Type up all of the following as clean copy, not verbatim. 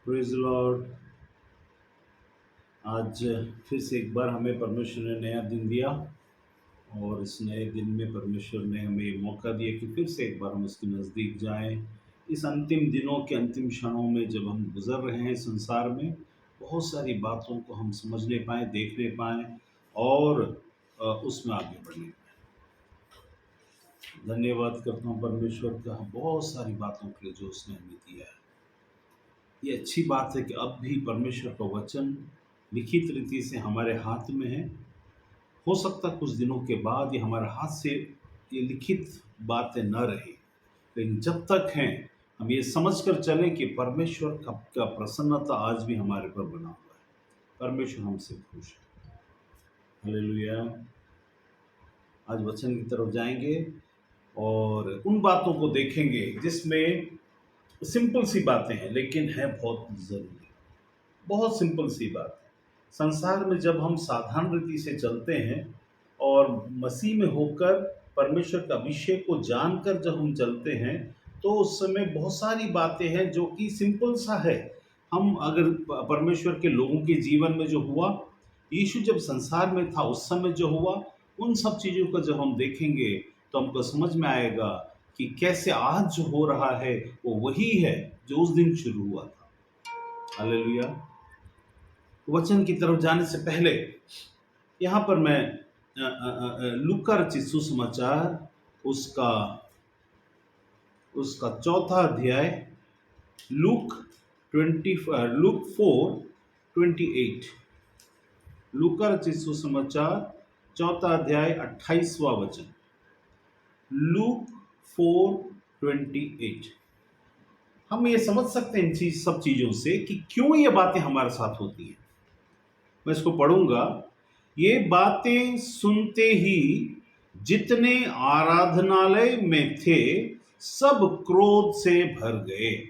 Praise Lord. आज फिर से एक बार हमें परमेश्वर ने नया दिन दिया और इस नए दिन में परमेश्वर ने हमें ये मौका दिया कि फिर से एक बार हम उसके नज़दीक जाएं। इस अंतिम दिनों के अंतिम क्षणों में जब हम गुजर रहे हैं संसार में, बहुत सारी बातों को हम समझने पाएँ, देखने पाएँ और उसमें आगे बढ़ने पाएँ। धन्यवाद करता हूँ परमेश्वर का बहुत सारी बातों के लिए जो उसने हमें दिया है। ये अच्छी बात है कि अब भी परमेश्वर का वचन लिखित रीति से हमारे हाथ में है। हो सकता कुछ दिनों के बाद ये हमारे हाथ से ये लिखित बातें न रहे, लेकिन जब तक हैं हम ये समझ कर चलें कि परमेश्वर का प्रसन्नता आज भी हमारे पर बना हुआ है। परमेश्वर हमसे खुश है। हालेलुया। आज वचन की तरफ जाएंगे और उन बातों को देखेंगे जिसमें सिंपल सी बातें हैं लेकिन है बहुत ज़रूरी। बहुत सिंपल सी बात है। संसार में जब हम साधारण रीति से चलते हैं और मसीह में होकर परमेश्वर का अभिषेक को जानकर जब हम चलते हैं, तो उस समय बहुत सारी बातें हैं जो कि सिंपल सा है। हम अगर परमेश्वर के लोगों के जीवन में जो हुआ, यीशु जब संसार में था उस समय जो हुआ, उन सब चीज़ों को जब हम देखेंगे तो हमको समझ में आएगा कि कैसे आज जो हो रहा है वो वही है जो उस दिन शुरू हुआ था। हालेलुया। वचन की तरफ जाने से पहले यहाँ पर मैं लूका रचित सुसमाचार उसका उसका चौथा अध्याय, लूक 4:28, लूका रचित सुसमाचार चौथा अध्याय 28वां वचन। लूक 4:28। हम ये समझ सकते हैं इन सब चीज़ों से कि क्यों ये बातें हमारे साथ होती हैं। मैं इसको पढ़ूंगा। ये बातें सुनते ही जितने आराधनालय में थे सब क्रोध से भर गए।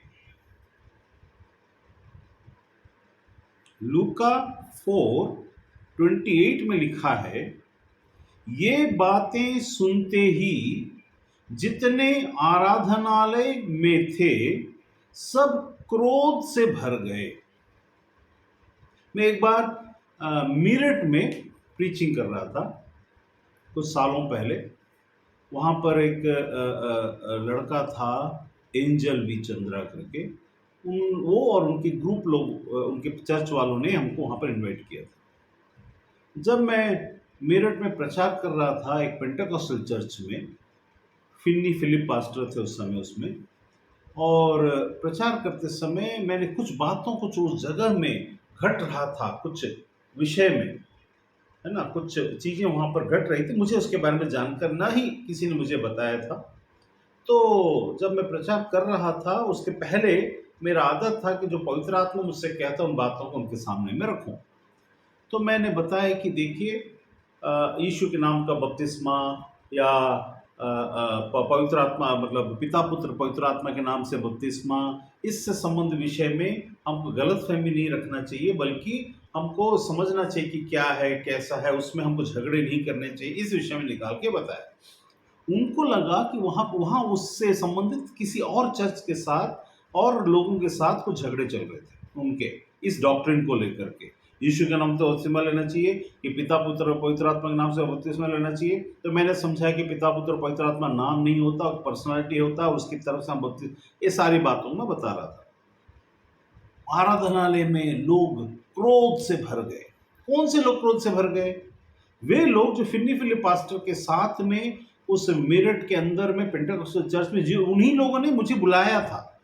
लूका 4:28 में लिखा है, ये बातें सुनते ही जितने आराधनालय में थे सब क्रोध से भर गए। मैं एक बार मीरठ में प्रीचिंग कर रहा था कुछ सालों पहले। वहाँ पर एक लड़का था, एंजल वी चंद्रा करके। वो और उनके ग्रुप लोग, उनके चर्च वालों ने हमको वहाँ पर इनवाइट किया था। जब मैं मेरठ में प्रचार कर रहा था एक पेंटेकोस्टल चर्च में, फिन्नी फिलिप पास्टर थे उस समय उसमें, और प्रचार करते समय मैंने कुछ बातों को जो उस जगह में घट रहा था, कुछ विषय में, है ना, कुछ चीज़ें वहाँ पर घट रही थी, मुझे उसके बारे में जानकर ना ही किसी ने मुझे बताया था। तो जब मैं प्रचार कर रहा था उसके पहले मेरा आदत था कि जो पवित्र आत्मा मुझसे कहता उन बातों को उनके सामने में रखूं। तो मैंने बताया कि देखिए, यीशु के नाम का बपतिस्मा या पवित्र आत्मा मतलब पिता पुत्र पवित्र आत्मा के नाम से बपतिस्मा, इससे संबंध विषय में हमको गलतफहमी नहीं रखना चाहिए, बल्कि हमको समझना चाहिए कि क्या है कैसा है, उसमें हमको झगड़े नहीं करने चाहिए, इस विषय में निकाल के बताया। उनको लगा कि वहाँ उससे संबंधित किसी और चर्च के साथ और लोगों के साथ कुछ झगड़े चल रहे थे उनके इस डॉक्ट्रिन को लेकर के। यीशु के नाम तो बपतिस्मा लेना चाहिए कि पिता पुत्र और पवित्र आत्मा के नाम से बपतिस्मा लेना चाहिए। तो मैंने समझा कि पिता पुत्र और पवित्र आत्मा नाम नहीं होता, पर्सनालिटी होता है, उसकी तरफ से हम ये सारी बातों में बता रहा था। आराधनालय में लोग क्रोध से भर गए। कौन से लोग क्रोध से भर गए? वे लोग जो फिन्नी फिलिप पास्टर के साथ में उस मेरठ के अंदर में पेंटेकोस्टल चर्च में, जो उन्हीं लोगों ने मुझे बुलाया था,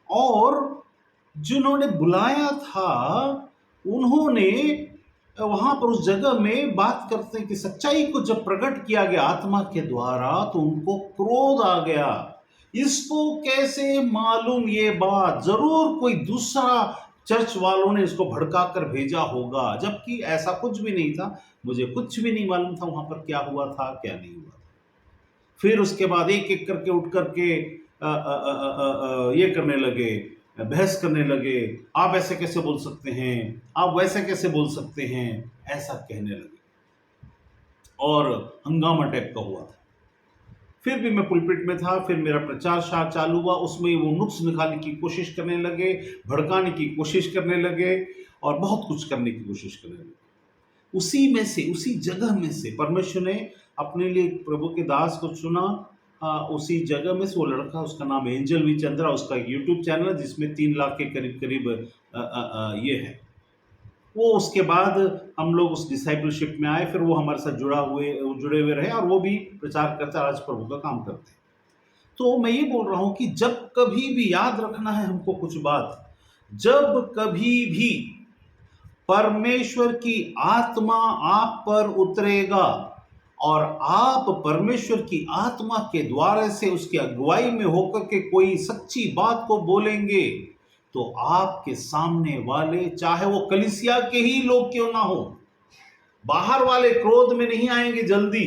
और जिन्होंने बुलाया था उन्होंने वहां पर उस जगह में बात करते हैं कि सच्चाई को जब प्रकट किया गया आत्मा के द्वारा तो उनको क्रोध आ गया। इसको कैसे मालूम ये बात? जरूर कोई दूसरा चर्च वालों ने इसको भड़का कर भेजा होगा, जबकि ऐसा कुछ भी नहीं था। मुझे कुछ भी नहीं मालूम था वहां पर क्या हुआ था क्या नहीं हुआ था। फिर उसके बाद एक एक करके उठ करके ये करने लगे, बहस करने लगे, आप ऐसे कैसे बोल सकते हैं, आप वैसे कैसे बोल सकते हैं, ऐसा कहने लगे और हंगामा टाइप का हुआ था। फिर भी मैं पुलपिट में था, फिर मेरा प्रचार चालू हुआ, उसमें वो नुक्स निकालने की कोशिश करने लगे, भड़काने की कोशिश करने लगे और बहुत कुछ करने की कोशिश करने लगे। उसी में से, उसी जगह में से परमेश्वर ने अपने लिए प्रभु के दास को चुना। उसी जगह में से वो लड़का, उसका नाम एंजल वी चंद्रा, उसका एक यूट्यूब चैनल है जिसमें 3 लाख के करीब करीब ये है। वो उसके बाद हम लोग उस डिसाइपलशिप में आए, फिर वो हमारे साथ जुड़े हुए रहे और वो भी प्रचार करते, आज प्रभु का काम करते हैं। तो मैं ये बोल रहा हूँ कि जब कभी भी याद रखना है हमको कुछ बात, जब कभी भी परमेश्वर की आत्मा आप पर उतरेगा और आप परमेश्वर की आत्मा के द्वारा से उसकी अगुवाई में होकर के कोई सच्ची बात को बोलेंगे, तो आपके सामने वाले, चाहे वो कलीसिया के ही लोग क्यों ना हो, बाहर वाले क्रोध में नहीं आएंगे जल्दी,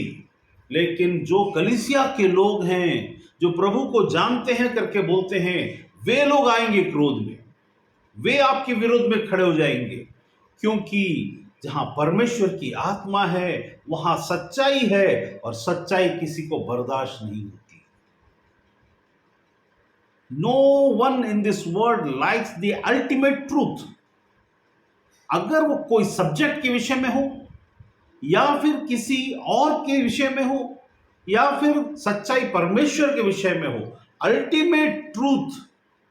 लेकिन जो कलीसिया के लोग हैं, जो प्रभु को जानते हैं करके बोलते हैं, वे लोग आएंगे क्रोध में, वे आपके विरोध में खड़े हो जाएंगे। क्योंकि जहां परमेश्वर की आत्मा है वहां सच्चाई है, और सच्चाई किसी को बर्दाश्त नहीं होती। No one in this world likes the ultimate truth. अगर वो कोई सब्जेक्ट के विषय में हो, या फिर किसी और के विषय में हो, या फिर सच्चाई परमेश्वर के विषय में हो, अल्टीमेट ट्रूथ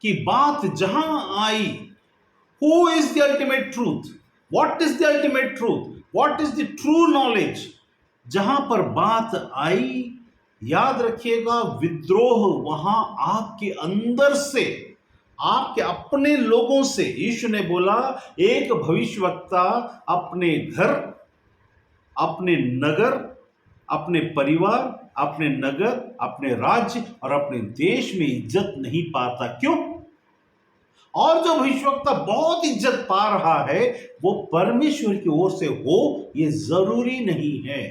की बात जहां आई, who is the ultimate truth, what is the ultimate truth, what is the true knowledge, जहां पर बात आई, याद रखिएगा, विद्रोह वहां आपके अंदर से, आपके अपने लोगों से। यीशु ने बोला, एक भविष्यवक्ता अपने घर, अपने नगर, अपने परिवार, अपने नगर, अपने राज्य और अपने देश में इज्जत नहीं पाता। क्यों? और जो भविष्यवक्ता बहुत इज्जत पा रहा है वो परमेश्वर की ओर से हो, ये जरूरी नहीं है।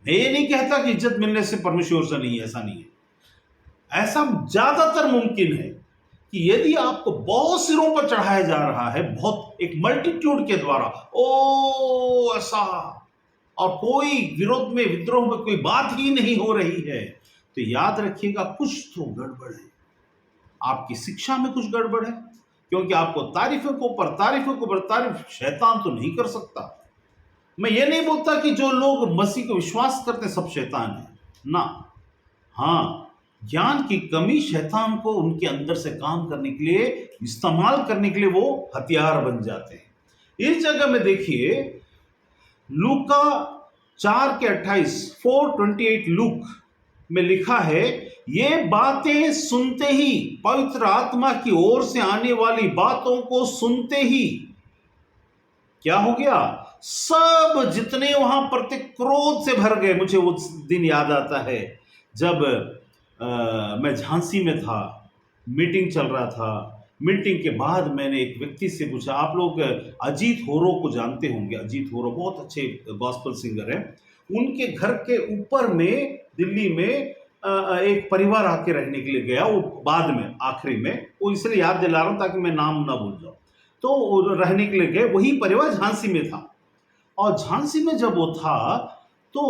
मैं ये नहीं कहता कि इज्जत मिलने से परमेश्वर से नहीं है, ऐसा नहीं है। ऐसा ज्यादातर मुमकिन है कि यदि आपको बहुत सिरों पर चढ़ाया जा रहा है, बहुत एक मल्टीट्यूड के द्वारा, ओ ऐसा, और कोई विरोध में, विद्रोह में कोई बात ही नहीं हो रही है, तो याद रखिएगा कुछ तो गड़बड़ है। आपकी शिक्षा में कुछ गड़बड़ है, क्योंकि आपको तारीफों को ऊपर तारीफों को ऊपर तारीफ शैतान तो नहीं कर सकता। मैं ये नहीं बोलता कि जो लोग मसीह को विश्वास करते सब शैतान है ना। हाँ, ज्ञान की कमी शैतान को उनके अंदर से काम करने के लिए, इस्तेमाल करने के लिए वो हथियार बन जाते हैं। इस जगह में देखिए, लूका 4:28, 4:28 लूक में लिखा है, ये बातें सुनते ही, पवित्र आत्मा की ओर से आने वाली बातों को सुनते ही क्या हो गया, सब जितने वहां पर थे क्रोध से भर गए। मुझे वो दिन याद आता है जब मैं झांसी में था, मीटिंग चल रहा था। मीटिंग के बाद मैंने एक व्यक्ति से पूछा, आप लोग अजीत होरो को जानते होंगे, अजीत होरो बहुत अच्छे गॉस्पेल सिंगर हैं। उनके घर के ऊपर में दिल्ली में एक परिवार आके रहने के लिए गया, वो बाद में आखिरी में, वो इसलिए याद दिला रहा हूं ताकि मैं नाम ना भूल जाऊं। तो रहने के लिए गए, वही परिवार झांसी में था। और झांसी में जब वो था तो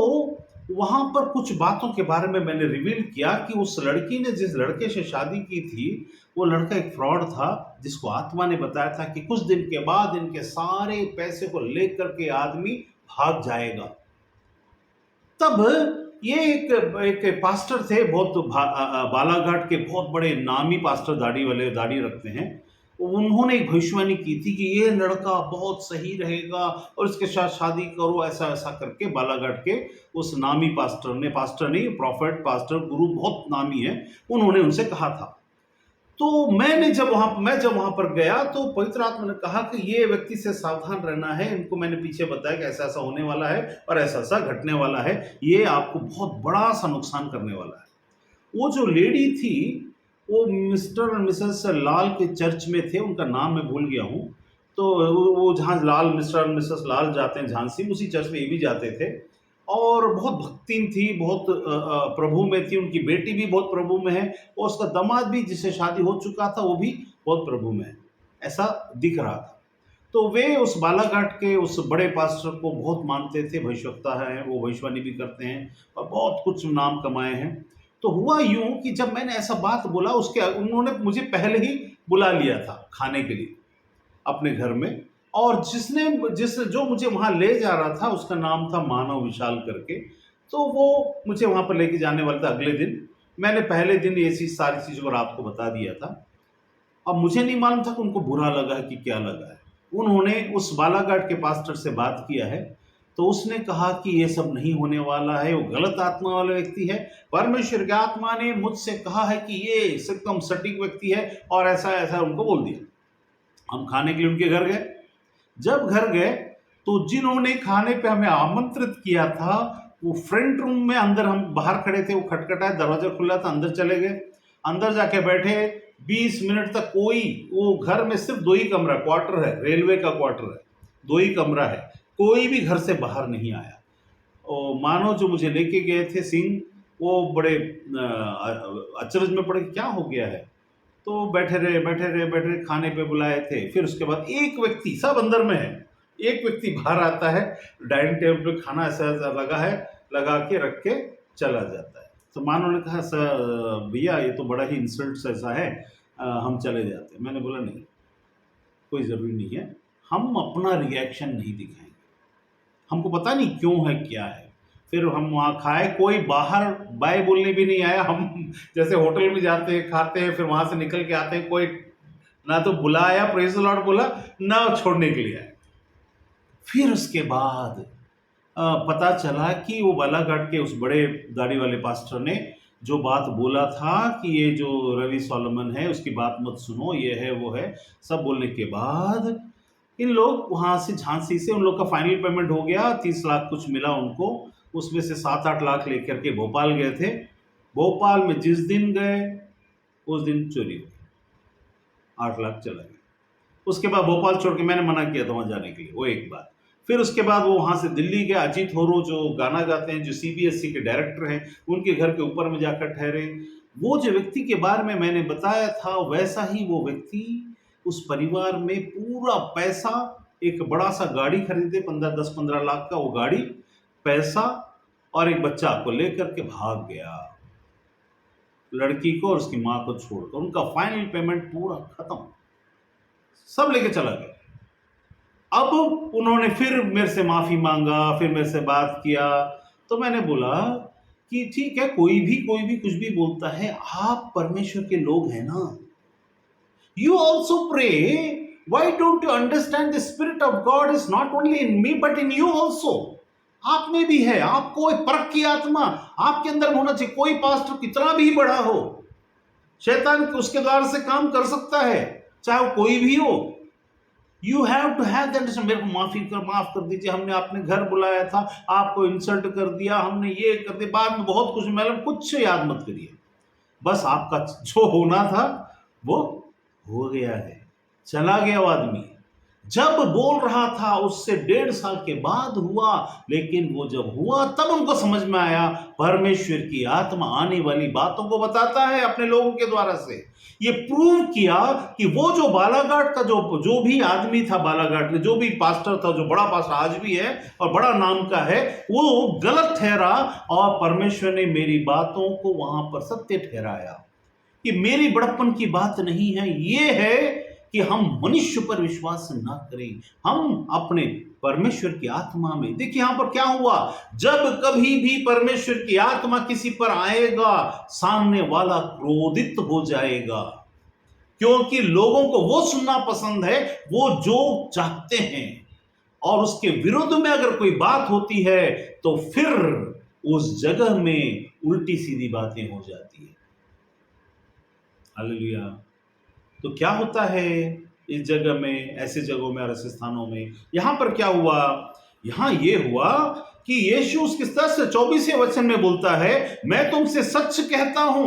वहां पर कुछ बातों के बारे में मैंने रिवील किया कि उस लड़की ने जिस लड़के से शादी की थी, वो लड़का एक फ्रॉड था, जिसको आत्मा ने बताया था कि कुछ दिन के बाद इनके सारे पैसे को लेकर के आदमी भाग जाएगा। तब ये एक पास्टर थे, बहुत बालाघाट के बहुत बड़े नामी पास्टर, दाढ़ी रखते हैं। उन्होंने एक भविष्यवाणी की थी कि ये लड़का बहुत सही रहेगा और इसके साथ शादी करो, ऐसा ऐसा करके। बालाघाट के उस नामी पास्टर ने, पास्टर नहीं, प्रॉफिट, पास्टर, गुरु बहुत नामी है, उन्होंने उनसे कहा था। तो मैं जब वहां पर गया तो पवित्र आत्मा ने कहा कि ये व्यक्ति से सावधान रहना है, इनको मैंने पीछे बताया कि ऐसा ऐसा होने वाला है और ऐसा ऐसा घटने वाला है, ये आपको बहुत बड़ा सा नुकसान करने वाला है। वो जो लेडी थी वो मिस्टर और मिसेस लाल के चर्च में थे, उनका नाम मैं भूल गया हूँ। तो वो जहाँ लाल, मिस्टर और मिसेस लाल जाते हैं झांसी, उसी चर्च में ये भी जाते थे, और बहुत भक्तिन थी, बहुत प्रभु में थी। उनकी बेटी भी बहुत प्रभु में है, और उसका दामाद भी जिससे शादी हो चुका था वो भी बहुत प्रभु में है, ऐसा दिख रहा था। तो वे उस बालाघाट के उस बड़े पास्टर को बहुत मानते थे, भविष्यवक्ता है वो, भविष्यवाणी भी करते हैं और बहुत कुछ नाम कमाए हैं। तो हुआ यूं कि जब मैंने ऐसा बात बोला, उसके उन्होंने मुझे पहले ही बुला लिया था खाने के लिए अपने घर में। और जिस जो मुझे वहां ले जा रहा था उसका नाम था मानव विशाल करके। तो वो मुझे वहां पर लेके जाने वाला था अगले दिन। मैंने पहले दिन ये सारी चीज़ों को रात को बता दिया था। अब मुझे नहीं मालूम था कि उनको बुरा लगा है कि क्या लगा है। उन्होंने उस बालाघाट के पास्टर से बात किया है, तो उसने कहा कि ये सब नहीं होने वाला है, वो गलत आत्मा वाला व्यक्ति है। परमेश्वर की आत्मा ने मुझसे कहा है कि ये एकदम सटीक व्यक्ति है, और ऐसा ऐसा उनको बोल दिया। हम खाने के लिए उनके घर गए। जब घर गए तो जिन्होंने खाने पे हमें आमंत्रित किया था, वो फ्रंट रूम में, अंदर हम बाहर खड़े थे, वो खटखटाया, दरवाजा खुला था, अंदर चले गए। अंदर जाके बैठे 20 मिनट तक कोई, वो घर में सिर्फ 2 ही कमरा, क्वार्टर है, रेलवे का क्वार्टर है, 2 ही कमरा है, कोई भी घर से बाहर नहीं आया। और मानो जो मुझे लेके गए थे सिंह, वो बड़े अचरज में पड़े, क्या हो गया है। तो बैठे रहे बैठे रहे बैठे रहे, खाने पे बुलाए थे। फिर उसके बाद एक व्यक्ति, सब अंदर में है, एक व्यक्ति बाहर आता है, डाइनिंग टेबल पे खाना ऐसा ऐसा लगा है, लगा के रख के चला जाता है। तो मानो ने कहा, सर भैया ये तो बड़ा ही इंसल्ट ऐसा है, हम चले जाते हैं। मैंने बोला नहीं, कोई ज़रूरी नहीं है, हम अपना रिएक्शन नहीं दिखाएंगे, हमको पता नहीं क्यों है क्या है। फिर हम वहाँ खाए, कोई बाहर बाय बोलने भी नहीं आया। हम जैसे होटल में जाते हैं, खाते हैं, फिर वहाँ से निकल के आते हैं, कोई ना तो बुलाया, प्रेज़ द लॉर्ड बोला, ना छोड़ने के लिए आया। फिर उसके बाद पता चला कि वो बालाघाट के उस बड़े दाढ़ी वाले पास्टर ने जो बात बोला था कि ये जो रवि सोलोमन है उसकी बात मत सुनो, ये है वो है, सब बोलने के बाद इन लोग वहाँ से, झांसी से, उन लोग का फाइनल पेमेंट हो गया, 30 लाख कुछ मिला उनको। उसमें से 7-8 लाख लेकर के भोपाल गए थे। भोपाल में जिस दिन गए उस दिन चोरी हो गई, 8 लाख चला गया। उसके बाद भोपाल छोड़ के मैंने मना किया था वहाँ जाने के लिए, वो एक बात। फिर उसके बाद वो वहाँ से दिल्ली गया। अजीत होरो जो गाना गाते हैं, जो सीबीएसई के डायरेक्टर हैं, उनके घर के ऊपर में जाकर ठहरे। वो जो व्यक्ति के बारे में मैंने बताया था, वैसा ही वो व्यक्ति उस परिवार में पूरा पैसा, एक बड़ा सा गाड़ी खरीदे, 10-15 लाख का वो गाड़ी, पैसा और एक बच्चा को लेकर के भाग गया, लड़की को और उसकी माँ को छोड़कर। उनका फाइनल पेमेंट पूरा खत्म, सब लेके चला गया। अब उन्होंने फिर मेरे से माफी मांगा, फिर मेरे से बात किया। तो मैंने बोला कि ठीक है, कोई भी कुछ भी बोलता है, आप परमेश्वर के लोग हैं ना, you also pray, why don't you understand the spirit of God is not only in me but in you also। आप में भी है, आपको एक परख की आत्मा आपके अंदर होना चाहिए। कोई पास्टर कितना भी बड़ा हो, शैतान उसके द्वार से काम कर सकता है, चाहे वो कोई भी हो। You have to have that. मेरे को माफ कर दीजिए, हमने आपने घर बुलाया था, आपको इंसल्ट कर दिया, हमने ये कर दिया, बाद में बहुत कुछ, मतलब कुछ याद मत करिए, बस आपका जो होना था वो हो गया है, चला गया वो आदमी। जब बोल रहा था उससे 1.5 साल के बाद हुआ, लेकिन वो जब हुआ तब उनको समझ में आया, परमेश्वर की आत्मा आने वाली बातों को बताता है अपने लोगों के द्वारा से। ये प्रूव किया कि वो जो बालाघाट का जो भी आदमी था, बालाघाट में जो भी पास्टर था, जो बड़ा पास्टर आज भी है और बड़ा नाम का है, वो गलत ठहरा, और परमेश्वर ने मेरी बातों को वहां पर सत्य ठहराया। कि मेरी बड़प्पन की बात नहीं है, ये है कि हम मनुष्य पर विश्वास ना करें, हम अपने परमेश्वर की आत्मा में। देखिए यहां पर क्या हुआ, जब कभी भी परमेश्वर की आत्मा किसी पर आएगा, सामने वाला क्रोधित हो जाएगा, क्योंकि लोगों को वो सुनना पसंद है वो जो चाहते हैं, और उसके विरुद्ध में अगर कोई बात होती है तो फिर उस जगह में उल्टी सीधी बातें हो जाती है। हालेलुया। तो क्या होता है इस जगह में, ऐसे जगहों में और ऐसे स्थानों में। यहां पर क्या हुआ, यहां ये हुआ कि यीशु उसके 24वें वचन में बोलता है, मैं तुमसे सच कहता हूं,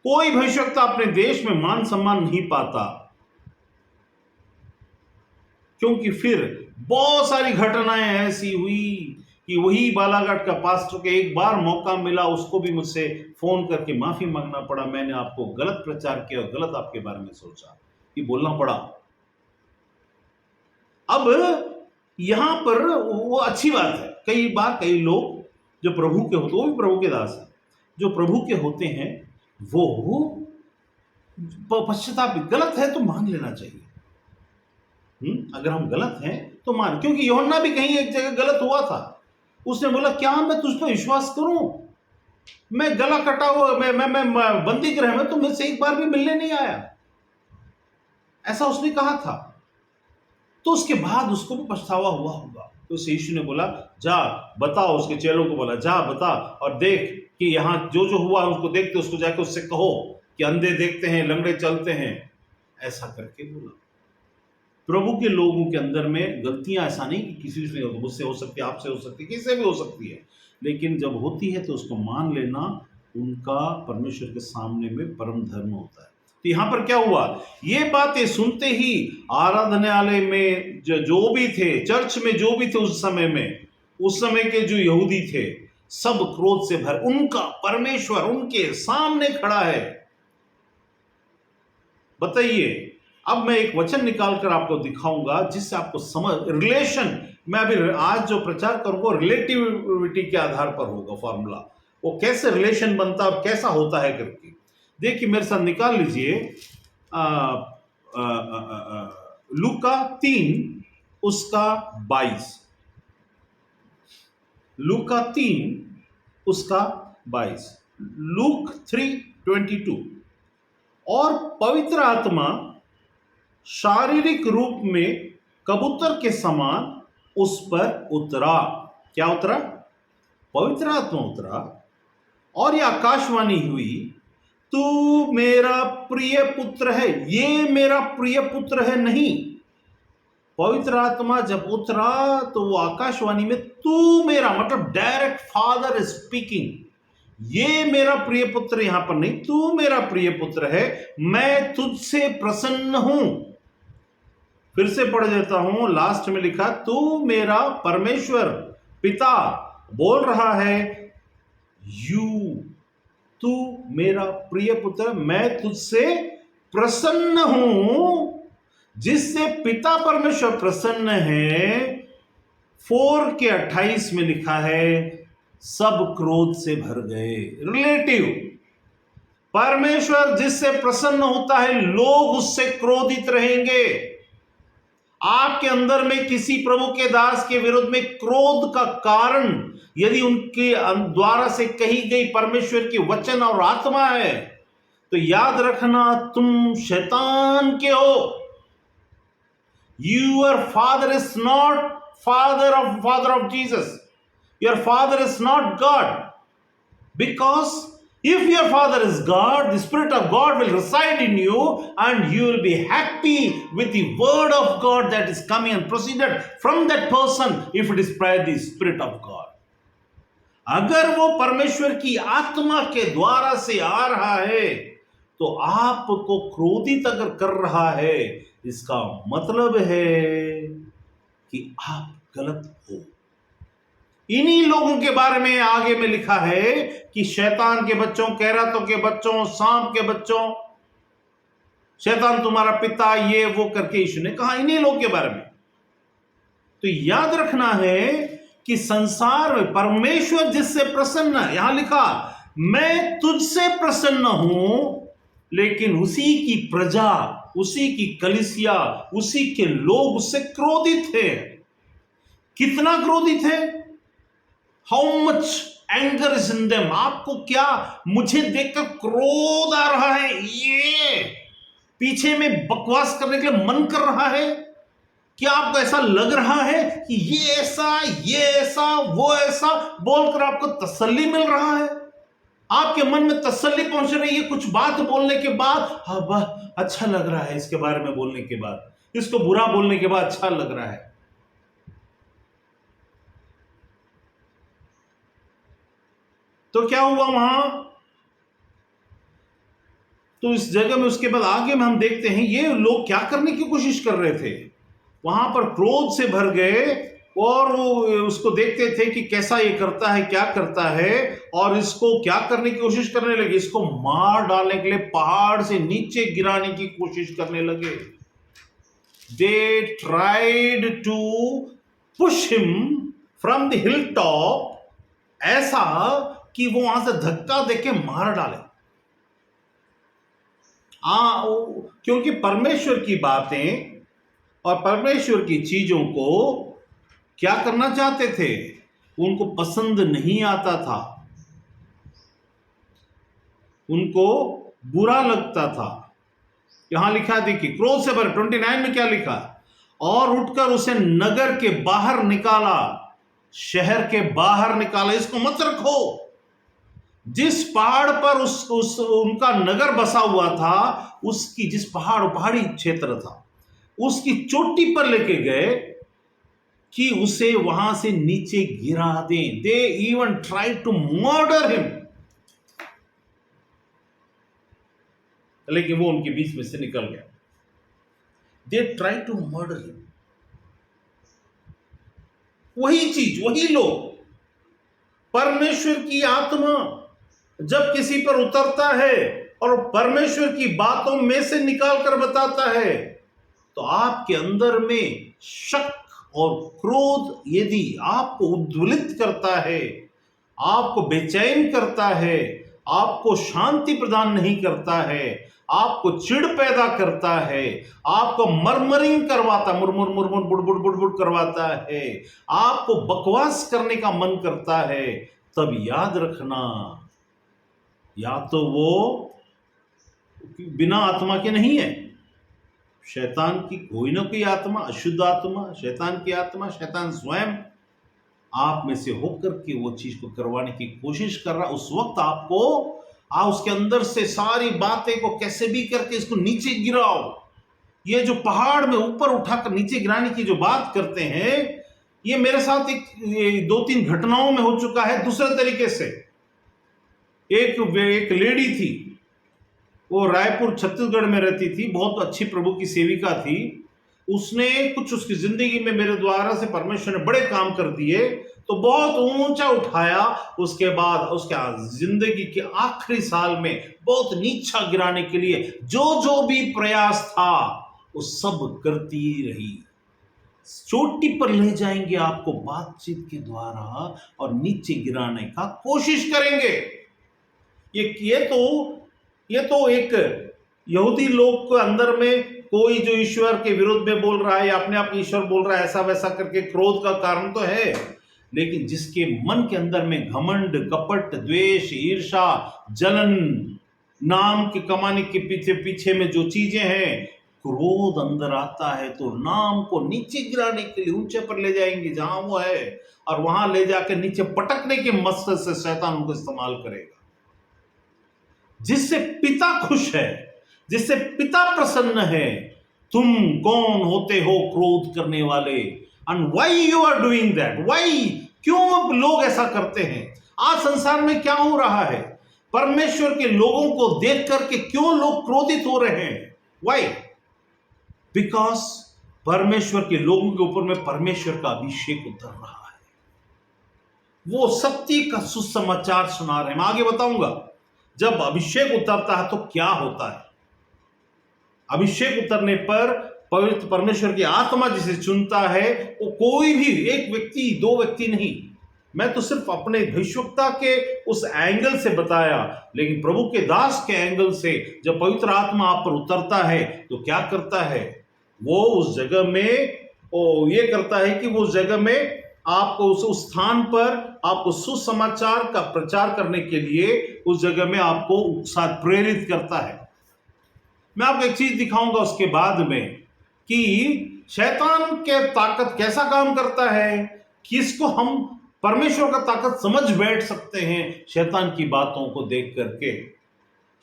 कोई भविष्यवक्ता अपने देश में मान सम्मान नहीं पाता। क्योंकि फिर बहुत सारी घटनाएं ऐसी हुई कि वही बालाघाट का पास्टर के एक बार मौका मिला, उसको भी मुझसे फोन करके माफी मांगना पड़ा, मैंने आपको गलत प्रचार किया और गलत आपके बारे में सोचा, ये बोलना पड़ा। अब यहां पर वो अच्छी बात है, कई बार कई लोग जो प्रभु के होते, वो भी प्रभु के दास हैं, जो प्रभु के होते हैं वो पश्चाताप, गलत है तो मान लेना चाहिए। अगर हम गलत हैं तो मान, क्योंकि यूहन्ना भी कहीं एक जगह गलत हुआ था। उसने बोला क्या मैं तुझ पर विश्वास करूं, मैं गला कटा हुआ, मैं बंदी गृह में, तो मुझसे एक बार भी मिलने नहीं आया, ऐसा उसने कहा था। तो उसके बाद उसको भी पछतावा हुआ होगा। तो उस यीशु ने बोला जा बता, उसके चेलों को बोला जा बता और देख कि यहाँ जो जो हुआ उसको देखते, उसको जाकर उससे कहो कि अंधे देखते हैं, लंगड़े चलते हैं, ऐसा करके बोला। प्रभु के लोगों के अंदर में गलतियां ऐसा नहीं कि किसी से, मुझसे हो सकती है, आपसे हो सकती है, किसी से भी हो सकती है, लेकिन जब होती है तो उसको मान लेना उनका परमेश्वर के सामने में परम धर्म होता है। तो यहां पर क्या हुआ, ये बातें सुनते ही आराधनालय में जो भी थे, चर्च में जो भी थे उस समय के जो यहूदी थे, सब क्रोध से भर, उनका परमेश्वर उनके सामने खड़ा है। बताइए, अब मैं एक वचन निकालकर आपको दिखाऊंगा जिससे आपको समझ, रिलेशन, मैं अभी आज जो प्रचार करूंगा रिलेटिविटी के आधार पर होगा फॉर्मूला, वो कैसे रिलेशन बनता है और कैसा होता है करके। देखिए मेरे साथ निकाल लीजिए लूका 3 उसका 22, लूका 3 उसका 22, लूक 3:22। और पवित्र आत्मा शारीरिक रूप में कबूतर के समान उस पर उतरा। क्या उतरा? पवित्र आत्मा उतरा और यह आकाशवाणी हुई, तू मेरा प्रिय पुत्र है, ये मेरा प्रिय पुत्र है नहीं। पवित्र आत्मा जब उतरा तो वो आकाशवाणी में तू मेरा, मतलब डायरेक्ट फादर स्पीकिंग, ये मेरा प्रिय पुत्र, यहां पर नहीं, तू मेरा प्रिय पुत्र है, मैं तुझसे प्रसन्न हूं। फिर से पढ़ देता हूं, लास्ट में लिखा तू मेरा, परमेश्वर पिता बोल रहा है, तू मेरा प्रिय पुत्र, मैं तुझसे प्रसन्न हूं। जिससे पिता परमेश्वर प्रसन्न है, 4:28 में लिखा है, सब क्रोध से भर गए। रिलेटिव, परमेश्वर जिससे प्रसन्न होता है लोग उससे क्रोधित रहेंगे। आपके अंदर में किसी प्रभु के दास के विरुद्ध में क्रोध का कारण यदि उनके द्वारा से कही गई परमेश्वर की वचन और आत्मा है, तो याद रखना तुम शैतान के हो। Your father is not father of Jesus. Your father is not God. Because if your father is God, the Spirit of God will reside in you and you will be happy with the word of God that is coming and proceeded from that person if it is by the Spirit of God. अगर वो परमेश्वर की आत्मा के द्वारा से आ रहा है तो आपको क्रोधित अगर कर रहा है, इसका मतलब है कि आप गलत हो। इन्हीं लोगों के बारे में आगे में लिखा है कि शैतान के बच्चों, कैरातों के बच्चों, सांप के बच्चों, शैतान तुम्हारा पिता, ये वो करके यीशु ने कहा इन्हीं लोगों के बारे में। तो याद रखना है कि संसार में परमेश्वर जिससे प्रसन्न है, यहां लिखा मैं तुझसे प्रसन्न हूं, लेकिन उसी की प्रजा, उसी की कलीसिया, उसी के लोग उससे क्रोधित थे। कितना क्रोधित है? How much anger is in them. आपको क्या मुझे देखकर क्रोध आ रहा है, ये पीछे में बकवास करने के लिए मन कर रहा है? क्या आपको ऐसा लग रहा है कि ये ऐसा वो ऐसा बोलकर आपको तसल्ली मिल रहा है? आपके मन में तसल्ली पहुंच रही है कुछ बात बोलने के बाद? हाँ वाह अच्छा लग रहा है, इसके बारे में बोलने के बाद, इसको बुरा बोलने के बाद अच्छा लग रहा है। तो क्या हुआ वहां? तो इस जगह में उसके बाद आगे में हम देखते हैं ये लोग क्या करने की कोशिश कर रहे थे। वहां पर क्रोध से भर गए और वो उसको देखते थे कि कैसा ये करता है, क्या करता है, और इसको क्या करने की कोशिश करने लगे, इसको मार डालने के लिए पहाड़ से नीचे गिराने की कोशिश करने लगे। They tried to push him from the hill top, ऐसा कि वो वहां से धक्का देके मार डाले। क्योंकि परमेश्वर की बातें और परमेश्वर की चीजों को क्या करना चाहते थे, उनको पसंद नहीं आता था, उनको बुरा लगता था। यहां लिखा देखिए, क्रोध से भरे 29 में क्या लिखा, और उठकर उसे नगर के बाहर निकाला, शहर के बाहर निकाला। इसको मत रखो। जिस पहाड़ पर उस उनका नगर बसा हुआ था, उसकी जिस पहाड़ी क्षेत्र था, उसकी चोटी पर लेके गए कि उसे वहां से नीचे गिरा दें। They even try to murder him, लेकिन वो उनके बीच में से निकल गया। They try to murder him. वही चीज, वही लोग, परमेश्वर की आत्मा जब किसी पर उतरता है और परमेश्वर की बातों में से निकाल कर बताता है, तो आपके अंदर में शक और क्रोध यदि आपको उद्वेलित करता है, आपको बेचैन करता है, आपको शांति प्रदान नहीं करता है, आपको चिढ़ पैदा करता है, आपको मरमरिंग करवाता, मुरमुर मुरमुर बुड़बुड़ बुड़बुड़ करवाता है, आपको बकवास करने का मन करता है, तब याद रखना, या तो वो बिना आत्मा के नहीं है, शैतान की कोई ना कोई आत्मा, अशुद्ध आत्मा, शैतान की आत्मा, शैतान स्वयं आप में से होकर के वो चीज को करवाने की कोशिश कर रहा। उस वक्त आपको उसके अंदर से सारी बातें को कैसे भी करके इसको नीचे गिराओ। ये जो पहाड़ में ऊपर उठाकर नीचे गिराने की जो बात करते हैं, ये मेरे साथ एक 2-3 घटनाओं में हो चुका है। दूसरे तरीके से एक लेडी थी, वो रायपुर छत्तीसगढ़ में रहती थी, बहुत अच्छी प्रभु की सेविका थी। उसने कुछ उसकी जिंदगी में मेरे द्वारा से परमेश्वर ने बड़े काम कर दिए, तो बहुत ऊंचा उठाया। उसके बाद उसके जिंदगी के आखिरी साल में बहुत नीचा गिराने के लिए जो भी प्रयास था वो सब करती रही। चोटी पर ले जाएंगे आपको बातचीत के द्वारा और नीचे गिराने का कोशिश करेंगे। ये तो एक यहूदी लोग के अंदर में कोई जो ईश्वर के विरुद्ध में बोल रहा है या अपने आप ईश्वर बोल रहा है, ऐसा वैसा करके क्रोध का कारण तो है, लेकिन जिसके मन के अंदर में घमंड, कपट, द्वेष, ईर्षा, जलन, नाम के कमाने के पीछे में जो चीजें हैं, क्रोध अंदर आता है, तो नाम को नीचे गिराने के लिए ऊंचे पर ले जाएंगे जहां वो है, और वहां ले जाकर नीचे पटकने के मकसद से शैतान उनको इस्तेमाल करेगा। जिससे पिता खुश है, जिससे पिता प्रसन्न है, तुम कौन होते हो क्रोध करने वाले? And why you are doing that? Why, क्यों लोग ऐसा करते हैं? आज संसार में क्या हो रहा है? परमेश्वर के लोगों को देख करके क्यों लोग क्रोधित हो रहे हैं? व्हाई? बिकॉज परमेश्वर के लोगों के ऊपर में परमेश्वर का अभिषेक उतर रहा है, वो सत्य का सुसमाचार सुना रहे हैं। मैं आगे बताऊंगा जब अभिषेक उतरता है तो क्या होता है। अभिषेक उतरने पर पवित्र परमेश्वर की आत्मा जिसे चुनता है, वो कोई भी एक व्यक्ति, 2 व्यक्ति नहीं, मैं तो सिर्फ अपने भविष्यवक्ता के उस एंगल से बताया, लेकिन प्रभु के दास के एंगल से जब पवित्र आत्मा आप पर उतरता है तो क्या करता है, वो उस जगह में वो ये करता है कि वो उस जगह में आपको उस स्थान पर आपको सुसमाचार का प्रचार करने के लिए उस जगह में आपको उत्साह प्रेरित करता है। मैं आपको एक चीज दिखाऊंगा उसके बाद में कि शैतान के ताकत कैसा काम करता है, कि इसको हम परमेश्वर का ताकत समझ बैठ सकते हैं शैतान की बातों को देख करके।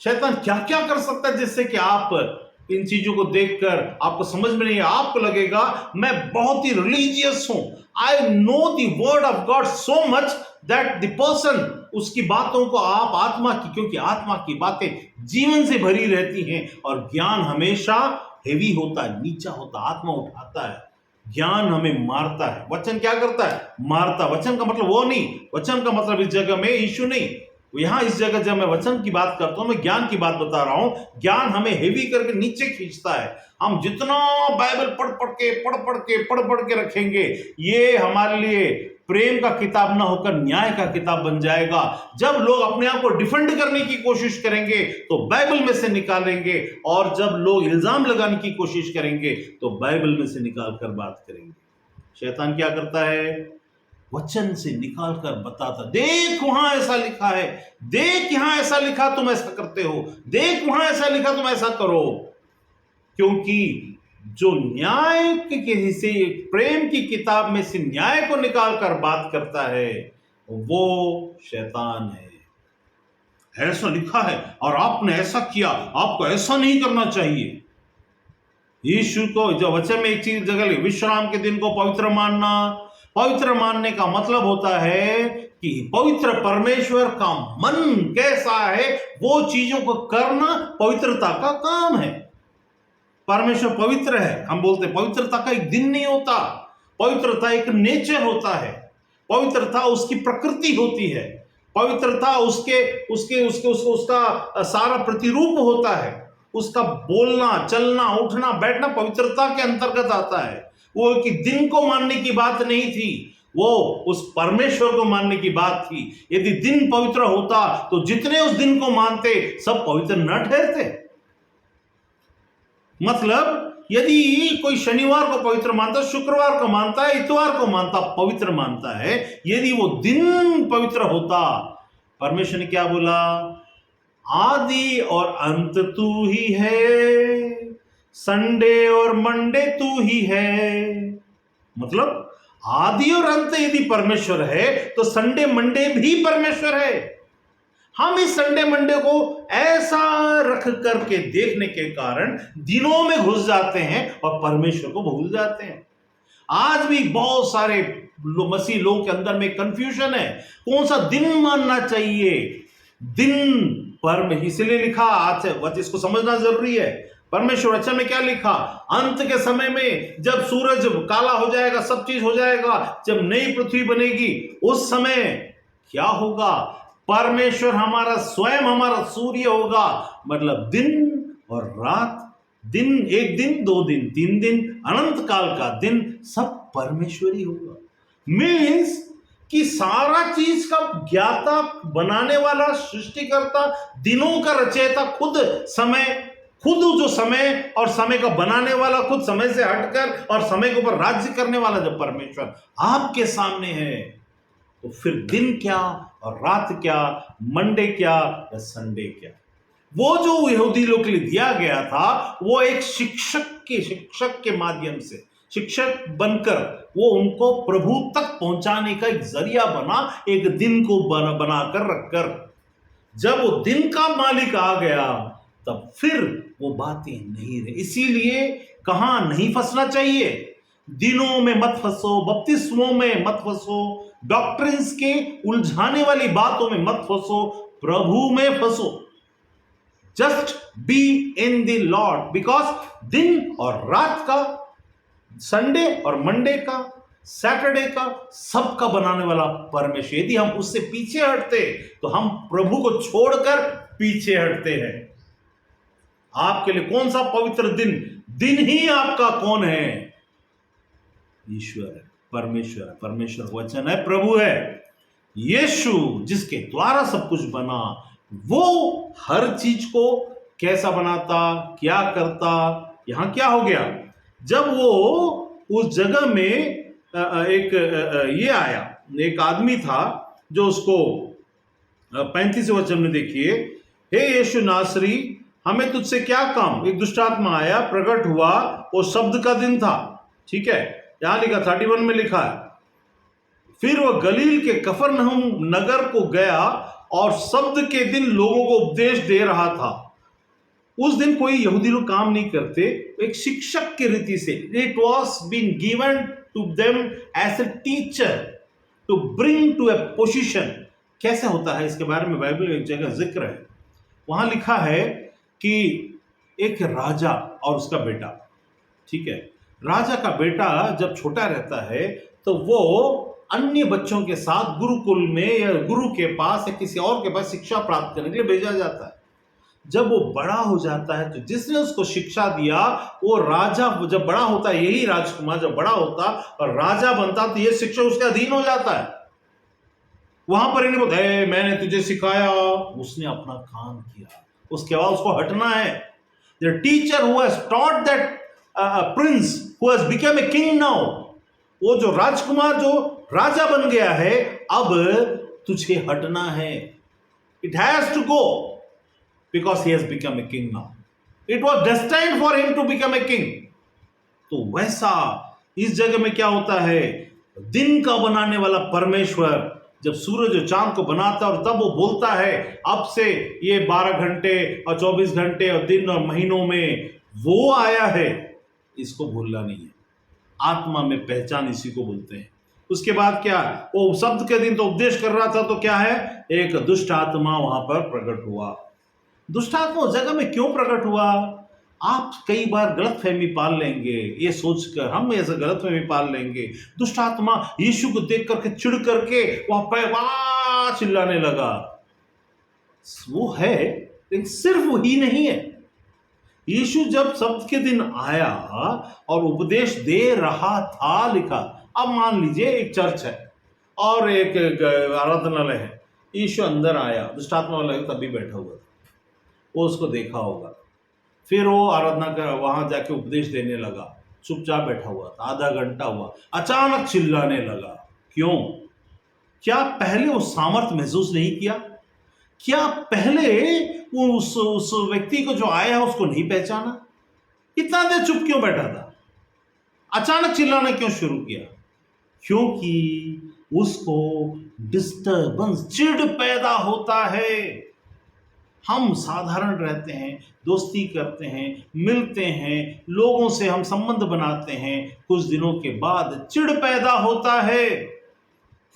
शैतान क्या क्या कर सकता है जिससे कि आप इन चीजों को देखकर आपको समझ में नहीं, आपको लगेगा मैं बहुत ही रिलीजियस हूं, I know the word of God so much that the person, उसकी बातों को आप आत्मा की, क्योंकि आत्मा की बातें जीवन से भरी रहती हैं और ज्ञान हमेशा हेवी होता है, नीचा होता है, आत्मा उठाता है, ज्ञान हमें मारता है। वचन क्या करता है? मारता। वचन का मतलब वो नहीं, वचन का मतलब इस जगह में यीशु नहीं, यहां इस जगह जब मैं वचन की बात करता हूं, मैं ज्ञान की बात बता रहा हूं। ज्ञान हमें हेवी करके नीचे खींचता है। हम जितना बाइबल पढ़ पढ़ के रखेंगे, ये हमारे लिए प्रेम का किताब ना होकर न्याय का किताब बन जाएगा। जब लोग अपने आप को डिफेंड करने की कोशिश करेंगे तो बाइबल में से निकालेंगे, और जब लोग इल्जाम लगाने की कोशिश करेंगे तो बाइबल में से निकाल कर बात करेंगे। शैतान क्या करता है? वचन से निकाल कर बताता, देख वहां ऐसा लिखा है, देख यहां ऐसा लिखा, तुम ऐसा करते हो, देख वहां ऐसा लिखा, तुम ऐसा करो। क्योंकि जो न्याय के हिस्से, प्रेम की किताब में से न्याय को निकाल कर बात करता है, वो शैतान है। ऐसा लिखा है और आपने ऐसा किया, आपको ऐसा नहीं करना चाहिए। यीशु को जो वचन में एक चीज जगह, विश्राम के दिन को पवित्र मानना। पवित्र मानने का मतलब होता है कि पवित्र परमेश्वर का मन कैसा है, वो चीजों को करना पवित्रता का काम है। परमेश्वर पवित्र है, हम बोलते हैं पवित्रता का एक दिन नहीं होता, पवित्रता एक नेचर होता है, पवित्रता उसकी प्रकृति होती है, पवित्रता उसका सारा प्रतिरूप होता है। उसका बोलना, चलना, उठना, बैठना पवित्रता के अंतर्गत आता है। वो कि दिन को मानने की बात नहीं थी, वो उस परमेश्वर को मानने की बात थी। यदि दिन पवित्र होता तो जितने उस दिन को मानते सब पवित्र न ठहरते। मतलब यदि कोई शनिवार को पवित्र मानता, शुक्रवार को मानता है, इतवार को मानता, पवित्र मानता है, यदि वो दिन पवित्र होता, परमेश्वर ने क्या बोला? आदि और अंत तू ही है, संडे और मंडे तू ही है। मतलब आदि और अंत यदि परमेश्वर है तो संडे मंडे भी परमेश्वर है। हम इस संडे मंडे को ऐसा रख करके देखने के कारण दिनों में घुस जाते हैं और परमेश्वर को भूल जाते हैं। आज भी बहुत सारे मसीह लोगों के अंदर में कंफ्यूजन है, कौन सा दिन मानना चाहिए। दिन पर इसलिए लिखा, आज इसको समझना जरूरी है। परमेश्वर वचन में क्या लिखा? अंत के समय में जब सूरज काला हो जाएगा, सब चीज हो जाएगा, जब नई पृथ्वी बनेगी, उस समय क्या होगा? परमेश्वर हमारा स्वयं हमारा सूर्य होगा। मतलब दिन और रात, दिन, एक दिन, दो दिन, तीन दिन, अनंत काल का दिन, सब परमेश्वरी होगा। मीन्स कि सारा चीज का ज्ञाता, बनाने वाला, सृष्टिकर्ता, दिनों का रचयिता खुद, समय, खुद जो समय और समय का बनाने वाला, खुद समय से हटकर और समय के ऊपर राज्य करने वाला जब परमेश्वर आपके सामने है, तो फिर दिन क्या और रात क्या, मंडे क्या या संडे क्या? वो जो यहूदी लोग के लिए दिया गया था, वो एक शिक्षक के माध्यम से, शिक्षक बनकर वो उनको प्रभु तक पहुंचाने का एक जरिया बना, एक दिन को बनाकर रखकर। जब वो दिन का मालिक आ गया तब फिर वो बातें नहीं रही। इसीलिए कहां नहीं फंसना चाहिए? दिनों में मत फंसो, बपतिस्मों में मत फंसो, डॉक्ट्रिन्स के उलझाने वाली बातों में मत फंसो, प्रभु में फंसो। Just be in the Lord, because दिन और रात का, संडे और मंडे का, सैटरडे का, सबका बनाने वाला परमेश्वर। यदि हम उससे पीछे हटते तो हम प्रभु को छोड़कर पीछे हटते हैं। आपके लिए कौन सा पवित्र दिन? दिन ही आपका कौन है? ईश्वर है, परमेश्वर है। परमेश्वर वचन है, प्रभु है। यीशु जिसके द्वारा सब कुछ बना, वो हर चीज को कैसा बनाता, क्या करता। यहां क्या हो गया? जब वो उस जगह में ये आया, एक आदमी था जो उसको 35 वचन में देखिए, हे यीशु नासरी, हमें तुझसे क्या काम? एक दुष्ट आत्मा आया, प्रकट हुआ, वो शब्द का दिन था। ठीक है, यहां लिखा 31 में लिखा है, फिर वह गलील के कफरनहूम नगर को गया और शब्द के दिन लोगों को उपदेश दे रहा था। उस दिन कोई यहूदी लोग काम नहीं करते, एक शिक्षक की रीति से, it was been given to them as a teacher to bring to a position. कैसे होता है इसके बारे में बाइबल में एक जगह जिक्र है। वहां लिखा है कि एक राजा और उसका बेटा, ठीक है, राजा का बेटा जब छोटा रहता है तो वो अन्य बच्चों के साथ गुरुकुल में या गुरु के पास या किसी और के पास शिक्षा प्राप्त करने के लिए भेजा जाता है। जब वो बड़ा हो जाता है तो जिसने उसको शिक्षा दिया वो राजा, जब बड़ा होता है यही राजकुमार जब बड़ा होता और राजा बनता तो ये शिक्षा उसके अधीन हो जाता है। वहां पर इन्हें बोलते "हे, मैंने तुझे सिखाया", उसने अपना काम किया, उसके बाद उसको हटना है। The teacher who has taught that Prince who has become a king now, वो जो राजकुमार जो राजा बन गया है, अब तुझे हटना है। It has to go because he has become a king now. It was destined for him to become a king. तो वैसा इस जगह में क्या होता है, दिन का बनाने वाला परमेश्वर जब सूरज और चांद को बनाता है और तब वो बोलता है अब से ये 12 घंटे और 24 घंटे और दिन और महीनों में वो आया है, इसको भूलना नहीं है। आत्मा में पहचान इसी को बोलते हैं। उसके बाद क्या, वो शब्द के दिन तो उपदेश कर रहा था, तो क्या है, एक दुष्ट आत्मा वहां पर प्रकट हुआ। दुष्ट आत्मा उस जगह में क्यों प्रकट हुआ? आप कई बार गलतफहमी पाल लेंगे, ये सोचकर हम ऐसे गलतफहमी पाल लेंगे दुष्ट आत्मा यीशु को देख करके चिढ़ करके वहां चिल्लाने लगा। वो है, लेकिन सिर्फ वही नहीं है। यीशु जब शब्द के दिन आया और उपदेश दे रहा था, लिखा, अब मान लीजिए एक चर्च है और एक आराधनालय है, यीशु अंदर आया, दुष्ट आत्मा वाला तभी बैठा हुआ था, वो उसको देखा होगा, फिर वो आराधना कर वहां जाके उपदेश देने लगा, चुपचाप बैठा हुआ था, आधा घंटा हुआ, अचानक चिल्लाने लगा। क्यों? क्या पहले वो सामर्थ महसूस नहीं किया? क्या पहले वो उस व्यक्ति को जो आया है उसको नहीं पहचाना? इतना देर चुप क्यों बैठा था? अचानक चिल्लाना क्यों शुरू किया? क्योंकि उसको डिस्टर्बेंस, चिढ़ पैदा होता है। हम साधारण रहते हैं, दोस्ती करते हैं, मिलते हैं, लोगों से हम संबंध बनाते हैं, कुछ दिनों के बाद चिढ़ पैदा होता है,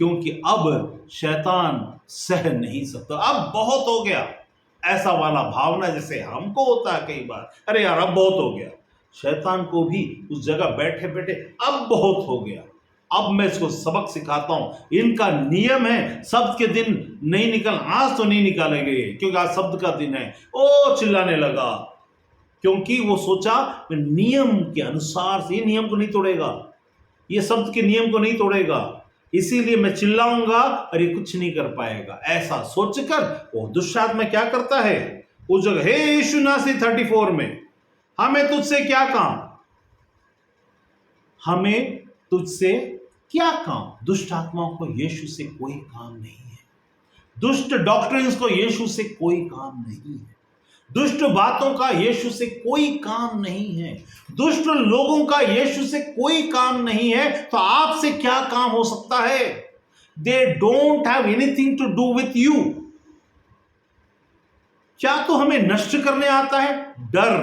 क्योंकि अब शैतान सह नहीं सकता, अब बहुत हो गया, ऐसा वाला भावना जैसे हमको होता है कई बार, अरे यार अब बहुत हो गया। शैतान को भी उस जगह बैठे बैठे अब बहुत हो गया, अब मैं इसको सबक सिखाता हूं। इनका नियम है शब्द के दिन नहीं निकल, आज तो नहीं निकालेंगे क्योंकि आज शब्द का दिन है। ओ चिल्लाने लगा, क्योंकि वो सोचा मैं नियम के अनुसार से, ये नियम को नहीं तोड़ेगा, ये शब्द के नियम को नहीं तोड़ेगा, इसीलिए मैं चिल्लाऊंगा और ये कुछ नहीं कर पाएगा। ऐसा सोचकर वो दुष्ट आत्मा क्या करता है, उस जगह हे यीशु नासरी 34 में, हमें तुझसे क्या काम, हमें तुझसे क्या काम। दुष्ट आत्माओं को यीशु से कोई काम नहीं है, दुष्ट डॉक्ट्रिन्स को यीशु से कोई काम नहीं है, दुष्ट बातों का यीशु से कोई काम नहीं है, दुष्ट लोगों का यीशु से कोई काम नहीं है, तो आपसे क्या काम हो सकता है? They don't have anything to do with you. क्या तो हमें नष्ट करने आता है? डर,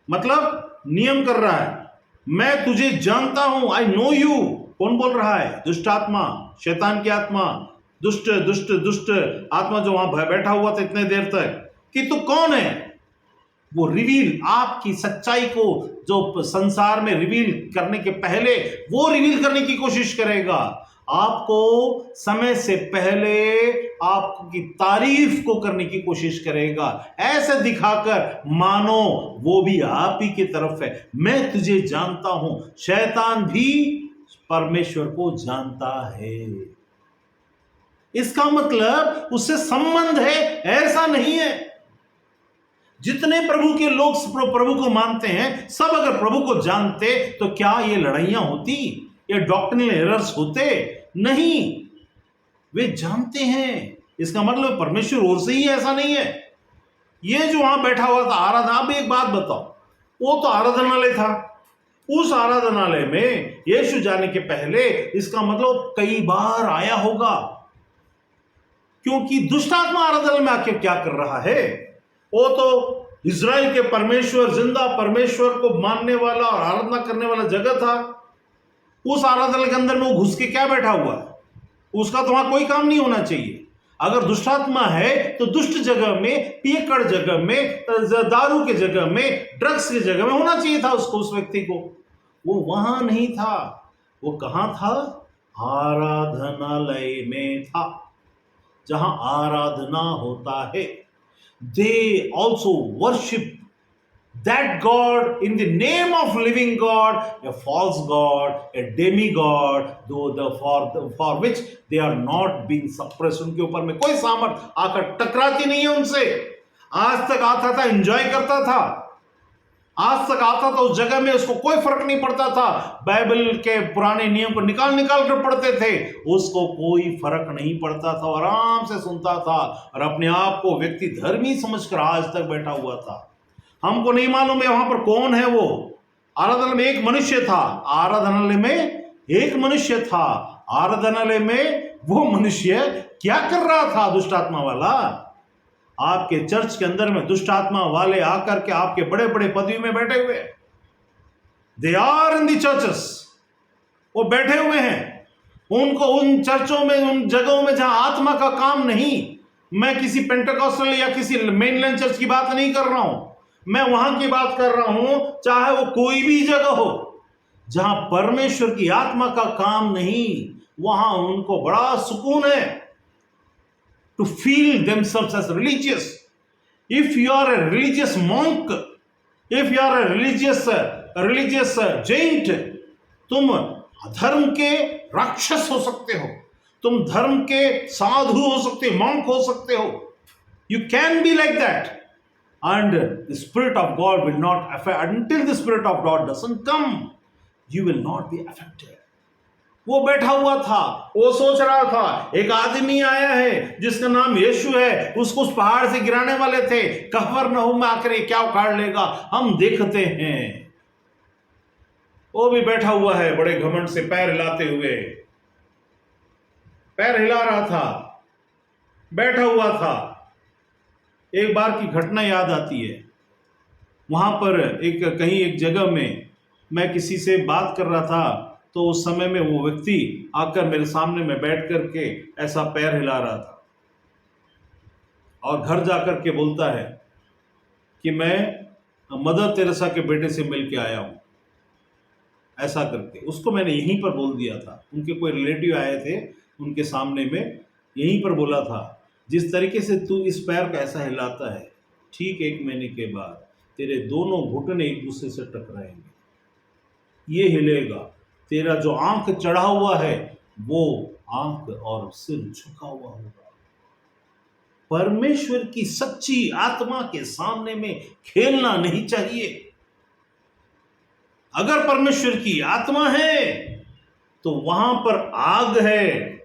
मतलब नियम कर रहा है, मैं तुझे जानता हूं, आई नो यू। कौन बोल रहा है? दुष्ट आत्मा, शैतान की आत्मा, दुष्ट दुष्ट दुष्ट आत्मा जो वहां बैठा हुआ था इतने देर तक, कि तू कौन है। वो रिवील, आपकी सच्चाई को जो संसार में रिवील करने के पहले वो रिवील करने की कोशिश करेगा, आपको समय से पहले आपकी तारीफ को करने की कोशिश करेगा, ऐसे दिखाकर मानो वो भी आप ही की तरफ है। मैं तुझे जानता हूं। शैतान भी परमेश्वर को जानता है, इसका मतलब उससे संबंध है ऐसा नहीं है। जितने प्रभु के लोग प्रभु को मानते हैं, सब अगर प्रभु को जानते तो क्या ये लड़ाइयां होती, ये डॉक्ट्रिनल एरर्स होते? नहीं, वे जानते हैं। इसका मतलब परमेश्वर और से ही ऐसा नहीं है। ये जो वहां बैठा हुआ था आराधना, अब एक बात बताओ, वो तो आराधनालय था, उस आराधनालय में यीशु जाने के पहले इसका मतलब कई बार आया होगा, क्योंकि दुष्ट आत्मा आराधनालय में आके क्या कर रहा है? वो तो इज़राइल के परमेश्वर, जिंदा परमेश्वर को मानने वाला और आराधना करने वाला जगह था। उस आराधनालय के अंदर में वो घुस के क्या बैठा हुआ है? उसका तो वहां कोई काम नहीं होना चाहिए। अगर दुष्टात्मा है तो दुष्ट जगह में, पियकड़ जगह में, दारू के जगह में, ड्रग्स की जगह में होना चाहिए था उसको, उस व्यक्ति को। वो वहां नहीं था, वो कहां था? आराधनालय में था, जहां आराधना होता है, they also worship that God in the name of living God, a false God, a demigod, for which they are not being suppressed. उनके ऊपर में कोई सामर्थ आकर टकराती नहीं है उनसे। आज तक आता था, एंजॉय करता था, आज तक आता था उस जगह में, उसको कोई फर्क नहीं पड़ता था। बाइबल के पुराने नियम को निकाल निकाल कर पढ़ते थे, उसको कोई फर्क नहीं पड़ता था, आराम से सुनता था और अपने आप को व्यक्ति धर्मी समझकर आज तक बैठा हुआ था। हमको नहीं मालूम है वहां पर कौन है वो। आराधनालय में एक मनुष्य था, आराधनालय में एक मनुष्य था, आराधनालय में वो मनुष्य क्या कर रहा था? दुष्ट आत्मा वाला आपके चर्च के अंदर में दुष्ट आत्मा वाले आकर के आपके बड़े बड़े पदवी में बैठे हुए, they are in the churches, वो बैठे हुए हैं। उनको उन चर्चों में, उन जगहों में जहां आत्मा का काम नहीं, मैं किसी पेंटेकोस्टल या किसी मेनलैंड चर्च की बात नहीं कर रहा हूं, मैं वहां की बात कर रहा हूं, चाहे वो कोई भी जगह हो जहां परमेश्वर की आत्मा का काम नहीं, वहां उनको बड़ा सुकून है to feel themselves as religious. If you are a religious monk, if you are a religious giant, तुम धर्म के राक्षस हो सकते हो, तुम धर्म के साधु हो सकते हो, monk हो सकते हो. You can be like that, and the Spirit of God will not affect until the Spirit of God doesn't come. You will not be affected. वो बैठा हुआ था, वो सोच रहा था एक आदमी आया है जिसका नाम यीशु है, उसको उस पहाड़ से गिराने वाले थे, कफरनहूम में आकर क्या उखाड़ लेगा, हम देखते हैं। वो भी बैठा हुआ है बड़े घमंड से, पैर हिलाते हुए, पैर हिला रहा था, बैठा हुआ था। एक बार की घटना याद आती है, वहां पर कहीं एक जगह में मैं किसी से बात कर रहा था, तो उस समय में वो व्यक्ति आकर मेरे सामने में बैठ करके ऐसा पैर हिला रहा था और घर जाकर के बोलता है कि मैं मदर तेरेसा के बेटे से मिल के आया हूं, ऐसा करके। उसको मैंने यहीं पर बोल दिया था, उनके कोई रिलेटिव आए थे, उनके सामने में यहीं पर बोला था, जिस तरीके से तू इस पैर को ऐसा हिलाता है, ठीक 1 महीने के बाद तेरे दोनों घुटने एक दूसरे से टकराएंगे, ये हिलेगा, तेरा जो आंख चढ़ा हुआ है वो आंख और सिर झुका हुआ होगा। परमेश्वर की सच्ची आत्मा के सामने में खेलना नहीं चाहिए। अगर परमेश्वर की आत्मा है तो वहां पर आग है,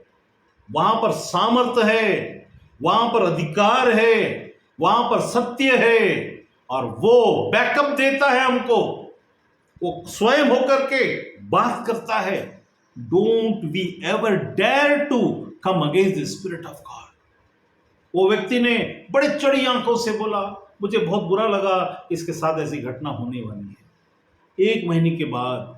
वहां पर सामर्थ है, वहां पर अधिकार है, वहां पर सत्य है, और वो बैकअप देता है हमको, वो स्वयं होकर के बात करता है। Don't we ever dare to come against the spirit of God. वो व्यक्ति ने बड़े चढ़ी आंखों से बोला, मुझे बहुत बुरा लगा, इसके साथ ऐसी घटना होने वाली है। 1 महीने के बाद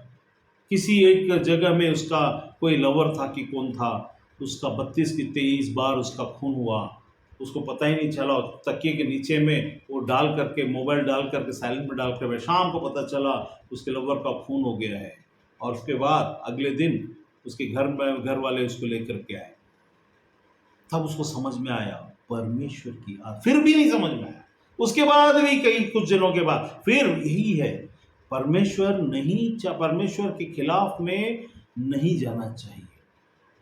किसी एक जगह में उसका कोई लवर था कि कौन था, उसका 32 की 23 बार उसका खून हुआ, उसको पता ही नहीं चला। तकिए के नीचे में वो डाल करके, मोबाइल डाल करके साइलेंट में डाल कर, शाम को पता चला उसके लवर का खून हो गया है। और उसके बाद अगले दिन उसके घर वाले उसको लेकर के आए, तब उसको समझ में आया परमेश्वर की फिर भी नहीं समझ में आया। उसके बाद भी कई कुछ दिनों के बाद फिर यही है, परमेश्वर के खिलाफ में नहीं जाना चाहिए,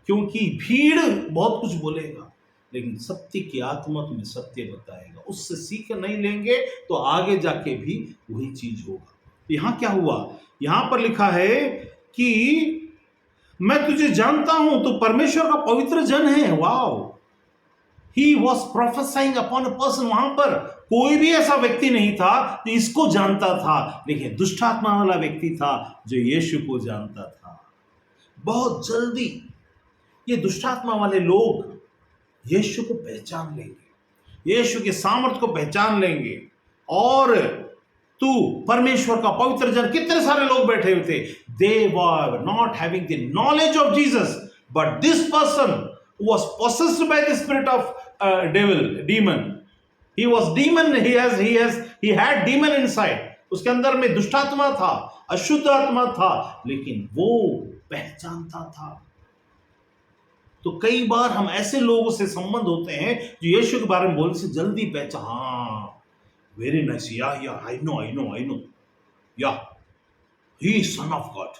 क्योंकि भीड़ बहुत कुछ बोलेगा, लेकिन सत्य की आत्मा तुम्हें सत्य बताएगा। उससे सीख नहीं लेंगे तो आगे जाके भी वही चीज होगा। यहां क्या हुआ, यहां पर लिखा है कि मैं तुझे जानता हूं, तू परमेश्वर का पवित्र जन है। Wow, he was prophesying upon a person. वहां पर कोई भी ऐसा व्यक्ति नहीं था जो इसको जानता था, लेकिन दुष्ट आत्मा वाला व्यक्ति था जो यीशु को जानता था। बहुत जल्दी ये दुष्ट आत्मा वाले लोग यीशु को पहचान लेंगे, यीशु के सामर्थ को पहचान लेंगे, और तू परमेश्वर का पवित्र जन। कितने सारे लोग बैठे हुए थे, they were not having the knowledge of Jesus, but this person was possessed by the spirit of demon. He was demon. He had demon inside. उसके अंदर में दुष्टात्मा था, अशुद्ध आत्मा था, लेकिन वो पहचानता था। तो कई बार हम ऐसे लोगों से संबंध होते हैं जो यीशु के बारे में बोलने से जल्दी पहचान, हाँ वेरी नाइस, या आई नो, या he is son of God,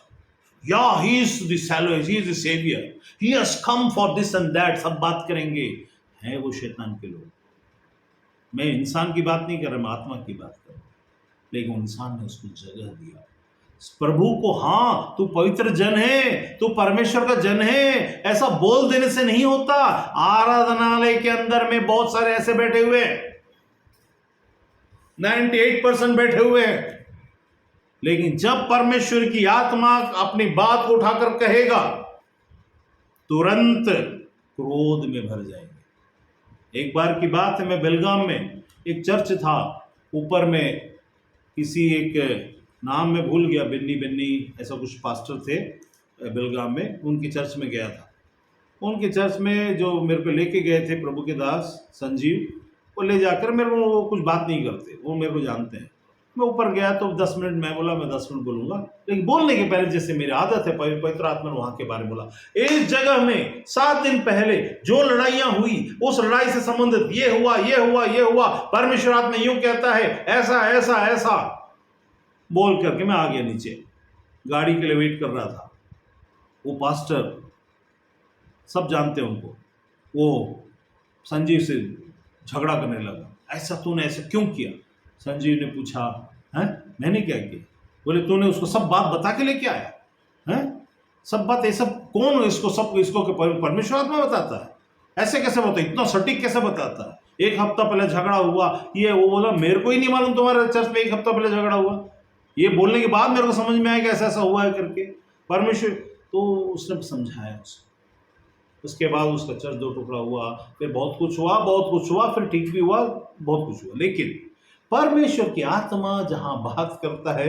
या he is the salvage, he is the saviour, he has come for this and that, सब बात करेंगे। हैं वो शैतान के लोग। मैं इंसान की बात नहीं कर रहा, मैं आत्मा की बात कर रहा हूं। लेकिन इंसान ने उसको जगह दिया प्रभु को, हाँ तू पवित्र जन है, तू परमेश्वर का जन है, ऐसा बोल देने से नहीं होता। आराधनालय के अंदर में बहुत सारे ऐसे बैठे हुए हैं, 98% बैठे हुए हैं, लेकिन जब परमेश्वर की आत्मा अपनी बात को उठाकर कहेगा तुरंत क्रोध में भर जाएंगे। एक बार की बात है, मैं बेलगाम में एक चर्च था, ऊपर में किसी एक नाम में भूल गया, बिन्नी ऐसा कुछ पास्टर थे बेलगाम में, उनकी चर्च में गया था। उनके चर्च में जो मेरे को लेके गए थे प्रभु के दास संजीव, वो ले जाकर मेरे को, वो कुछ बात नहीं करते, वो मेरे को जानते हैं। मैं ऊपर गया तो 10 मिनट मैं बोला, मैं 10 मिनट बोलूंगा, लेकिन बोलने के पहले जैसे मेरी आदत है पवित्र आत्मा ने वहां के बारे में बोला। इस जगह में 7 दिन पहले जो लड़ाइयां हुई, उस लड़ाई से संबंधित ये हुआ, परमेश्वर आत्मा यूं कहता है, ऐसा बोल करके मैं आ गया नीचे, गाड़ी के लिए वेट कर रहा था। वो पास्टर, सब जानते हैं उनको, वो संजीव से झगड़ा करने लगा, ऐसा तूने ऐसा क्यों किया? संजीव ने पूछा, हैं मैंने क्या किया? बोले तूने उसको सब बात बता के लेके आया, हैं सब बात, ये सब कौन इसको परमेश्वर आत्मा बताता है? ऐसे कैसे बताता, इतना सटीक कैसे बताता है? 1 हफ्ता पहले झगड़ा हुआ, ये वो बोला मेरे को ही नहीं मालूम तुम्हारे चर्च में 1 हफ्ता पहले झगड़ा हुआ। ये बोलने के बाद मेरे को समझ में आया कि ऐसा हुआ है करके परमेश्वर। तो उसने समझाया उसको, उसके बाद उसका चर्च 2 टुकड़ा हुआ, फिर बहुत कुछ हुआ, फिर ठीक भी हुआ, बहुत कुछ हुआ। लेकिन परमेश्वर की आत्मा जहां बात करता है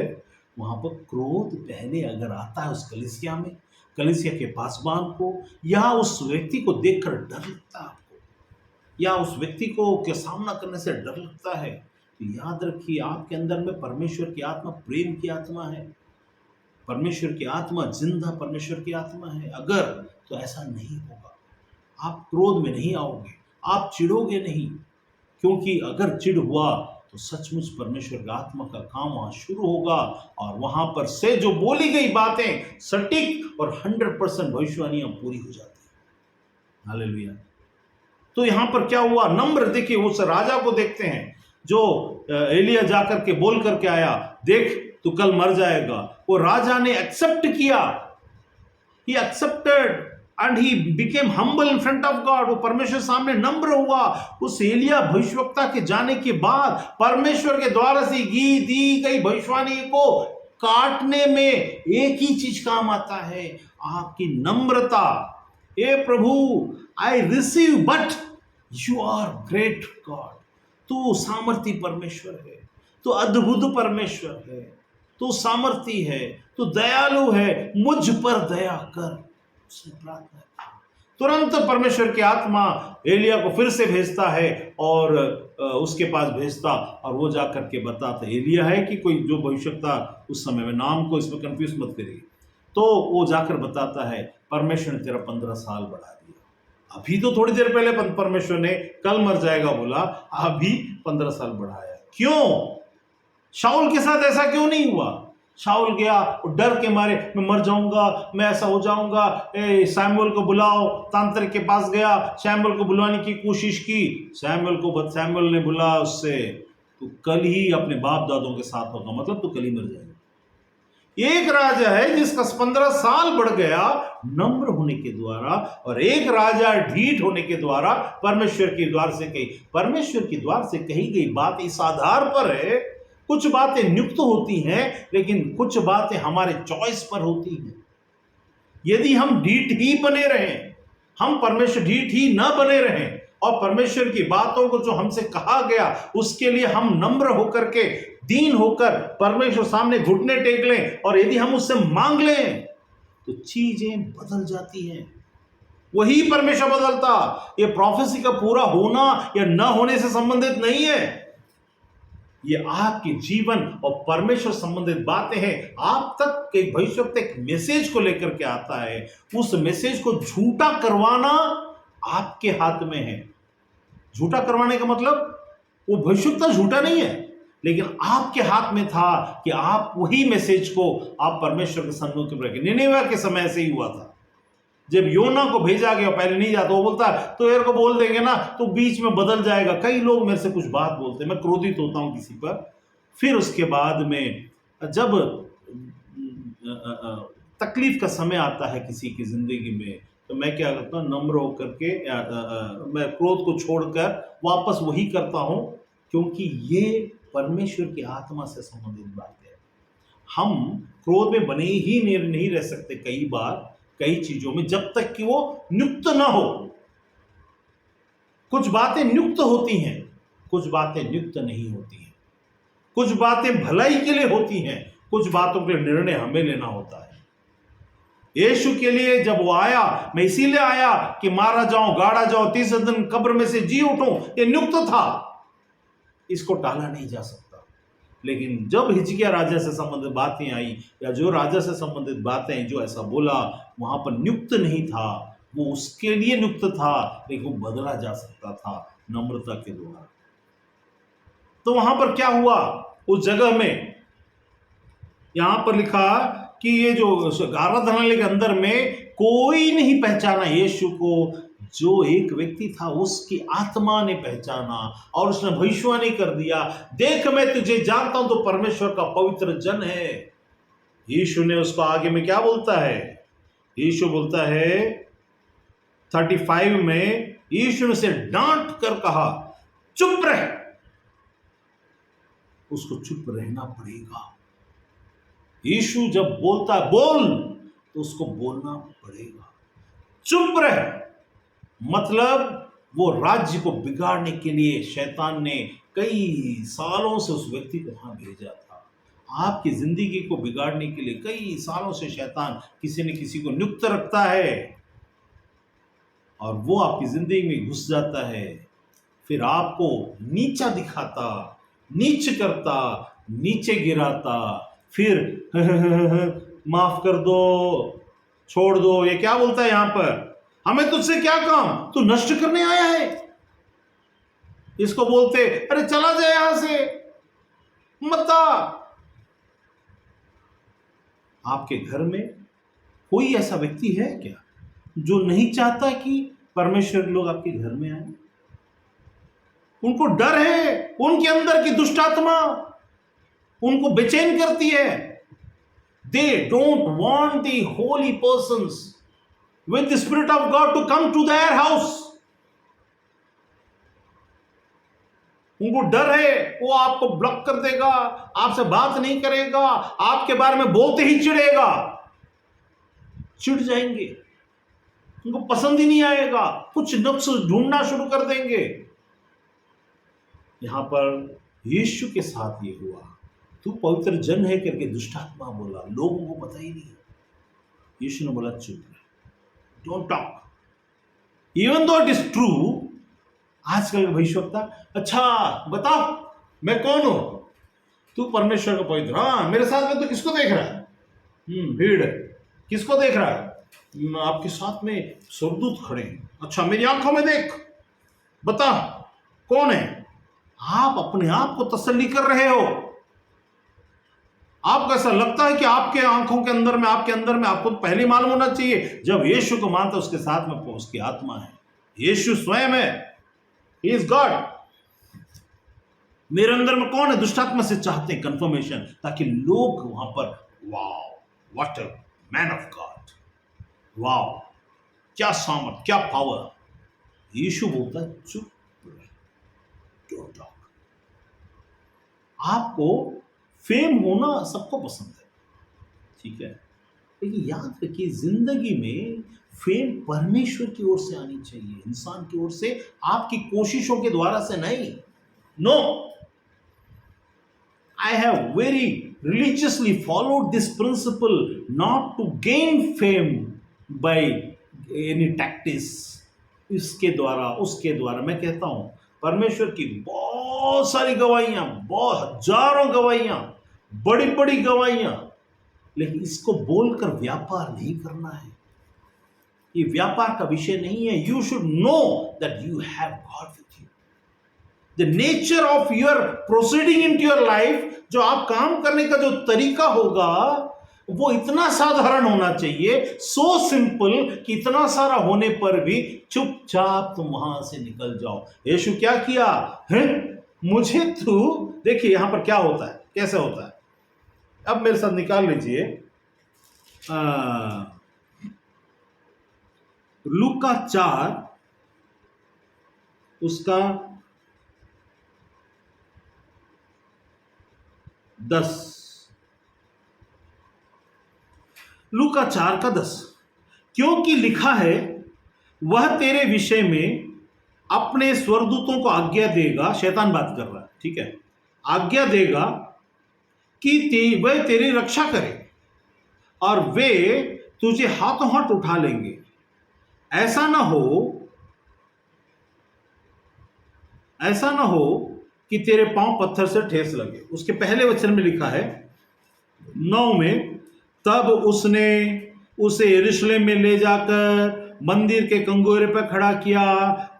वहां पर क्रोध पहले अगर आता है उस कलीसिया में, कलीसिया के पासवान को, या उस व्यक्ति को देखकर डर लगता है आपको, या उस व्यक्ति को के सामना करने से डर लगता है, तो याद रखिए आपके अंदर में परमेश्वर की आत्मा प्रेम की आत्मा है, परमेश्वर की आत्मा जिंदा परमेश्वर की आत्मा है। अगर तो ऐसा नहीं होगा, आप क्रोध में नहीं आओगे, आप चिढ़ोगे नहीं, क्योंकि अगर चिढ़ हुआ तो सचमुच परमेश्वर की आत्मा का काम वहां शुरू होगा, और वहां पर से जो बोली गई बातें सटीक और 100% भविष्यवाणियां पूरी हो जाती है। हालेलुया। तो यहां पर क्या हुआ, नम्र, देखिए उस राजा को देखते हैं जो एलिया जाकर के बोल करके आया, देख तू कल मर जाएगा। वो राजा ने एक्सेप्ट किया, he accepted and he became humble in front of God. वो परमेश्वर सामने नम्र हुआ। उस एलिया भविष्यवक्ता के जाने के बाद परमेश्वर के द्वारा से दी गई भविष्यवाणी को काटने में एक ही चीज काम आता है, आपकी नम्रता। हे प्रभु, I receive but you are great God. तू सामर्थी परमेश्वर है, तू अद्भुत परमेश्वर है, तू सामर्थी है, तू दयालु है, मुझ पर दया कर। उसने प्रार्थना की। तुरंत परमेश्वर की आत्मा एलिया को फिर से भेजता है और उसके पास भेजता, और वो जाकर के बताता, एलिया है कि कोई जो भविष्यवक्ता उस समय में, नाम को इसमें कंफ्यूज मत करिए। तो वो जाकर बताता है परमेश्वर ने तेरा 15 साल बढ़ा दिया। अभी तो थोड़ी देर पहले परमेश्वर ने कल मर जाएगा बोला, अभी 15 साल बढ़ाया। क्यों? शाऊल के साथ ऐसा क्यों नहीं हुआ? शाऊल गया डर के मारे, मैं मर जाऊंगा, मैं ऐसा हो जाऊंगा, सैमुएल को बुलाओ, तांत्रिक के पास गया, सैमुएल को बुलाने की कोशिश की, सैमुएल ने बोला उससे, तू कल ही अपने बाप दादों के साथ होगा, मतलब तू कल ही मर जाएगा। एक राजा है जिसका 15 साल बढ़ गया नम्र होने के द्वारा, और एक राजा ढीठ होने के द्वारा परमेश्वर के द्वार से कही गई बात इस आधार पर है, कुछ बातें नियुक्त होती हैं, लेकिन कुछ बातें हमारे चॉइस पर होती हैं। यदि हम ढीठ ही बने रहें, हम परमेश्वर ढीठ ही न बने रहें, और परमेश्वर की बातों को जो हमसे कहा गया उसके लिए हम नम्र होकर के, दीन होकर परमेश्वर सामने घुटने टेक लें, और यदि हम उससे मांग लें तो चीजें बदल जाती हैं। वही परमेश्वर बदलता। ये प्रोफेसी का पूरा होना या न होने से संबंधित नहीं है। ये आपके जीवन और परमेश्वर संबंधित बातें हैं। आप तक एक भविष्यवक्ता एक मैसेज को लेकर के आता है, उस मैसेज को झूठा करवाना आपके हाथ में है। झूठा करवाने का मतलब वो भविष्यवक्ता झूठा नहीं है, लेकिन आपके हाथ में था कि आप वही मैसेज को आप परमेश्वर के सम्मुख में रखें। निनेवा के समय से ही हुआ था, जब योना को भेजा गया, पहले नहीं जाता, वो बोलता है तो यार को बोल देंगे ना तो बीच में बदल जाएगा। कई लोग मेरे से कुछ बात बोलते हैं, मैं क्रोधित होता हूं किसी पर, फिर उसके बाद में जब तकलीफ का समय आता है किसी की जिंदगी में, तो मैं क्या करता हूँ, नम्र होकर के मैं क्रोध को छोड़कर वापस वही करता हूँ, क्योंकि ये परमेश्वर की आत्मा से संबंधित बात है। हम क्रोध में बने ही नहीं रह सकते कई बार, कई चीजों में, जब तक कि वो नियुक्त ना हो। कुछ बातें नियुक्त होती हैं, कुछ बातें नियुक्त नहीं होती हैं। कुछ बातें भलाई के लिए होती हैं, कुछ बातों के लिए निर्णय हमें लेना होता है। यीशु के लिए जब वो आया, मैं इसीलिए आया कि मारा जाऊं, गाड़ा जाऊं, तीसरे दिन कब्र में से जी उठूं, ये नियुक्त था, इसको टाला नहीं जा सकता। लेकिन जब हिजकिय्याह राजा से संबंधित बातें आई, या जो राजा से संबंधित बातें जो ऐसा बोला, वहां पर नियुक्त नहीं था, वो उसके लिए नियुक्त था, लेकिन वो बदला जा सकता था नम्रता के द्वारा। तो वहां पर क्या हुआ उस जगह में, यहां पर लिखा कि ये जो आराधनालय के अंदर में कोई नहीं पहचाना यीशु को। जो एक व्यक्ति था उसकी आत्मा ने पहचाना और उसने भविष्यवाणी कर दिया, देख मैं तुझे जानता हूं, तो परमेश्वर का पवित्र जन है। यीशु ने उसको आगे में क्या बोलता है, यीशु बोलता है 35 में, यीशु ने उसे डांट कर कहा चुप रह। उसको चुप रहना पड़ेगा। यीशु जब बोलता है बोल, तो उसको बोलना पड़ेगा। चुप रह मतलब वो राज्य को बिगाड़ने के लिए शैतान ने कई सालों से उस व्यक्ति को वहां भेजा था। आपकी जिंदगी को बिगाड़ने के लिए कई सालों से शैतान किसी न किसी को नियुक्त रखता है, और वो आपकी जिंदगी में घुस जाता है, फिर आपको नीचा दिखाता, नीच करता, नीचे गिराता, फिर माफ कर दो, छोड़ दो। ये क्या बोलता है यहां पर, हमें तुझसे क्या काम, तू नष्ट करने आया है। इसको बोलते अरे चला जाए यहां से, मत आ। आपके घर में कोई ऐसा व्यक्ति है क्या जो नहीं चाहता कि परमेश्वर लोग आपके घर में आए? उनको डर है, उनके अंदर की दुष्ट आत्मा उनको बेचैन करती है। They don't want the Holi persons with the Spirit of God to come to their house. उनको डर है, वो आपको ब्लॉक कर देगा, आपसे बात नहीं करेगा, आपके बारे में बोलते ही चिढ़ेगा, चिढ़ जाएंगे, उनको पसंद ही नहीं आएगा, कुछ नुक्स ढूंढना शुरू कर देंगे। यहां पर यीशु के साथ ये हुआ, तू पवित्र जन है करके दुष्टात्मा बोला, लोगों को पता ही नहीं। यीशु ने बोला चुप रह, don't talk, even though it is true. आजकल का भविष्यवक्ता, अच्छा बताओ मैं कौन हूं, तू परमेश्वर का पवित्र, हाँ मेरे साथ में तो किसको देख रहा है, भीड़ है, किसको देख रहा है, आपके साथ में स्वर्गदूत खड़े हैं, अच्छा मेरी आंखों में देख, बता कौन है। आप अपने आप को तसल्ली कर रहे हो। आपको ऐसा लगता है कि आपके आंखों के अंदर में, आपके अंदर में, आपको पहले मालूम होना चाहिए। जब यीशु को मानता उसके साथ में उसकी आत्मा है, यीशु स्वयं है, ही इज गॉड। मेरे अंदर में कौन है, दुष्टात्मा से चाहते हैं कंफर्मेशन, ताकि लोग वहां पर wow what a man of God, wow क्या सामर्थ, क्या पावर। यीशु बोलता है चुप, डोंट टॉक। आपको फेम होना सबको पसंद है, ठीक है, लेकिन याद रखिए जिंदगी में फेम परमेश्वर की ओर से आनी चाहिए, इंसान की ओर से, आपकी कोशिशों के द्वारा से नहीं। No, I have very religiously followed this principle not to gain fame by any tactics, इसके द्वारा उसके द्वारा। मैं कहता हूं परमेश्वर की बहुत सारी गवाहियां, बहुत हजारों गवाहियां, बड़ी बड़ी गवाहियां, लेकिन इसको बोलकर व्यापार नहीं करना है। ये व्यापार का विषय नहीं है। You should know that you have God with you. The nature of your proceeding into your life, जो आप काम करने का जो तरीका होगा वो इतना साधारण होना चाहिए, सो सिंपल कि इतना सारा होने पर भी चुपचाप तुम वहां से निकल जाओ। यीशु क्या किया है? मुझे तू देखिए यहां पर क्या होता है, कैसे होता है। अब मेरे साथ निकाल लीजिए लूका 4 उसका 10। लूका 4 का 10। क्योंकि लिखा है, वह तेरे विषय में अपने स्वर्गदूतों को आज्ञा देगा, शैतान बात कर रहा है, ठीक है, आज्ञा देगा कि वह तेरी रक्षा करे और वे तुझे हाथों हाथ उठा लेंगे, ऐसा ना हो कि तेरे पांव पत्थर से ठेस लगे। उसके पहले वचन में लिखा है 9 में, तब उसने उसे यरूशलेम में ले जाकर मंदिर के कंगोरे पर खड़ा किया,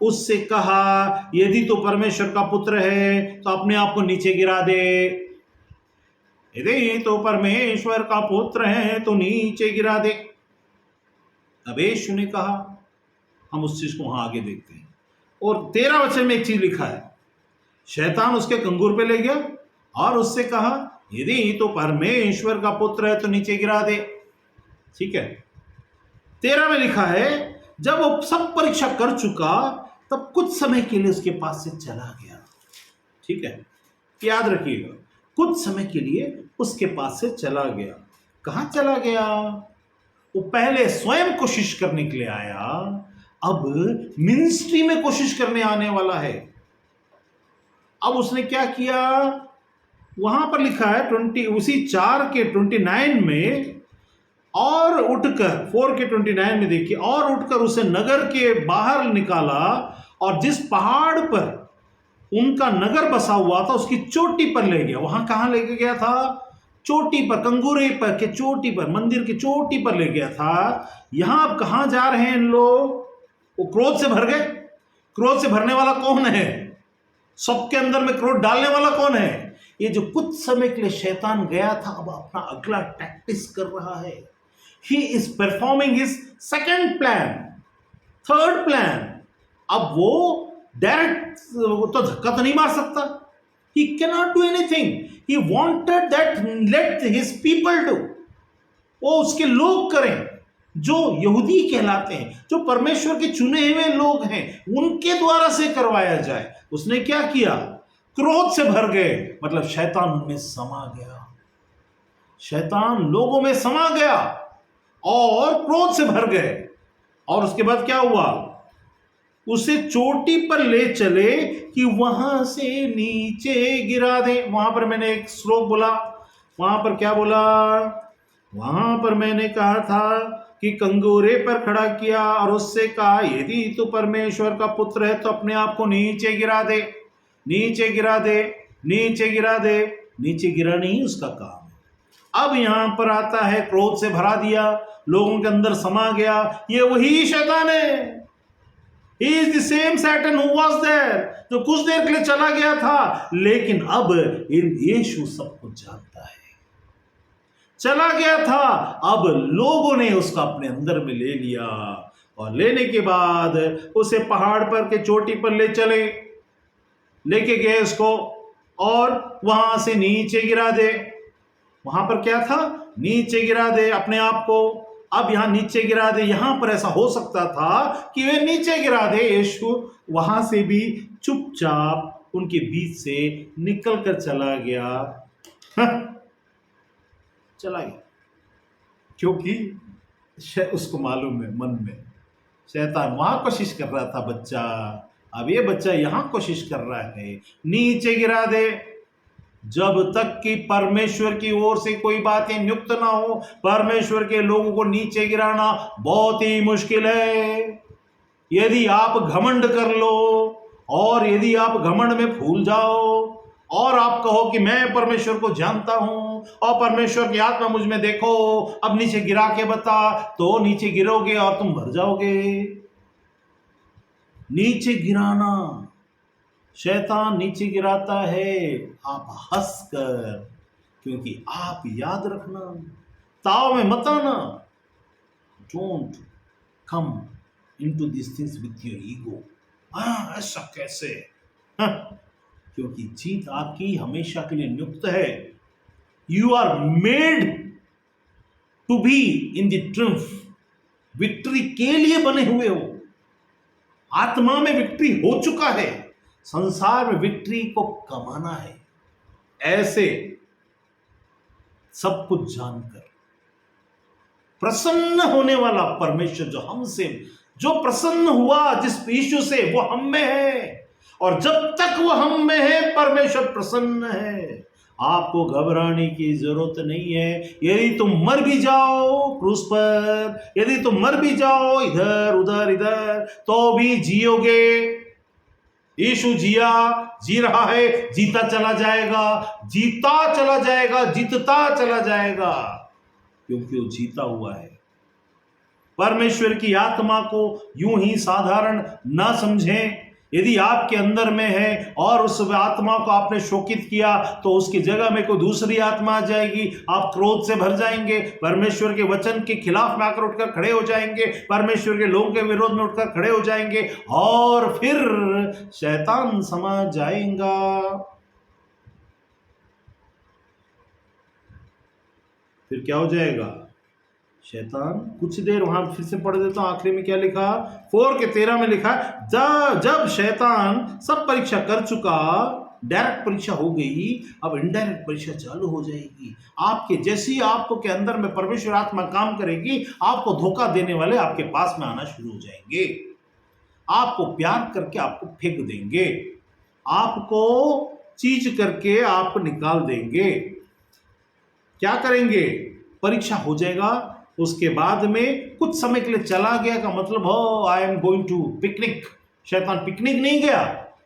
उससे कहा, यदि तो परमेश्वर का पुत्र है तो अपने आप को नीचे गिरा दे। यदि तो परमेश्वर का पुत्र है तो नीचे गिरा दे। अब यीशु ने कहा, हम उस चीज को वहां आगे देखते हैं। और 13 वचन में एक चीज लिखा है, शैतान उसके कंगूर पे ले गया और उससे कहा, यदि तो परमेश्वर का पुत्र है तो नीचे गिरा दे। ठीक है, 13 में लिखा है, जब वो सब परीक्षा कर चुका तब कुछ समय के लिए उसके पास से चला गया। ठीक है, याद रखिएगा, कुछ समय के लिए उसके पास से चला गया। कहां चला गया? वो पहले स्वयं कोशिश करने के लिए आया, अब मिनिस्ट्री में कोशिश करने आने वाला है। अब उसने क्या किया? वहां पर लिखा है उसी 4 के 29 में, और उठकर 4 के 29 में देखिए, और उठकर उसे नगर के बाहर निकाला और जिस पहाड़ पर उनका नगर बसा हुआ था उसकी चोटी पर ले गया। वहां कहां लेके गया था? चोटी पर, कंगूरे पर के चोटी पर, मंदिर की चोटी पर ले गया था। यहां अब कहां जा रहे हैं इन लोग? वो क्रोध से भर गए। क्रोध से भरने वाला कौन है? सबके अंदर में क्रोध डालने वाला कौन है? ये जो कुछ समय के लिए शैतान गया था, अब अपना अगला टैक्टिस कर रहा है। He is performing his second plan, third plan. अब वो डायरेक्ट तो धक्का तो नहीं मार सकता। He cannot do anything. He wanted that let his people do. वो उसके लोग करें जो यहूदी कहलाते हैं, जो परमेश्वर के चुने हुए लोग हैं, उनके द्वारा से करवाया जाए। उसने क्या किया? क्रोध से भर गए, मतलब शैतान उनमें समा गया। शैतान लोगों में समा गया और क्रोध से भर गए। और उसके बाद क्या हुआ? उसे चोटी पर ले चले कि वहां से नीचे गिरा दे। वहां पर मैंने एक श्लोक बोला, वहां पर क्या बोला? वहां पर मैंने कहा था कि कंगोरे पर खड़ा किया और उससे कहा, यदि तू परमेश्वर का पुत्र है तो अपने आप को नीचे गिरा दे, नीचे गिरा दे, नीचे गिरा दे। नीचे गिरा नहीं उसका काम है। अब यहां पर आता है, क्रोध से भरा दिया, लोगों के अंदर समा गया। ये वही शैतान है। He is the same Satan who was there, जो कुछ देर के लिए चला गया था, लेकिन अब यीशु सब कुछ जानता है। चला गया था, अब लोगों ने उसका अपने अंदर में ले लिया और लेने के बाद उसे पहाड़ पर के चोटी पर ले चले, लेके गए उसको और वहां से नीचे गिरा दे। वहां पर क्या था? नीचे गिरा दे अपने आप को। अब यहां नीचे गिरा दे, यहां पर ऐसा हो सकता था कि वे नीचे गिरा दे। यीशु वहां से भी चुपचाप उनके बीच से निकल कर चला गया। चला गया क्योंकि उसको मालूम है, मन में शैतान वहां कोशिश कर रहा था बच्चा, अब ये बच्चा यहां कोशिश कर रहा है, नीचे गिरा दे। जब तक कि परमेश्वर की ओर से कोई बातें नियुक्त ना हो, परमेश्वर के लोगों को नीचे गिराना बहुत ही मुश्किल है। यदि आप घमंड कर लो और यदि आप घमंड में फूल जाओ और आप कहो कि मैं परमेश्वर को जानता हूं और परमेश्वर की आत्मा मुझ में देखो, अब नीचे गिरा के बता, तो नीचे गिरोगे और तुम मर जाओगे। नीचे गिराना, शैतान नीचे गिराता है आप हंसकर, क्योंकि आप याद रखना, ताव में मत आना। Don't come into this things with your ego. ऐसा कैसे? हाँ, क्योंकि जीत आपकी हमेशा के लिए नियुक्त है। You are made to be in the triumph, victory के लिए बने हुए हो। आत्मा में विक्ट्री हो चुका है, संसार में विक्ट्री को कमाना है। ऐसे सब कुछ जानकर प्रसन्न होने वाला परमेश्वर जो प्रसन्न हुआ जिस यीशु से, वो हम में है, और जब तक वो हम में है परमेश्वर प्रसन्न है। आपको घबराने की जरूरत नहीं है। यदि तुम मर भी जाओ क्रूस पर, यदि तुम मर भी जाओ इधर उधर इधर, तो भी जियोगे। यीशु जी रहा है, जीता चला जाएगा, जीता चला जाएगा, जीतता चला जाएगा, क्योंकि वो जीता हुआ है। परमेश्वर की आत्मा को यूं ही साधारण ना समझें। यदि आपके अंदर में है और उस आत्मा को आपने शोकित किया, तो उसकी जगह में कोई दूसरी आत्मा आ जाएगी। आप क्रोध से भर जाएंगे, परमेश्वर के वचन के खिलाफ में आकर उठकर खड़े हो जाएंगे, परमेश्वर के लोगों के विरोध में उठकर खड़े हो जाएंगे, और फिर शैतान समा जाएगा। फिर क्या हो जाएगा? शैतान, कुछ देर वहां फिर से पढ़ देता हूं, आखिरी में क्या लिखा, 4:13 में लिखा, जब शैतान सब परीक्षा कर चुका, डायरेक्ट परीक्षा हो गई, अब इनडायरेक्ट परीक्षा चालू हो जाएगी। आपके जैसी आपको के अंदर में परमेश्वर आत्मा काम करेगी, आपको धोखा देने वाले आपके पास में आना शुरू हो जाएंगे, आपको प्यार करके आपको फेंक देंगे, आपको चीज करके आपको निकाल देंगे। क्या करेंगे? परीक्षा हो जाएगा, उसके बाद में कुछ समय के लिए चला गया का मतलब हो I am going to picnic. शैतान पिकनिक नहीं गया,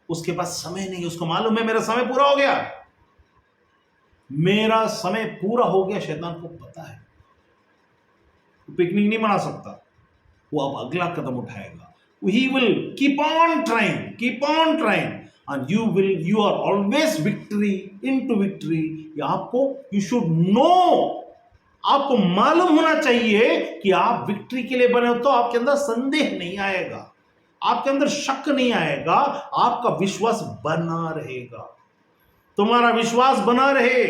उसके पास समय नहीं, उसको मालूम है मेरा समय पूरा हो गया, मेरा समय पूरा हो गया। शैतान को पता है वो पिकनिक नहीं मना सकता, वो अब अगला कदम उठाएगा। He will keep on trying and you are always victory into victory। आपको you should know, आपको मालूम होना चाहिए कि आप विक्ट्री के लिए बने हो, तो आपके अंदर संदेह नहीं आएगा, आपके अंदर शक नहीं आएगा, आपका विश्वास बना रहेगा। तुम्हारा विश्वास बना रहे,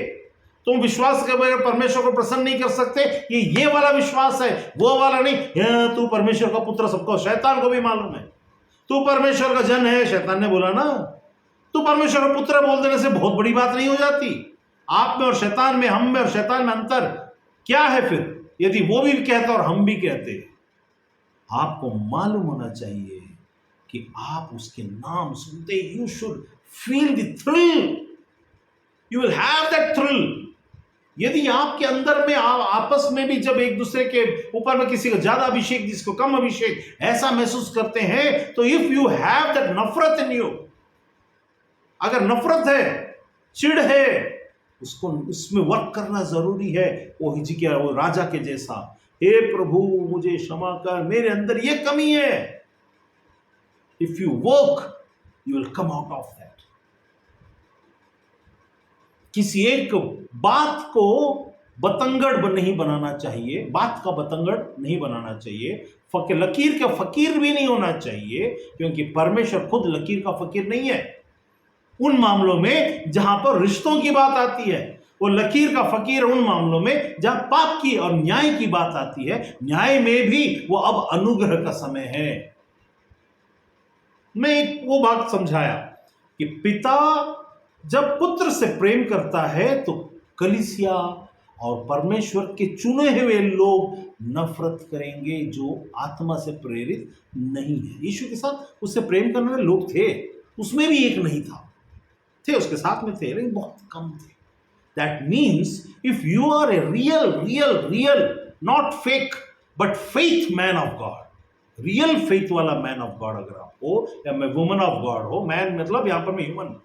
तुम विश्वास के बगैर परमेश्वर को प्रसन्न नहीं कर सकते। ये वाला विश्वास है, वो वाला नहीं। तू परमेश्वर का पुत्र, सबको, शैतान को भी मालूम है तू परमेश्वर का जन है। शैतान ने बोला ना, तू परमेश्वर का पुत्र बोल देने से बहुत बड़ी बात नहीं हो जाती। आप में और शैतान में, हम में और शैतान में अंतर क्या है फिर? यदि वो भी कहता और हम भी कहते, आपको मालूम होना चाहिए कि आप उसके नाम सुनते, you should feel the thrill, you will have that thrill. यदि आपके अंदर में आपस में भी जब एक दूसरे के ऊपर में किसी का ज्यादा अभिषेक, जिसको कम अभिषेक, ऐसा महसूस करते हैं, तो इफ यू हैव दैट नफरत इन यू, अगर नफरत है, चिढ़ है, उसको उसमें वर्क करना जरूरी है। वो हिजकिय्याह, वो राजा के जैसा, हे प्रभु मुझे क्षमा कर, मेरे अंदर ये कमी है। If you work you will come out of that. किसी एक बात को बतंगड़ नहीं बनाना चाहिए, बात का बतंगड़ नहीं बनाना चाहिए, लकीर का फकीर भी नहीं होना चाहिए, क्योंकि परमेश्वर खुद लकीर का फकीर नहीं है। उन मामलों में जहां पर रिश्तों की बात आती है, वो लकीर का फकीर उन मामलों में जहां पाप की और न्याय की बात आती है। न्याय में भी वो अब अनुग्रह का समय है। मैं एक वो बात समझाया कि पिता जब पुत्र से प्रेम करता है, तो कलीसिया और परमेश्वर के चुने हुए लोग नफरत करेंगे जो आत्मा से प्रेरित नहीं है। यीशु के साथ उससे प्रेम करने वाले लोग थे, उसमें भी एक नहीं था, थे उसके साथ में थे, लेकिन बहुत कम थे। That means if you are a real not fake but faith man of God, real faith वाला मैन ऑफ गॉड अगर आप हो, या मैं वुमन ऑफ गॉड हो, मैन मतलब यहां पर मैं ह्यूमन,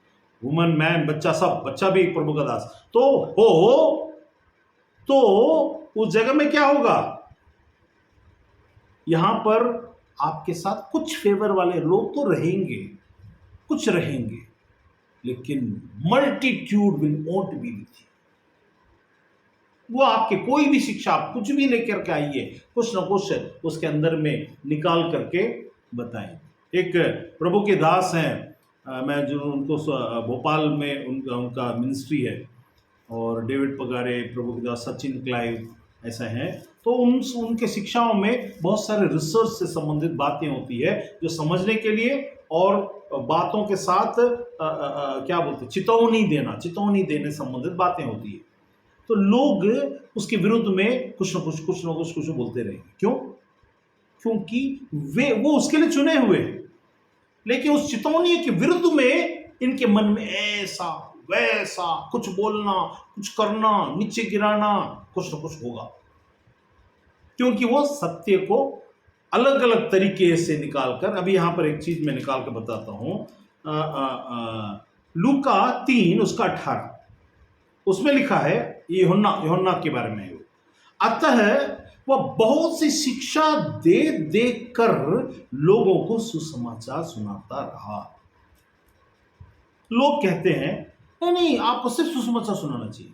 वुमन मैन बच्चा सब, बच्चा भी प्रभु का दास तो हो, तो उस जगह में क्या होगा, यहां पर आपके साथ कुछ फेवर वाले लोग तो रहेंगे, कुछ रहेंगे, लेकिन multitude will won't be with you. वो आपके कोई भी शिक्षा, आप कुछ भी लेकर के आइए, कुछ ना कुछ उसके अंदर में निकाल करके बताएं। एक प्रभु के दास हैं, मैं जो उनको भोपाल में उनका उनका मिनिस्ट्री है, और डेविड पगारे, प्रभु के दास सचिन क्लाइव ऐसा है, तो उनके शिक्षाओं में बहुत सारे रिसर्च से संबंधित बातें होती है, जो समझने के लिए और बातों के साथ क्या बोलते, चितौनी देने संबंधित बातें होती है। तो लोग उसके विरुद्ध में कुछ ना कुछ बोलते रहेंगे। क्यों? क्योंकि वो उसके लिए चुने हुए हैं, लेकिन उस चितौनी के विरुद्ध में इनके मन में ऐसा वैसा कुछ बोलना, कुछ करना, नीचे गिराना, कुछ ना कुछ होगा, क्योंकि वो सत्य को अलग अलग तरीके से निकालकर, अभी यहां पर एक चीज मैं निकाल कर बताता हूं, लूका 3 उसका 18, उसमें लिखा है, ये यूहन्ना के बारे में है। अतः वह बहुत सी शिक्षा दे दे कर लोगों को सुसमाचार सुनाता रहा। लोग कहते हैं नहीं नहीं, आपको सिर्फ सुसमाचार सुनाना चाहिए।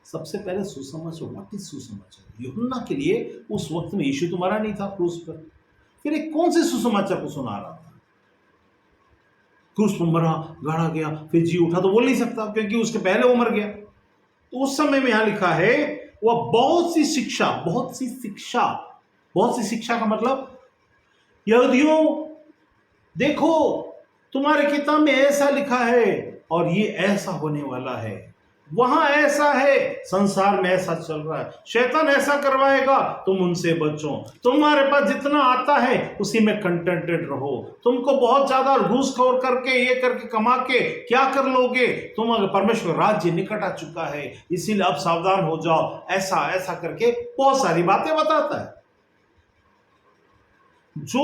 सबसे पहले सुसमाचार, व्हाट इज सुसमाचार? यूहन्ना के लिए उस वक्त में यीशु तो मरा नहीं था क्रूस पर, फिर एक कौन से सुसमाचार को सुना रहा था? क्रूस पर मरा, गाड़ा गया, फिर जी उठा, तो बोल नहीं सकता, क्योंकि उसके पहले वो मर गया। तो उस समय में यहां लिखा है वह बहुत सी शिक्षा का मतलब, यहूदियों देखो तुम्हारे किताब में ऐसा लिखा है और ये ऐसा होने वाला है, वहां ऐसा है, संसार में ऐसा चल रहा है, शैतान ऐसा करवाएगा, तुम उनसे बचो, तुम्हारे पास जितना आता है उसी में कंटेंटेड रहो, तुमको बहुत ज्यादा घूसखोर करके ये करके कमा के क्या कर लोगे, तुम अगर परमेश्वर राज्य निकट आ चुका है, इसीलिए अब सावधान हो जाओ, ऐसा ऐसा करके बहुत सारी बातें बताता है, जो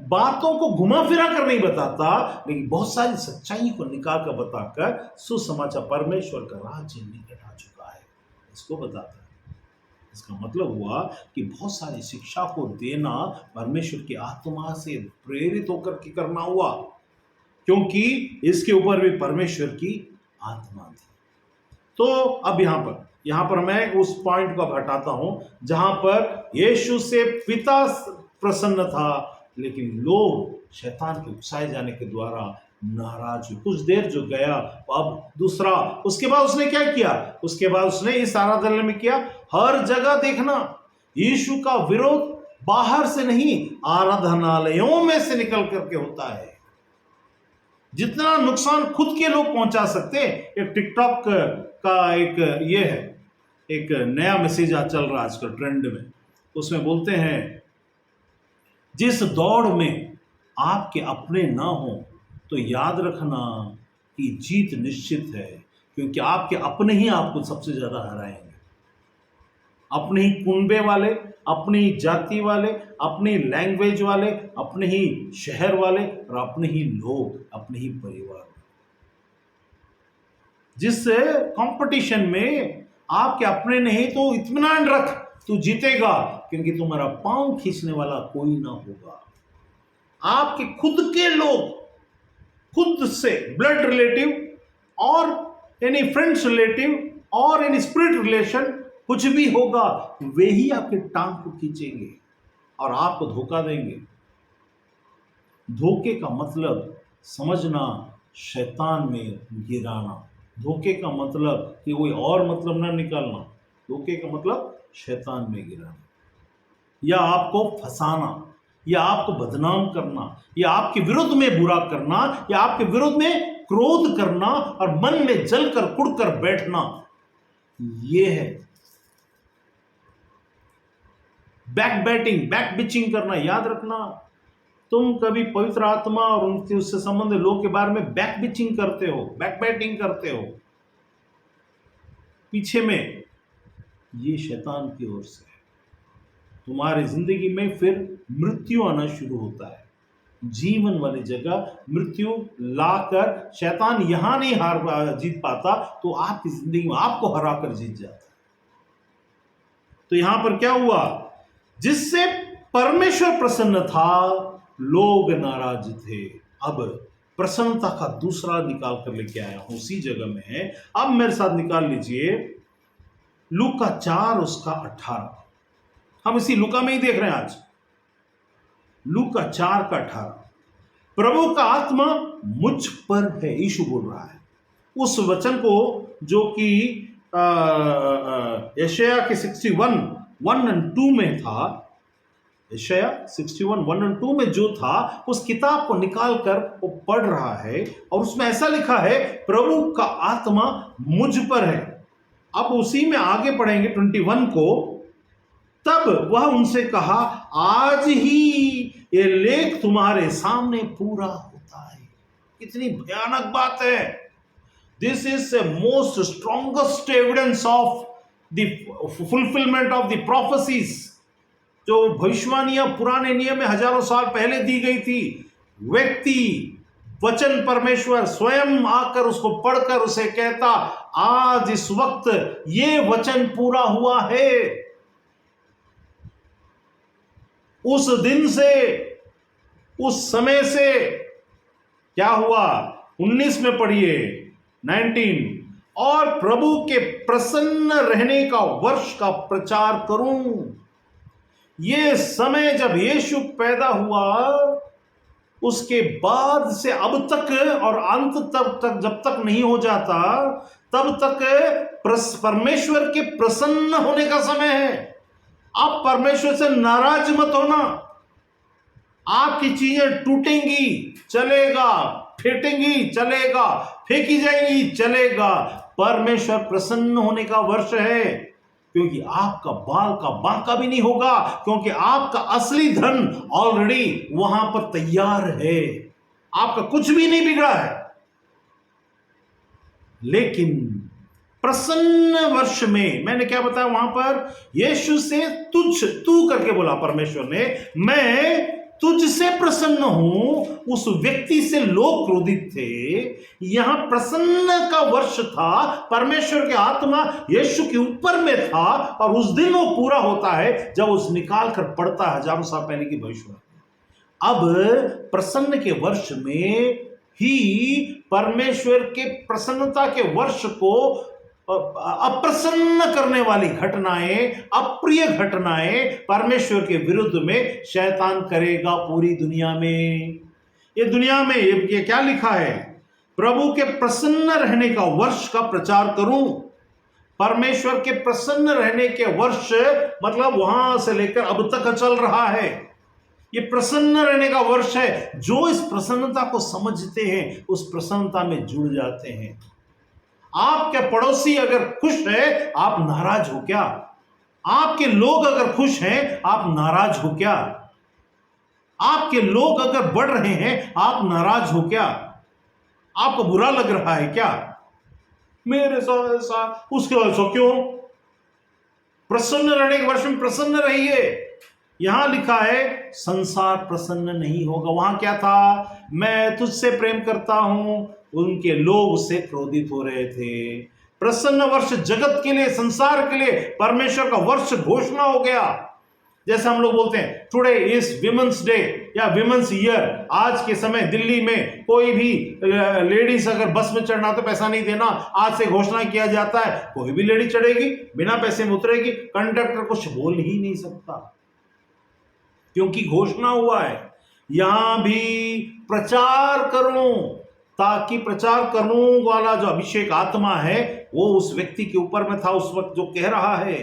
बातों को घुमा फिरा कर नहीं बताता, लेकिन बहुत सारी सच्चाई को निकाल कर बताकर सुसमाचार परमेश्वर का राज्य निकट आ चुका है इसको बताता है। इसका मतलब हुआ कि बहुत सारी शिक्षा को देना परमेश्वर की आत्मा से प्रेरित होकर के करना हुआ, क्योंकि इसके ऊपर भी परमेश्वर की आत्मा थी। तो अब यहां पर मैं उस पॉइंट को हटाता हूं जहां पर यीशु से पिता प्रसन्न था, लेकिन लोग शैतान के उकसाए जाने के द्वारा नाराज हुए। कुछ देर जो गया, अब दूसरा, उसके बाद उसने क्या किया, उसके बाद उसने इस आराधनालय में किया, हर जगह देखना यीशु का विरोध बाहर से नहीं, आराधनालयों में से निकल करके होता है। जितना नुकसान खुद के लोग पहुंचा सकते, एक टिकटॉक का एक ये है, एक नया मैसेज चल रहा है आजकल ट्रेंड में, उसमें बोलते हैं जिस दौड़ में आपके अपने ना हो तो याद रखना कि जीत निश्चित है, क्योंकि आपके अपने ही आपको सबसे ज्यादा हराएंगे। अपने ही कुनबे वाले, अपनी ही जाति वाले, अपनी लैंग्वेज वाले, अपने ही शहर वाले, और अपने ही लोग, अपने ही परिवार। जिस कंपटीशन में आपके अपने नहीं, तो इत्मीनान रख, तू जीतेगा, क्योंकि तुम्हारा पांव खींचने वाला कोई ना होगा। आपके खुद के लोग, खुद से ब्लड रिलेटिव और एनी फ्रेंड्स रिलेटिव और एनी स्पिरिट रिलेशन, कुछ भी होगा, वे ही आपके टांग को खींचेंगे और आपको धोखा देंगे। धोखे का मतलब समझना, शैतान में गिराना। धोखे का मतलब कि कोई और मतलब ना निकालना, धोखे का मतलब शैतान में गिराना, या आपको फंसाना, या आपको बदनाम करना, या आपके विरुद्ध में बुरा करना, या आपके विरुद्ध में क्रोध करना और मन में जलकर कुड़कर बैठना, ये है बैक बैटिंग, बैक बिचिंग करना। याद रखना, तुम कभी पवित्र आत्मा और उनसे उससे संबंधित लोगों के बारे में बैक बिचिंग करते हो, बैक बैटिंग करते हो पीछे में, ये शैतान की ओर से है। तुम्हारी जिंदगी में फिर मृत्यु आना शुरू होता है। जीवन वाली जगह मृत्यु लाकर शैतान यहां नहीं जीत पाता, तो आपकी जिंदगी में आपको हरा कर जीत जाता है। तो यहां पर क्या हुआ? जिससे परमेश्वर प्रसन्न था, लोग नाराज थे। अब प्रसन्नता का दूसरा निकाल कर लेके आया हूं, उसी जगह में है। अब मेरे साथ निकाल लीजिए लूका 4 उसका 18। हम इसी लूका में ही देख रहे हैं आज। लूका 4 का 18, प्रभु का आत्मा मुझ पर है, यीशु बोल रहा है। उस वचन को जो कि यशायाह के 61:1-2 में था, यशायाह 61:1-2 में जो था, उस किताब को निकाल कर वो पढ़ रहा है, और उसमें ऐसा लिखा है, प्रभु का आत्मा मुझ पर है। अब उसी में आगे पढ़ेंगे 21 को। तब वह उनसे कहा, आज ही ये लेख तुम्हारे सामने पूरा होता है। कितनी भयानक बात है! This is the most strongest evidence of the fulfilment of the prophecies, जो भविष्यवाणियां पुराने नियम में हजारों साल पहले दी गई थी। व्यक्ति वचन परमेश्वर स्वयं आकर उसको पढ़कर उसे कहता, आज इस वक्त ये वचन पूरा हुआ है। उस दिन से, उस समय से क्या हुआ? 19 में पढ़िए, 19, और प्रभु के प्रसन्न रहने का वर्ष का प्रचार करूं। ये समय जब यीशु पैदा हुआ, उसके बाद से अब तक और अंत तक जब तक नहीं हो जाता, तब तक परमेश्वर के प्रसन्न होने का समय है। आप परमेश्वर से नाराज मत होना। आपकी चीजें टूटेंगी, चलेगा, फेटेंगी, चलेगा, फेंकी जाएंगी, चलेगा। परमेश्वर प्रसन्न होने का वर्ष है, क्योंकि आपका बाल का बांका भी नहीं होगा, क्योंकि आपका असली धन ऑलरेडी वहां पर तैयार है। आपका कुछ भी नहीं बिगड़ा है। लेकिन प्रसन्न वर्ष में मैंने क्या बताया? वहां पर यीशु से तू करके बोला परमेश्वर ने, मैं तुझसे प्रसन्न हूं। उस व्यक्ति से लोग क्रोधित थे। यहां प्रसन्न का वर्ष था, परमेश्वर की आत्मा यीशु के ऊपर में था, और उस दिन वो पूरा होता है जब उस निकाल कर पड़ता है हजारों साल पहले की भविष्यवाणी। अब प्रसन्न के वर्ष में ही परमेश्वर के प्रसन्नता के वर्ष को अप्रसन्न करने वाली घटनाएं, अप्रिय घटनाएं परमेश्वर के विरुद्ध में शैतान करेगा पूरी दुनिया में। ये दुनिया में ये क्या लिखा है? प्रभु के प्रसन्न रहने का वर्ष का प्रचार करूं। परमेश्वर के प्रसन्न रहने के वर्ष मतलब वहां से लेकर अब तक चल रहा है। ये प्रसन्न रहने का वर्ष है। जो इस प्रसन्नता को समझते हैं, उस प्रसन्नता में जुड़ जाते हैं। आपके पड़ोसी अगर खुश है, आप नाराज हो क्या? आपके लोग अगर खुश हैं, आप नाराज हो क्या? आपके लोग अगर बढ़ रहे हैं, आप नाराज हो क्या? आपको बुरा लग रहा है क्या? मेरे साथ ऐसा, उसके वजह क्यों? प्रसन्न रहने के वर्ष में प्रसन्न रहिए। यहां लिखा है संसार प्रसन्न नहीं होगा। वहां क्या था? मैं तुझसे प्रेम करता हूं। उनके लोग उससे क्रोधित हो रहे थे। प्रसन्न वर्ष जगत के लिए, संसार के लिए परमेश्वर का वर्ष घोषणा हो गया। जैसे हम लोग बोलते हैं टुडे इज विमेंस डे या विमेंस ईयर। आज के समय दिल्ली में कोई भी लेडीज अगर बस में चढ़ना तो पैसा नहीं देना, आज से घोषणा किया जाता है। कोई भी लेडी चढ़ेगी बिना पैसे में उतरेगी, कंडक्टर कुछ बोल ही नहीं सकता, क्योंकि घोषणा हुआ है। यहां भी प्रचार करूं, ताकि प्रचार करूं वाला जो अभिषेक आत्मा है वो उस व्यक्ति के ऊपर में था उस वक्त जो कह रहा है।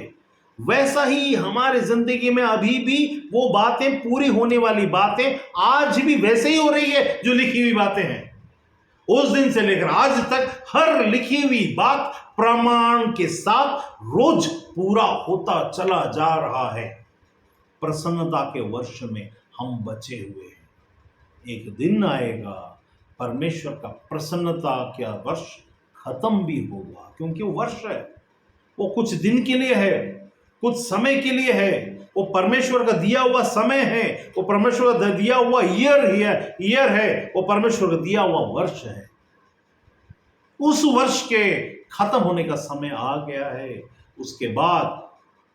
वैसा ही हमारे जिंदगी में अभी भी वो बातें, पूरी होने वाली बातें आज भी वैसे ही हो रही है जो लिखी हुई बातें हैं। उस दिन से लेकर आज तक हर लिखी हुई बात प्रमाण के साथ रोज पूरा होता चला जा रहा है। प्रसन्नता के वर्ष में हम बचे हुए हैं। एक दिन आएगा परमेश्वर का प्रसन्नता का वर्ष खत्म भी होगा, क्योंकि वो वर्ष है, वो कुछ दिन के लिए है, कुछ समय के लिए है, वो परमेश्वर का दिया हुआ समय है, वो परमेश्वर का दिया हुआ ईयर है, वो परमेश्वर का दिया हुआ वर्ष है। उस वर्ष के खत्म होने का समय आ गया है। उसके बाद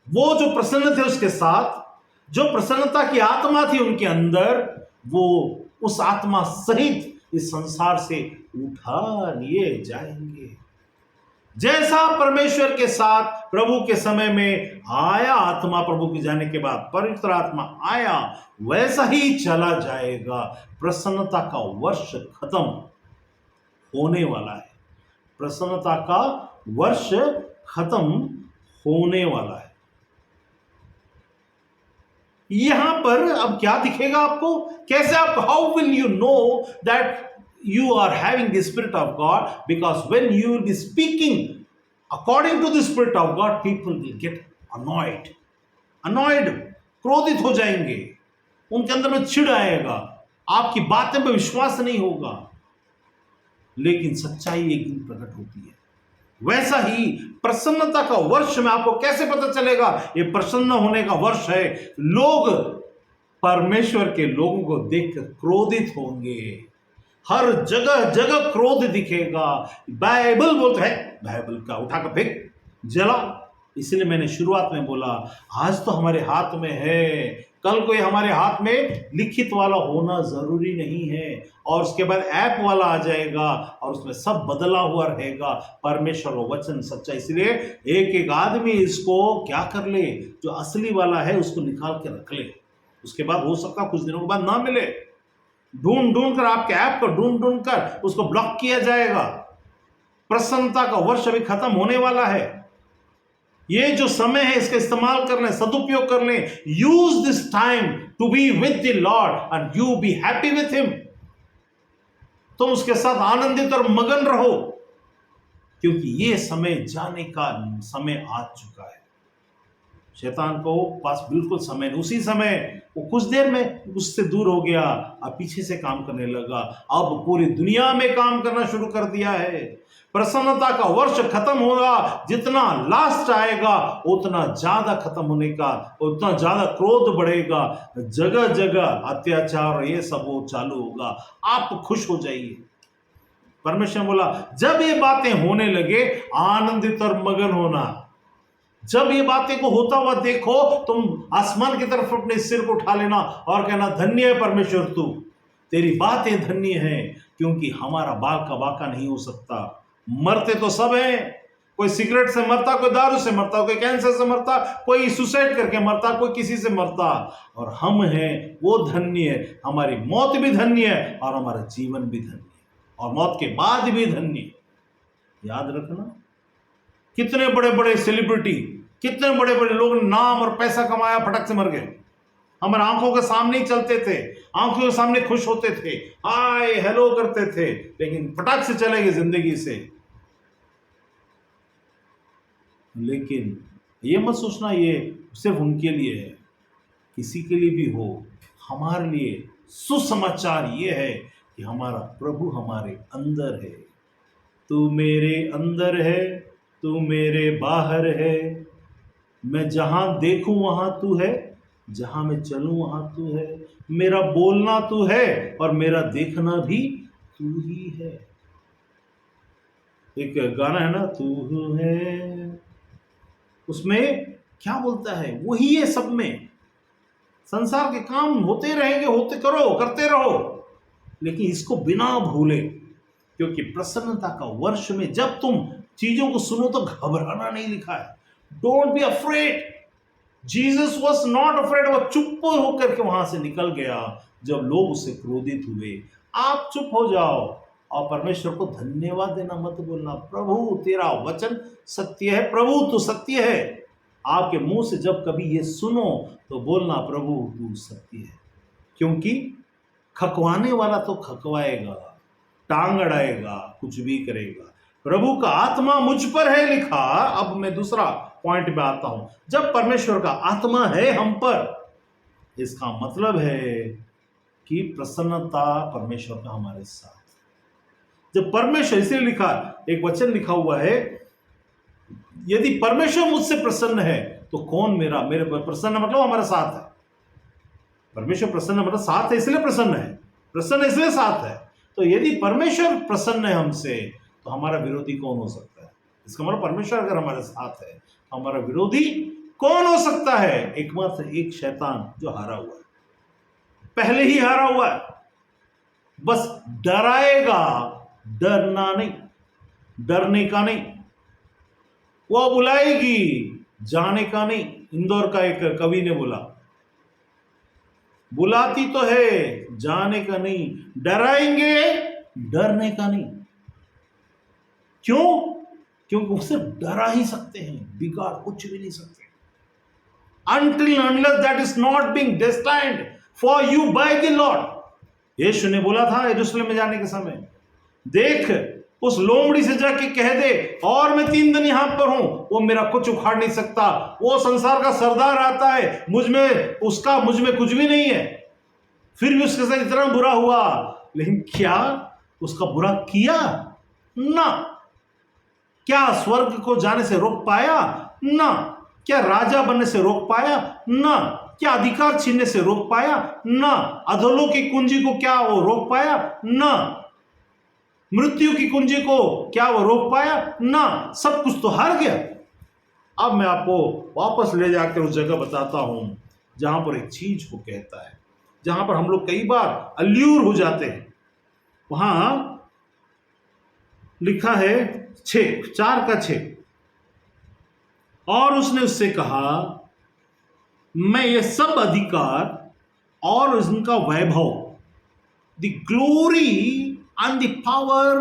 वो जो प्रसन्न थे उसके साथ, जो प्रसन्नता की आत्मा थी उनके अंदर, वो उस आत्मा सहित इस संसार से उठा लिए जाएंगे। जैसा परमेश्वर के साथ प्रभु के समय में आया आत्मा, प्रभु के जाने के बाद पवित्र आत्मा आया, वैसा ही चला जाएगा। प्रसन्नता का वर्ष खत्म होने वाला है। प्रसन्नता का वर्ष खत्म होने वाला है। यहां पर अब क्या दिखेगा आपको, कैसे आप, how will you know that you are having the Spirit of God? Because when you will be speaking according to the Spirit of God, people will get annoyed, क्रोधित हो जाएंगे, उनके अंदर में चिढ़ आएगा, आपकी बातें पे विश्वास नहीं होगा। लेकिन सच्चाई एक दिन प्रकट होती है। वैसा ही प्रसन्नता का वर्ष में आपको कैसे पता चलेगा ये प्रसन्न होने का वर्ष है? लोग परमेश्वर के लोगों को देखकर क्रोधित होंगे, हर जगह जगह क्रोध दिखेगा। बाइबल बोलते हैं, बाइबल का उठाकर फेंक, जला। इसलिए मैंने शुरुआत में बोला, आज तो हमारे हाथ में है, कल को ये हमारे हाथ में लिखित वाला होना जरूरी नहीं है, और उसके बाद ऐप वाला आ जाएगा और उसमें सब बदला हुआ रहेगा। परमेश्वर का वचन सच्चा, इसलिए एक एक आदमी इसको क्या कर ले, जो असली वाला है उसको निकाल के रख ले। उसके बाद हो सकता कुछ दिनों के बाद ना मिले, ढूंढ कर, आपके ऐप को ढूंढ कर उसको ब्लॉक किया जाएगा। प्रसन्नता का वर्ष अभी खत्म होने वाला है। ये जो समय है इसका इस्तेमाल कर लें, सदुपयोग कर लें। Use this time to be with the Lord and you be happy with him. तुम उसके साथ आनंदित और मगन रहो, क्योंकि ये समय जाने का समय आ चुका है। शैतान को पास बिल्कुल समय नहीं। उसी समय वो कुछ देर में उससे दूर हो गया, अब पीछे से काम करने लगा, अब पूरी दुनिया में काम करना शुरू कर दिया है। प्रसन्नता का वर्ष खत्म होगा, जितना लास्ट आएगा उतना ज्यादा खत्म होने का, उतना ज्यादा क्रोध बढ़ेगा, जगह जगह अत्याचार ये सब वो चालू होगा। आप खुश हो जाइए। परमेश्वर बोला जब ये बातें होने लगे आनंदित और मगन होना। जब ये बातें को होता हुआ देखो, तुम आसमान की तरफ अपने सिर को उठा लेना और कहना, धन्य है परमेश्वर तू, तेरी बातें धन्य है, क्योंकि हमारा बाल का बाका नहीं हो सकता। मरते तो सब हैं, कोई सिगरेट से मरता, कोई दारू से मरता, कोई कैंसर से मरता, कोई सुसाइड करके मरता, कोई किसी से मरता, और हम हैं वो धन्य है। हमारी मौत भी धन्य है और हमारा जीवन भी धन्य है, और मौत के बाद भी धन्य है। याद रखना, कितने बड़े बड़े सेलिब्रिटी, कितने बड़े बड़े लोग नाम और पैसा कमाया, फटक से मर गए। हमारे आंखों के सामने ही चलते थे, आंखों के सामने खुश होते थे, हाय हेलो करते थे, लेकिन फटक से चले गए जिंदगी से। लेकिन ये मत सोचना ये सिर्फ उनके लिए है, किसी के लिए भी हो। हमारे लिए सुसमाचार ये है कि हमारा प्रभु हमारे अंदर है। तू मेरे अंदर है, तू मेरे बाहर है, मैं जहां देखूं वहां तू है, जहां मैं चलूं वहां तू है, मेरा बोलना तू है और मेरा देखना भी तू ही है। एक गाना है ना, तू है, उसमें क्या बोलता है, वही है सब में। संसार के काम होते रहेंगे, होते करो, करते रहो, लेकिन इसको बिना भूले, क्योंकि प्रसन्नता का वर्ष में जब तुम चीजों को सुनो तो घबराना नहीं लिखा है। Don't be afraid. Jesus was not afraid. वो चुप होकर के वहां से निकल गया जब लोग उससे क्रोधित हुए। आप चुप हो जाओ और परमेश्वर को धन्यवाद देना मत बोलना, प्रभु तेरा वचन सत्य है, प्रभु तू सत्य है। आपके मुंह से जब कभी ये सुनो तो बोलना, प्रभु तू सत्य है, क्योंकि खकवाने वाला तो खकवाएगा, टांग अड़ाएगा, कुछ भी करेगा। प्रभु का आत्मा मुझ पर है लिखा। अब मैं दूसरा पॉइंट पे आता हूं। जब परमेश्वर का आत्मा है हम पर, इसका मतलब है कि प्रसन्नता परमेश्वर का हमारे साथ। जब परमेश्वर, इसलिए लिखा, एक वचन लिखा हुआ है, यदि परमेश्वर मुझसे प्रसन्न है तो कौन मेरे पर प्रसन्न मतलब हमारे साथ है। परमेश्वर प्रसन्न मतलब साथ है इसलिए प्रसन्न है, प्रसन्न है इसलिए साथ है। तो यदि परमेश्वर प्रसन्न है हमसे तो हमारा विरोधी कौन हो सकता है? इसका मतलब परमेश्वर अगर हमारे साथ है तो हमारा विरोधी कौन हो सकता है? एकमात्र एक शैतान जो हारा हुआ है, पहले ही हारा हुआ है। बस डराएगा, डरना नहीं, डरने का नहीं। वो बुलाएगी, जाने का नहीं। इंदौर का एक कवि ने बोला, बुलाती तो है जाने का नहीं, डराएंगे डरने का नहीं। क्यों? क्योंकि उससे डरा ही सकते हैं, बिगाड़ कुछ भी नहीं सकते। Until unless that is not being destined for you by the Lord। यीशु ने बोला था यरूशलेम में जाने के समय, देख उस लोमड़ी से जाके कह दे और मैं 3 दिन यहां पर हूं, वो मेरा कुछ उखाड़ नहीं सकता। वो संसार का सरदार आता है, मुझ में कुछ भी नहीं है, फिर भी उसके साथ इतना बुरा हुआ। लेकिन क्या उसका बुरा किया? ना। क्या स्वर्ग को जाने से रोक पाया? ना। क्या राजा बनने से रोक पाया? ना। क्या अधिकार छीनने से रोक पाया? ना। अधोलोक की कुंजी को क्या वो रोक पाया? ना। मृत्यु की कुंजी को क्या वो रोक पाया? ना। सब कुछ तो हार गया। अब मैं आपको वापस ले जाकर उस जगह बताता हूं जहां पर एक चीज को कहता है, जहां पर हम लोग कई बार अल्यूर हो जाते हैं। वहां लिखा है 4:6, और उसने उससे कहा, मैं ये सब अधिकार और उनका वैभव, the glory and the power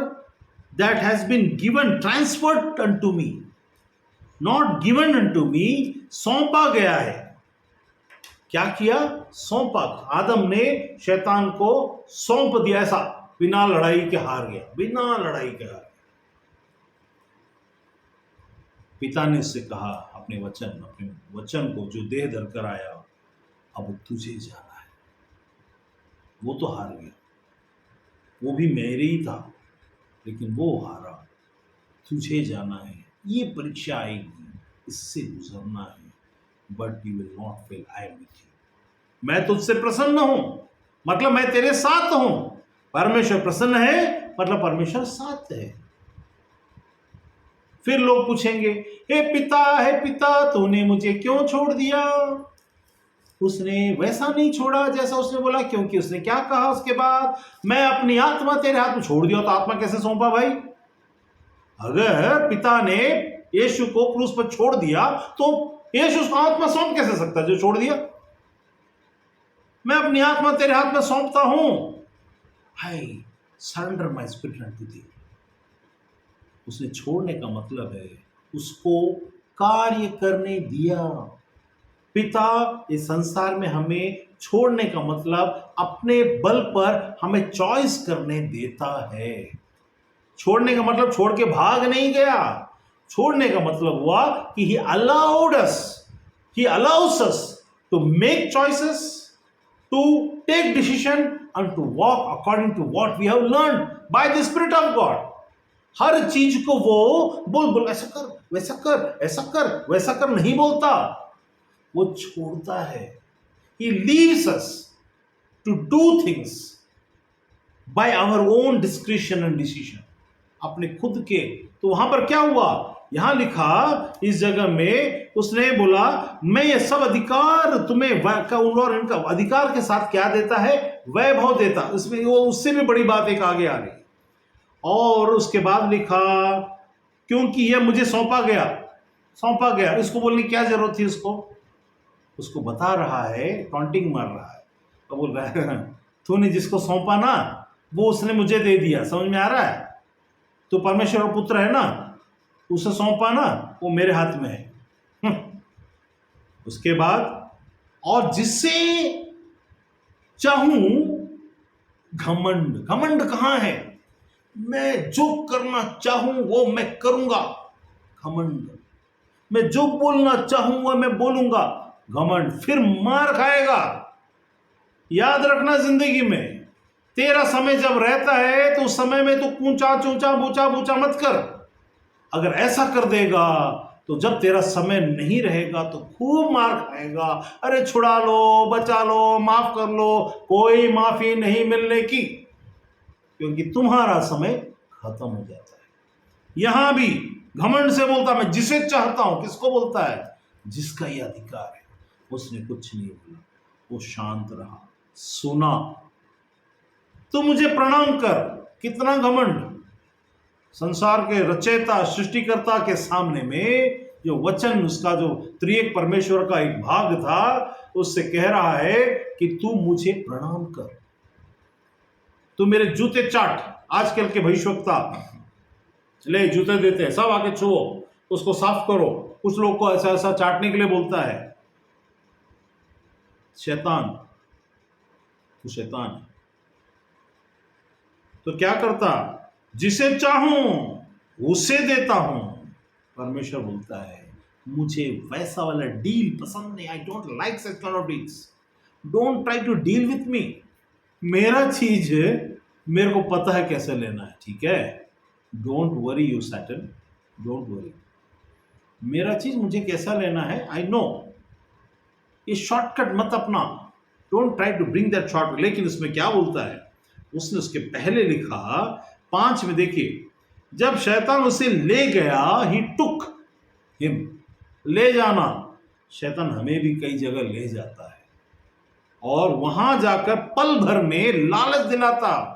that has been given, transferred unto me, not given unto me, सौंपा गया है। क्या किया? सौंपा। आदम ने शैतान को सौंप दिया, ऐसा बिना लड़ाई के हार गया, बिना लड़ाई के हार गया। पिता ने उससे कहा अपने वचन को जो देह धरकर आया, अब तुझे जाना है। वो तो हार गया, वो भी मेरे ही था, लेकिन वो हारा। तुझे जाना है, ये परीक्षा आएगी, इससे गुजरना है, but you will not fail, I am with you. मैं तुझसे प्रसन्न हूं, मतलब मैं तेरे साथ हूं। परमेश्वर प्रसन्न है मतलब परमेश्वर साथ है। फिर लोग पूछेंगे, हे पिता तूने मुझे क्यों छोड़ दिया? उसने वैसा नहीं छोड़ा जैसा उसने बोला, क्योंकि उसने क्या कहा उसके बाद, मैं अपनी आत्मा तेरे हाथ में छोड़ दिया। तो आत्मा कैसे सौंपा भाई? अगर पिता ने यीशु को क्रूस पर छोड़ दिया तो यीशु उसको आत्मा सौंप कैसे सकता जो छोड़ दिया? मैं अपनी आत्मा तेरे हाथ में सौंपता हूं, I surrender my spirit unto थी। उसने छोड़ने का मतलब है उसको कार्य करने दिया। पिता इस संसार में हमें छोड़ने का मतलब अपने बल पर हमें चॉइस करने देता है। छोड़ने का मतलब छोड़ के भाग नहीं गया। छोड़ने का मतलब हुआ कि he allows us to make choices, to take decision and to walk according to what we have learned by the Spirit of God। हर चीज को वो बोल ऐसा कर, वैसा कर, ऐसा कर, वैसा कर नहीं बोलता, वो छोड़ता है। He leaves us to do things by our own discretion and decision, अपने खुद के। तो वहां पर क्या हुआ? यहां लिखा इस जगह में, उसने बोला मैं ये सब अधिकार तुम्हें, और इनका अधिकार के साथ क्या देता है? वैभव देता। इसमें वो उससे भी बड़ी बात एक आगे आ रही। और उसके बाद लिखा, क्योंकि यह मुझे सौंपा गया। इसको बोलने की क्या जरूरत थी? उसको बता रहा है, टॉन्टिंग मार रहा है। तो बोल रहा है तूने जिसको सौंपा ना वो उसने मुझे दे दिया। समझ में आ रहा है? तो परमेश्वर का पुत्र है ना, उसे सौंपा ना, वो मेरे हाथ में है। उसके बाद, और जिससे चाहूं घमंड कहां है? मैं जो करना चाहूं वो मैं करूंगा, घमंड। मैं जो बोलना चाहूं वो मैं बोलूंगा, घमंड। फिर मार खाएगा। याद रखना, जिंदगी में तेरा समय जब रहता है तो उस समय में तो ऊंचा चूंचा बूचा बूचा मत कर। अगर ऐसा कर देगा तो जब तेरा समय नहीं रहेगा तो खूब मार खाएगा। अरे छुड़ा लो, बचा लो, माफ कर लो, कोई माफी नहीं मिलने की, क्योंकि तुम्हारा समय खत्म हो जाता है। यहां भी घमंड से बोलता मैं जिसे चाहता हूं, किसको बोलता है? जिसका ये अधिकार है। उसने कुछ नहीं बोला, वो शांत रहा, सुना। तू मुझे प्रणाम कर। कितना घमंड! संसार के रचयिता सृष्टिकर्ता के सामने में जो वचन, उसका जो त्रिएक परमेश्वर का एक भाग था, उससे कह रहा है कि तू मुझे प्रणाम कर, तू मेरे जूते चाट। आजकल के भविष्यवक्ता ले जूते देते हैं, सब आके छुओ, उसको साफ करो। कुछ लोग को ऐसा ऐसा चाटने के लिए बोलता है। शैतान, तू शैतान है। तो क्या करता? जिसे चाहूं उसे देता हूं। परमेश्वर बोलता है मुझे वैसा वाला डील पसंद नहीं। I don't like such kind of deals. Don't try to deal with me. मेरा चीज मेरे को पता है कैसे लेना है, ठीक है? Don't worry you Satan, don't worry. मेरा चीज मुझे कैसा लेना है, आई नो। ये शॉर्टकट मत अपना। Don't try to bring that short. लेकिन उसमें क्या बोलता है? उसने उसके पहले लिखा 5 में, देखिए, जब शैतान उसे ले गया, ही टुक हिम। ले जाना, शैतान हमें भी कई जगह ले जाता है और वहां जाकर पल भर में लालच दिलाता।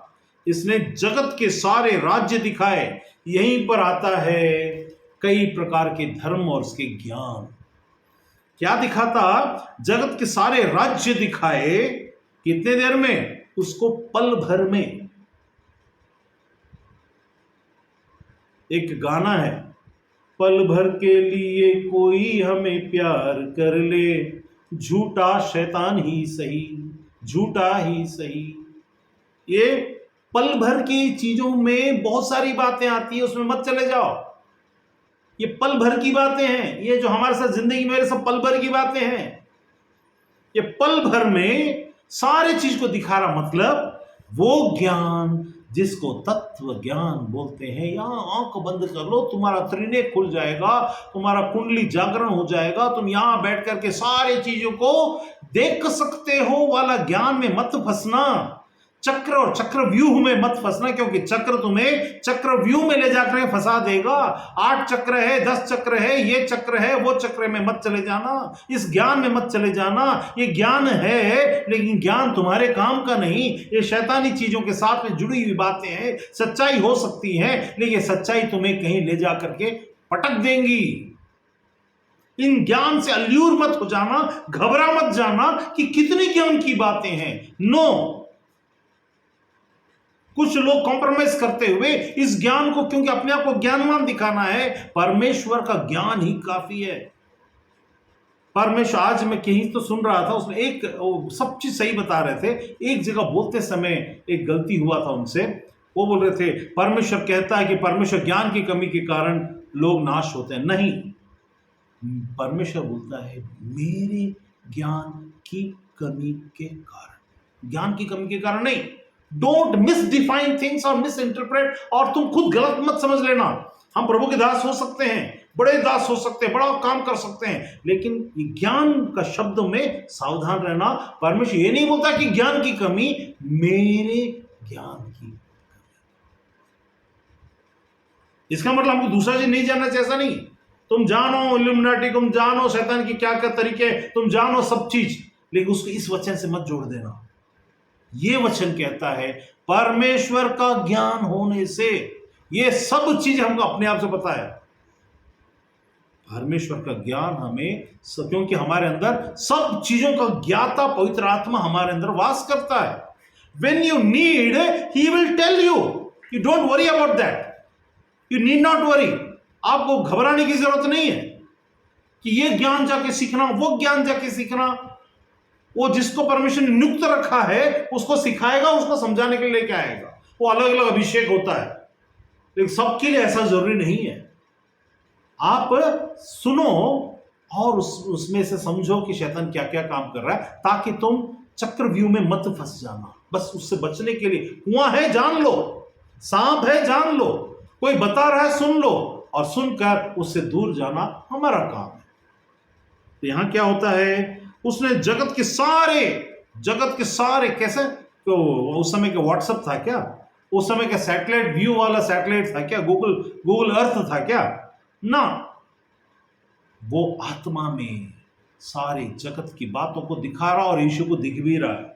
इसने जगत के सारे राज्य दिखाए। यहीं पर आता है कई प्रकार के धर्म और उसके ज्ञान। क्या दिखाता? जगत के सारे राज्य दिखाए। कितने देर में? उसको पल भर में। एक गाना है, पल भर के लिए कोई हमें प्यार कर ले, झूठा शैतान ही सही, झूठा ही सही। ये पल भर की चीजों में बहुत सारी बातें आती है, उसमें मत चले जाओ। ये पल भर की बातें हैं। ये जो हमारे साथ जिंदगी में सब पल भर की बातें हैं। ये पल भर में सारे चीज को दिखा रहा। मतलब वो ज्ञान जिसको तत्व ज्ञान बोलते हैं। यहां आंख बंद कर लो, तुम्हारा त्रिनेत्र खुल जाएगा, तुम्हारा कुंडली जागरण हो जाएगा। तुम यहां बैठ करके सारी चीजों को देख सकते हो वाला ज्ञान में मत फंसना। चक्र और चक्रव्यूह में मत फंसना, क्योंकि चक्र तुम्हें चक्रव्यूह में ले जाकर फंसा देगा। 8 चक्र है, 10 चक्र है, ये चक्र है, वो चक्र में मत चले जाना। इस ज्ञान में मत चले जाना। ये ज्ञान है, लेकिन ज्ञान तुम्हारे काम का नहीं। ये शैतानी चीजों के साथ में जुड़ी हुई बातें हैं। सच्चाई हो सकती है, लेकिन सच्चाई तुम्हें कहीं ले जा करके पटक देंगी। इन ज्ञान से अल्यूर मत हो जाना, घबरा मत जाना कि कितनी ज्ञान की बातें हैं। नो, कुछ लोग कॉम्प्रोमाइज करते हुए इस ज्ञान को, क्योंकि अपने आप को ज्ञानवान दिखाना है, परमेश्वर का ज्ञान ही काफी है। परमेश्वर, आज मैं कहीं तो सुन रहा था, उसमें एक सब चीज सही बता रहे थे। एक जगह बोलते समय एक गलती हुआ था उनसे। वो बोल रहे थे परमेश्वर कहता है कि परमेश्वर ज्ञान की कमी के कारण लोग नाश होते हैं। नहीं, परमेश्वर बोलता है मेरे ज्ञान की कमी के कारण, ज्ञान की कमी के कारण नहीं। डोंट मिस डिफाइन थिंग्स और मिस इंटरप्रेट, और तुम खुद गलत मत समझ लेना। हम प्रभु के दास हो सकते हैं, बड़े दास हो सकते हैं, बड़ा काम कर सकते हैं, लेकिन ज्ञान का शब्द में सावधान रहना। परमेश्वर ये नहीं बोलता कि ज्ञान की कमी, मेरे ज्ञान की कमी। इसका मतलब हमको दूसरा चीज नहीं जानना चाहिए, ऐसा नहीं। तुम जानो इल्यूमिनाटी, तुम जानो शैतान की क्या क्या तरीके, तुम जानो सब चीज, लेकिन उसको इस वचन से मत जोड़ देना। ये वचन कहता है परमेश्वर का ज्ञान होने से ये सब चीज हमको अपने आप से पता है। परमेश्वर का ज्ञान हमें, क्योंकि हमारे अंदर सब चीजों का ज्ञाता पवित्र आत्मा हमारे अंदर वास करता है। When you need, he will tell you. You don't worry about that. You need not worry. आपको घबराने की जरूरत नहीं है कि ये ज्ञान जाके सीखना, वो ज्ञान जाके सीखना। वो जिसको परमेश्वर ने नियुक्त रखा है उसको सिखाएगा, उसको समझाने के लिए लेके आएगा। वो अलग अलग अभिषेक होता है, लेकिन सबके लिए ऐसा जरूरी नहीं है। आप सुनो और उसमें से समझो कि शैतान क्या क्या काम कर रहा है, ताकि तुम चक्रव्यूह में मत फंस जाना। बस उससे बचने के लिए कुआं है जान लो, सांप है जान लो, कोई बता रहा है सुन लो, और सुनकर उससे दूर जाना हमारा काम है। तो यहां क्या होता है, उसने जगत के सारे कैसे, तो उस समय का व्हाट्सएप था क्या, उस समय का सैटेलाइट व्यू वाला सैटेलाइट था क्या, गूगल गूगल अर्थ था क्या, ना, वो आत्मा में सारे जगत की बातों को दिखा रहा और यीशु को दिख भी रहा है।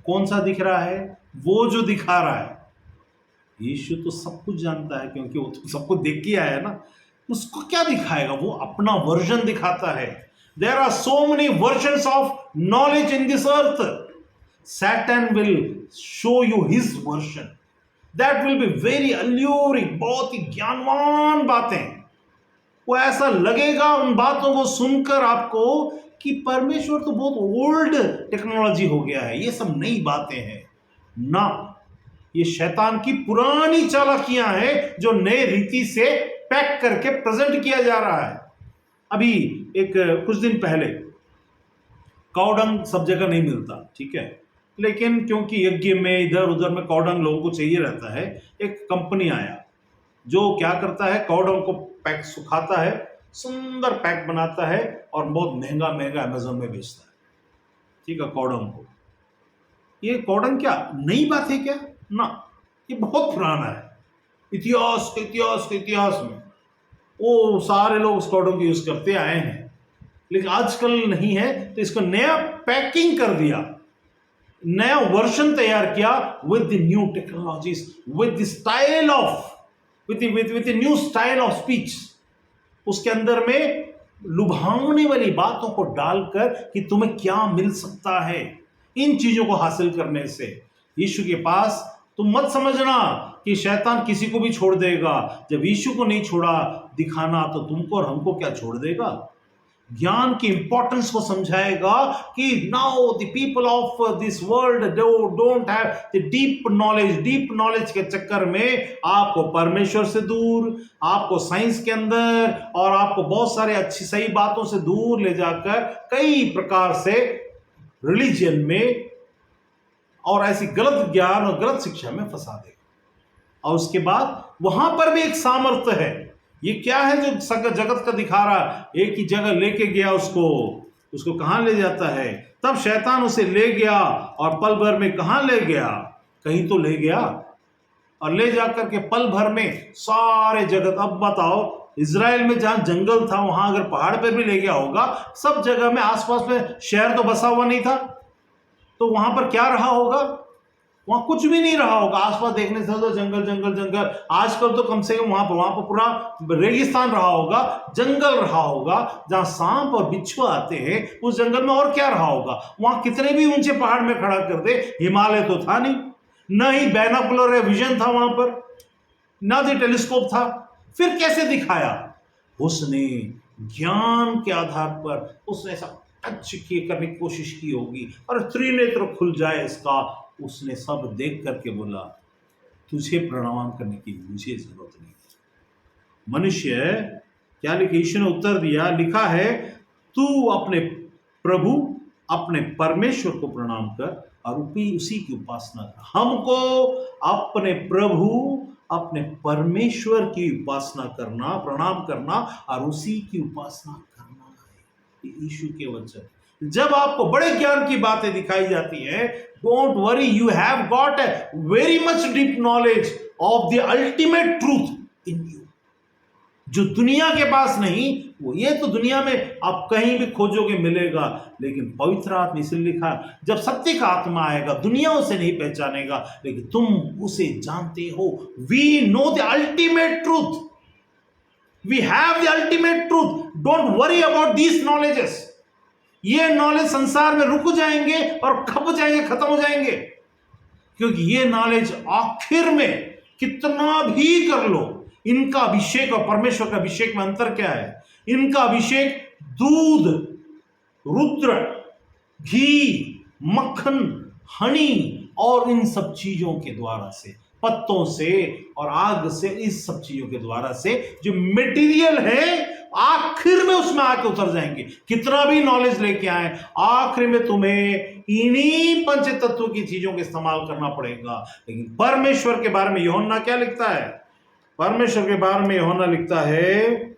कौन सा दिख रहा है, वो जो दिखा रहा है। यीशु तो सब कुछ जानता है क्योंकि वो तो सबको देख के आया है ना। उसको क्या दिखाएगा, वो अपना वर्जन दिखाता है। There are so many versions of knowledge in this earth. Satan will show you his version, that will be very alluring, बहुत ही ज्ञानवान बातें। वो ऐसा लगेगा उन बातों को सुनकर आपको कि परमेश्वर तो बहुत ओल्ड टेक्नोलॉजी हो गया है, ये सब नई बातें हैं ना। ये शैतान की पुरानी चालाकियां हैं जो नए रीति से पैक करके प्रेजेंट किया जा रहा है। अभी एक कुछ दिन पहले काउडंग सब जगह नहीं मिलता, ठीक है, लेकिन क्योंकि यज्ञ में इधर उधर में काउडंग लोगों को चाहिए रहता है, एक कंपनी आया जो क्या करता है, काउडंग को पैक सुखाता है, सुंदर पैक बनाता है और बहुत महंगा महंगा अमेजोन में बेचता है, ठीक है, काउडंग को। ये काउडंग क्या नई बात है क्या, ना, ये बहुत पुराना है। इतिहास के इतिहास में वो सारे लोग उस काउडंग को यूज करते आए हैं, लेकिन आजकल नहीं है, तो इसको नया पैकिंग कर दिया, नया वर्जन तैयार किया with the new technologies, with the style of with new style of speech. उसके अंदर में लुभावने वाली बातों को डालकर कि तुम्हें क्या मिल सकता है इन चीजों को हासिल करने से। यीशु के पास तुम मत समझना कि शैतान किसी को भी छोड़ देगा। जब यीशु को नहीं छोड़ा दिखाना, तो तुमको और हमको क्या छोड़ देगा। ज्ञान की इंपॉर्टेंस को समझाएगा कि now the people of this world don't have the deep knowledge के चक्कर में आपको परमेश्वर से दूर, आपको साइंस के अंदर और आपको बहुत सारे अच्छी सही बातों से दूर ले जाकर कई प्रकार से रिलीजन में और ऐसी गलत ज्ञान और गलत शिक्षा में फंसा देगा। और उसके बाद वहां पर भी एक सामर्थ्य है। ये क्या है जो जगत का दिखा रहा, एक ही जगह लेके गया उसको कहां ले जाता है, तब शैतान उसे ले गया और पल भर में कहां ले गया, कहीं तो ले गया, और ले जाकर के पल भर में सारे जगत। अब बताओ, इजराइल में जहां जंगल था वहां अगर पहाड़ पर भी ले गया होगा, सब जगह में आसपास में शहर तो बसा हुआ नहीं था, तो वहां पर क्या रहा होगा, वहां कुछ भी नहीं रहा होगा। आसपास देखने से तो जंगल जंगल जंगल, आजकल तो कम से कम वहां पर पूरा रेगिस्तान रहा होगा, जंगल रहा होगा, जहां सांप और बिच्छू आते हैं उस जंगल में। और क्या रहा होगा, वहां कितने भी ऊंचे पहाड़ में खड़ा कर दे, हिमालय तो था नहीं, न ही बाइनोकुलर विजन था वहां पर, ना ही टेलीस्कोप था, फिर कैसे दिखाया। उसने ज्ञान के आधार पर उसने ऐसा टच करने की कोशिश की होगी और त्रिनेत्र खुल जाए इसका। उसने सब देख करके बोला, तुझे प्रणाम करने की मुझे जरूरत नहीं। मनुष्य क्या लिखा, ईश्वर ने उत्तर दिया, लिखा है, तू अपने प्रभु अपने परमेश्वर को प्रणाम कर और उसी की उपासना कर। हमको अपने प्रभु अपने परमेश्वर की उपासना करना, प्रणाम करना और उसी की उपासना करना है। यीशु के वचन। जब आपको बड़े ज्ञान की बातें दिखाई जाती हैं, don't worry, you have got a very much deep knowledge of the ultimate truth in you, जो दुनिया के पास नहीं। वो ये तो दुनिया में आप कहीं भी खोजोगे मिलेगा, लेकिन पवित्र आत्मा इसलिए लिखा, जब सत्य का आत्मा आएगा दुनिया उसे नहीं पहचानेगा, लेकिन तुम उसे जानते हो। We know the ultimate truth, we have the ultimate truth, don't worry about these knowledges. ये नॉलेज संसार में रुक जाएंगे और खप जाएंगे, खत्म हो जाएंगे, क्योंकि ये नॉलेज आखिर में कितना भी कर लो, इनका अभिषेक और परमेश्वर का अभिषेक में अंतर क्या है। इनका अभिषेक दूध, रुद्र, घी, मक्खन, हनी और इन सब चीजों के द्वारा से, पत्तों से और आग से, इस सब चीजों के द्वारा से जो मटेरियल है, आखिर में उसमें आके उतर जाएंगे। कितना भी नॉलेज लेके आए, आखिर में तुम्हें इन्हीं पंच तत्व की चीजों का इस्तेमाल करना पड़ेगा। लेकिन परमेश्वर के बारे में यूहन्ना क्या लिखता है, परमेश्वर के बारे में यूहन्ना लिखता है,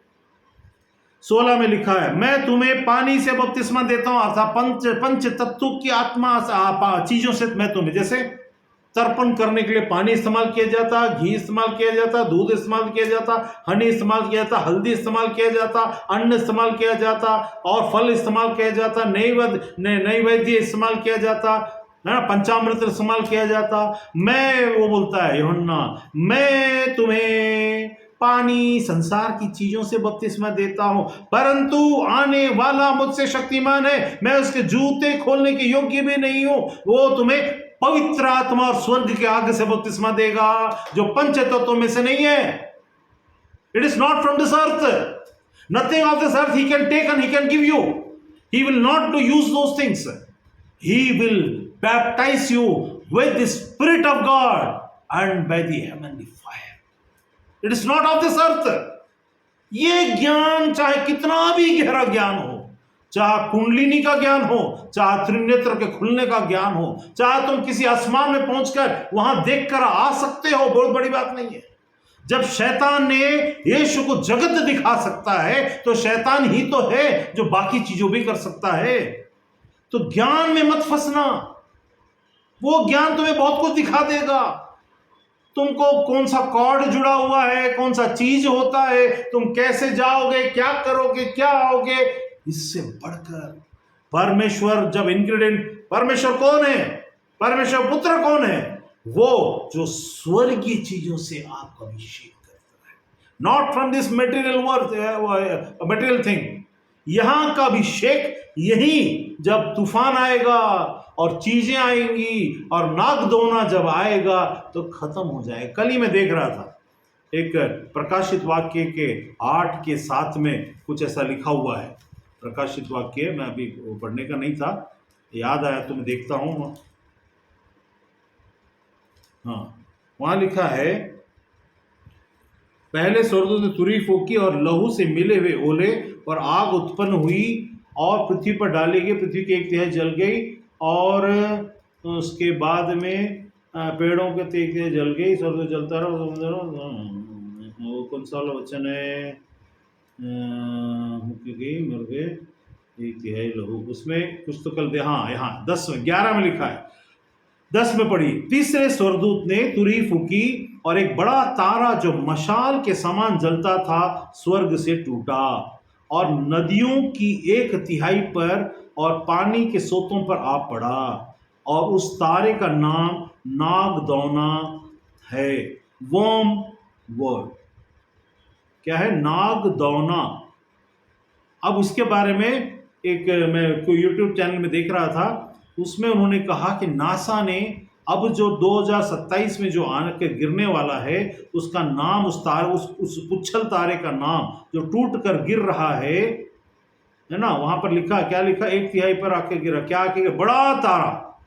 16 में लिखा है, मैं तुम्हें पानी से बपतिस्मा देता हूं, अर्थात पंच तत्व की आत्मा चीजों से मैं तुम्हें, जैसे तर्पण करने के लिए पानी इस्तेमाल किया जाता, घी इस्तेमाल किया जाता, दूध इस्तेमाल किया जाता, हनी इस्तेमाल किया जाता, हल्दी इस्तेमाल किया जाता, अन्न इस्तेमाल किया जाता, और फल इस्तेमाल किया जाता, नैवेद्य इस्तेमाल किया जाता है ना, पंचामृत इस्तेमाल किया जाता। मैं, वो बोलता है यूहन्ना, मैं तुम्हें पानी संसार की चीजों से बपतिस्मा देता हूं, परंतु आने वाला मुझसे शक्तिमान है, मैं उसके जूते खोलने के योग्य भी नहीं हूं, वो तुम्हें पवित्र आत्मा और स्वर्ग के आग से बपतिस्मा देगा, जो पंच तत्वों में से नहीं है। It is not from this earth, nothing of this earth he can take and he can give you, he will not do use those things, he will baptize you with the spirit of God and by the heavenly fire. It is not of this earth. ये ज्ञान चाहे कितना भी गहरा ज्ञान हो, चाहे कुंडलिनी का ज्ञान हो, चाहे त्रिनेत्र के खुलने का ज्ञान हो, चाहे तुम किसी आसमान में पहुंचकर वहां देखकर आ सकते हो, बहुत बड़ी बात नहीं है। जब शैतान ने यीशु को जगत दिखा सकता है, तो शैतान ही तो है जो बाकी चीजों भी कर सकता है। तो ज्ञान में मत फंसना, वो ज्ञान तुम्हें बहुत कुछ दिखा देगा। तुमको कौन सा कॉर्ड जुड़ा हुआ है, कौन सा चीज होता है, तुम कैसे जाओगे, क्या करोगे, क्या आओगे, इससे बढ़कर परमेश्वर जब इंग्रेडिएंट, परमेश्वर कौन है, परमेश्वर पुत्र कौन है, वो जो स्वर्गीय चीजों से आपका अभिषेक करता है, not from this material thing. यहां का अभिषेक यही, जब तूफान आएगा और चीजें आएंगी और नागदौना जब आएगा तो खत्म हो जाएगा। कल ही मैं देख रहा था एक प्रकाशित वाक्य के 8:7 में कुछ ऐसा लिखा हुआ है, प्रकाशित वाक्य, मैं अभी पढ़ने का नहीं था, याद आया तो मैं देखता हूं। हाँ, वहां लिखा है, पहले स्वर्गदूत ने तुरही फूंकी और लहू से मिले हुए ओले और आग उत्पन्न हुई और पृथ्वी पर डाली गई, पृथ्वी की 1/3 जल गई, और उसके बाद में पेड़ों के 1/3 जल गई, स्वर्ग जलता रहा। वो कौन सा वाला वचन है, मर गए 1/3 लहू, उसमें कुछ तो कल दे, हाँ यहाँ 11 में लिखा है, 10 में पढ़ी, तीसरे स्वर्गदूत ने तुरही फूंकी और एक बड़ा तारा जो मशाल के समान जलता था स्वर्ग से टूटा और नदियों की 1/3 पर और पानी के सोतों पर आ पड़ा, और उस तारे का नाम नागदौना है। वर्म वर्ड क्या है, नागदौना। अब उसके बारे में एक मैं कोई यूट्यूब चैनल में देख रहा था, उसमें उन्होंने कहा कि नासा ने अब जो 2027 में जो आकर गिरने वाला है, उसका नाम, उस पुच्छल तारे का नाम जो टूट कर गिर रहा है ना, वहां पर लिखा, क्या लिखा, 1/3 पर आके गिरा, क्या आके गिरा, बड़ा तारा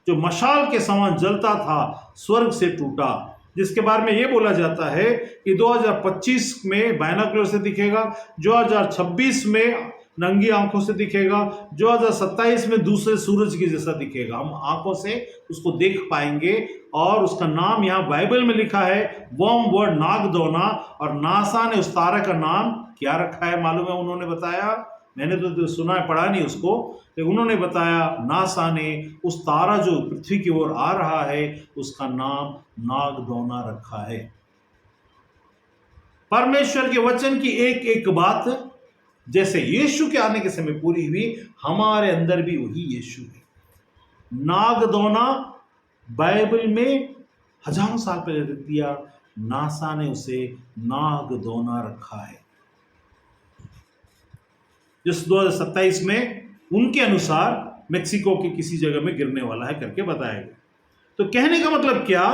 जो मशाल के समान जलता था स्वर्ग से टूटा, जिसके बारे में यह बोला जाता है कि 2025 में बायनोकुलर से दिखेगा, 2026 में नंगी आंखों से दिखेगा, 2027 में दूसरे सूरज की जैसा दिखेगा, हम आंखों से उसको देख पाएंगे। और उसका नाम यहाँ बाइबल में लिखा है वर्म वर्ड नागदौना, और नासा ने उस तारा का नाम क्या रखा है मालूम है, उन्होंने बताया, मैंने तो सुना है, पढ़ा नहीं उसको, लेकिन उन्होंने बताया, नासा ने उस तारा जो पृथ्वी की ओर आ रहा है उसका नाम नागदौना रखा है। परमेश्वर के वचन की एक एक बात जैसे यीशु के आने के समय पूरी हुई, हमारे अंदर भी वही यीशु है। नागदौना बाइबल में हजारों साल पहले रख दिया, नासा ने उसे नागदौना रखा है, जिस 2027 में उनके अनुसार मेक्सिको की किसी जगह में गिरने वाला है करके बताया गया। तो कहने का मतलब क्या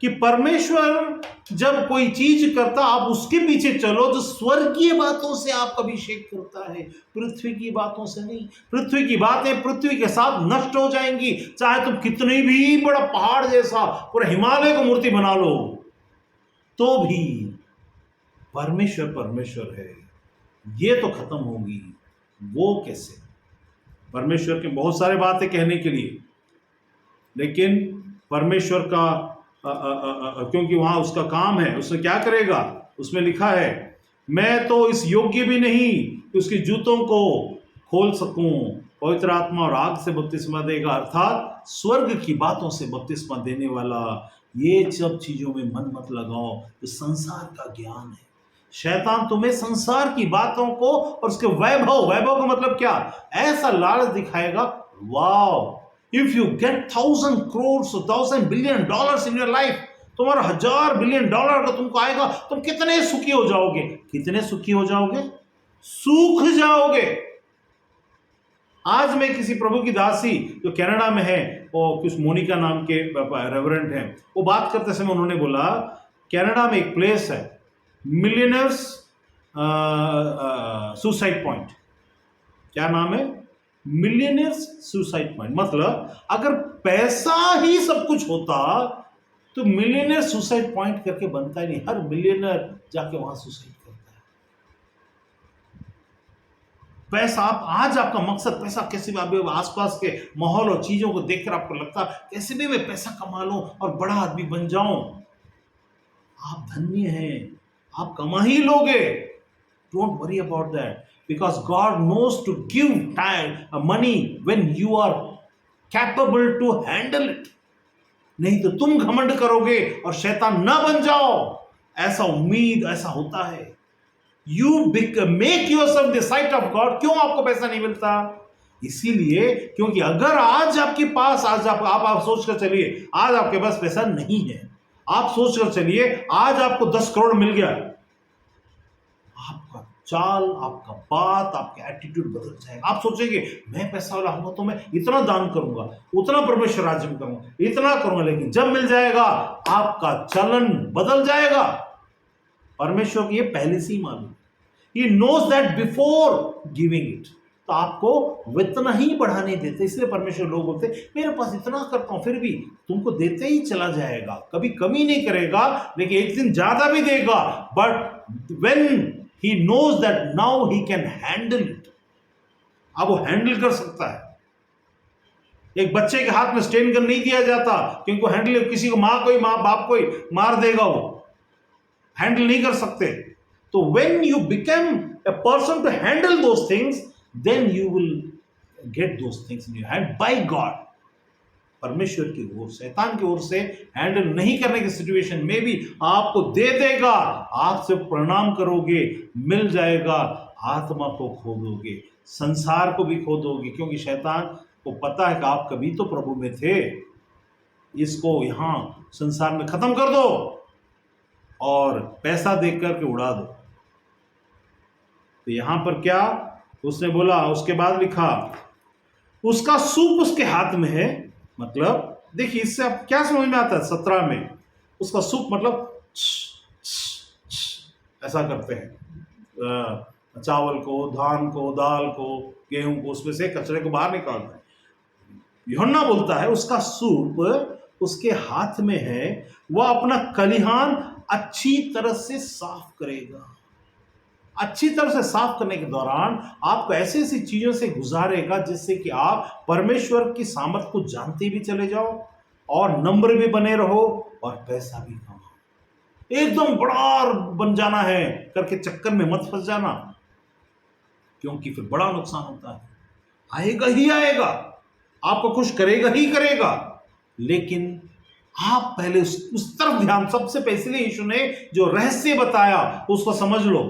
कि परमेश्वर जब कोई चीज करता, आप उसके पीछे चलो जो स्वर्गीय बातों से आपका अभिषेक करता है, पृथ्वी की बातों से नहीं। पृथ्वी की बातें पृथ्वी के साथ नष्ट हो जाएंगी, चाहे तुम कितनी भी बड़ा पहाड़ जैसा पूरा हिमालय को मूर्ति बना लो, तो भी परमेश्वर परमेश्वर है, ये तो खत्म होगी। वो कैसे? परमेश्वर के बहुत सारे बातें कहने के लिए, लेकिन परमेश्वर का क्योंकि वहां उसका काम है, उसने क्या करेगा, उसमें लिखा है, मैं तो इस योग्य भी नहीं कि उसके जूतों को खोल सकूं। पवित्र आत्मा और आग से बपतिस्मा देगा, अर्थात स्वर्ग की बातों से बपतिस्मा देने वाला। ये सब चीजों में मन मत लगाओ, ये संसार का ज्ञान है। शैतान तुम्हें संसार की बातों को और उसके वैभव, वैभव का मतलब क्या, ऐसा लालच दिखाएगा। वाह, if you get 1,000 crores 1,000 billion in your life, तुम्हारा 1,000 बिलियन डॉलर अगर तुमको आएगा, तुम कितने सुखी हो जाओगे, कितने सुखी हो जाओगे, सूख जाओगे। आज मैं किसी प्रभु की दासी जो कनाडा में है, वो कुछ मोनिका नाम के रेवरेंट हैं, वो बात करते समय उन्होंने बोला, कनाडा में एक प्लेस है, मिलियनर्स सुसाइड पॉइंट। क्या नाम है, मिलियनर्स सुसाइड पॉइंट। मतलब अगर पैसा ही सब कुछ होता तो मिलियनर सुसाइड पॉइंट करके बनता ही नहीं। हर मिलियनर जाके वहां सुसाइड करता है। पैसा, आप आज आपका मकसद पैसा, कैसे भी आप आसपास के माहौल और चीजों को देखकर आपको लगता कैसे भी मैं पैसा कमा लूं और बड़ा आदमी बन जाऊं। आप धन्य हैं, आप कमा ही लोगे। Don't worry about that, because God knows to give time money when you are capable to handle it. नहीं तो तुम घमंड करोगे और शैतान ना बन जाओ, ऐसा उम्मीद, ऐसा होता है। You make yourself the site of God. क्यों आपको पैसा नहीं मिलता, इसीलिए क्योंकि अगर आज आपके पास, आज आप सोच कर चलिए, आज आपके पास पैसा नहीं है, आप सोच कर चलिए आज आपको 10 करोड़ मिल गया, आपका चाल, आपका बात, आपका एटीट्यूड बदल जाएगा। आप सोचेंगे मैं पैसा वाला हूंगा तो मैं इतना दान करूंगा, उतना परमेश्वर राज्य में करूंगा, इतना करूंगा। लेकिन जब मिल जाएगा आपका चलन बदल जाएगा। परमेश्वर को ये पहले से ही मालूम, he knows that before giving it. तो आपको इतना ही बढ़ाने देते, इसलिए परमेश्वर लोग बोलते मेरे पास इतना करता हूं, फिर भी तुमको देते ही चला जाएगा, कभी कमी नहीं करेगा, लेकिन एक दिन ज्यादा भी देगा। But when he knows that now he can handle it, अब वो हैंडल कर सकता है। एक बच्चे के हाथ में स्टेन गन नहीं दिया जाता क्योंकि हैंडल, किसी को मां कोई, मां बाप कोई मार देगा, वो हैंडल नहीं कर सकते। तो when you become a person to handle those things, then you will get those things in your hand by God. परमेश्वर की ओर, शैतान की ओर से हैंडल नहीं करने की सिचुएशन में भी आपको दे देगा। आप सिर्फ प्रणाम करोगे, मिल जाएगा, आत्मा को खो दोगे, संसार को भी खो दोगे, क्योंकि शैतान को पता है कि आप कभी तो प्रभु में थे, इसको यहां संसार में खत्म कर दो और पैसा देख करके उड़ा दो। तो यहां पर क्या उसने बोला, उसके बाद लिखा उसका सूप उसके हाथ में है। मतलब देखिए इससे आप क्या समझ में आता है, 17 में उसका सूप मतलब ऐसा करते हैं, चावल को, धान को, दाल को, गेहूं को, उसमें से कचरे को बाहर निकालते हैं। यूहन्ना बोलता है उसका सूप उसके हाथ में है, वह अपना खलिहान अच्छी तरह से साफ करेगा। अच्छी तरह से साफ करने के दौरान आपको ऐसी ऐसी चीजों से गुजारेगा जिससे कि आप परमेश्वर की सामर्थ को जानते भी चले जाओ और नंबर भी बने रहो और पैसा भी कमाओ। एकदम बड़ा बन जाना है करके चक्कर में मत फंस जाना, क्योंकि फिर बड़ा नुकसान होता है। आएगा ही आएगा, आपको खुश करेगा ही करेगा, लेकिन आप पहले उस तरफ ध्यान, सबसे पहले यीशु ने जो रहस्य बताया उसको समझ लो।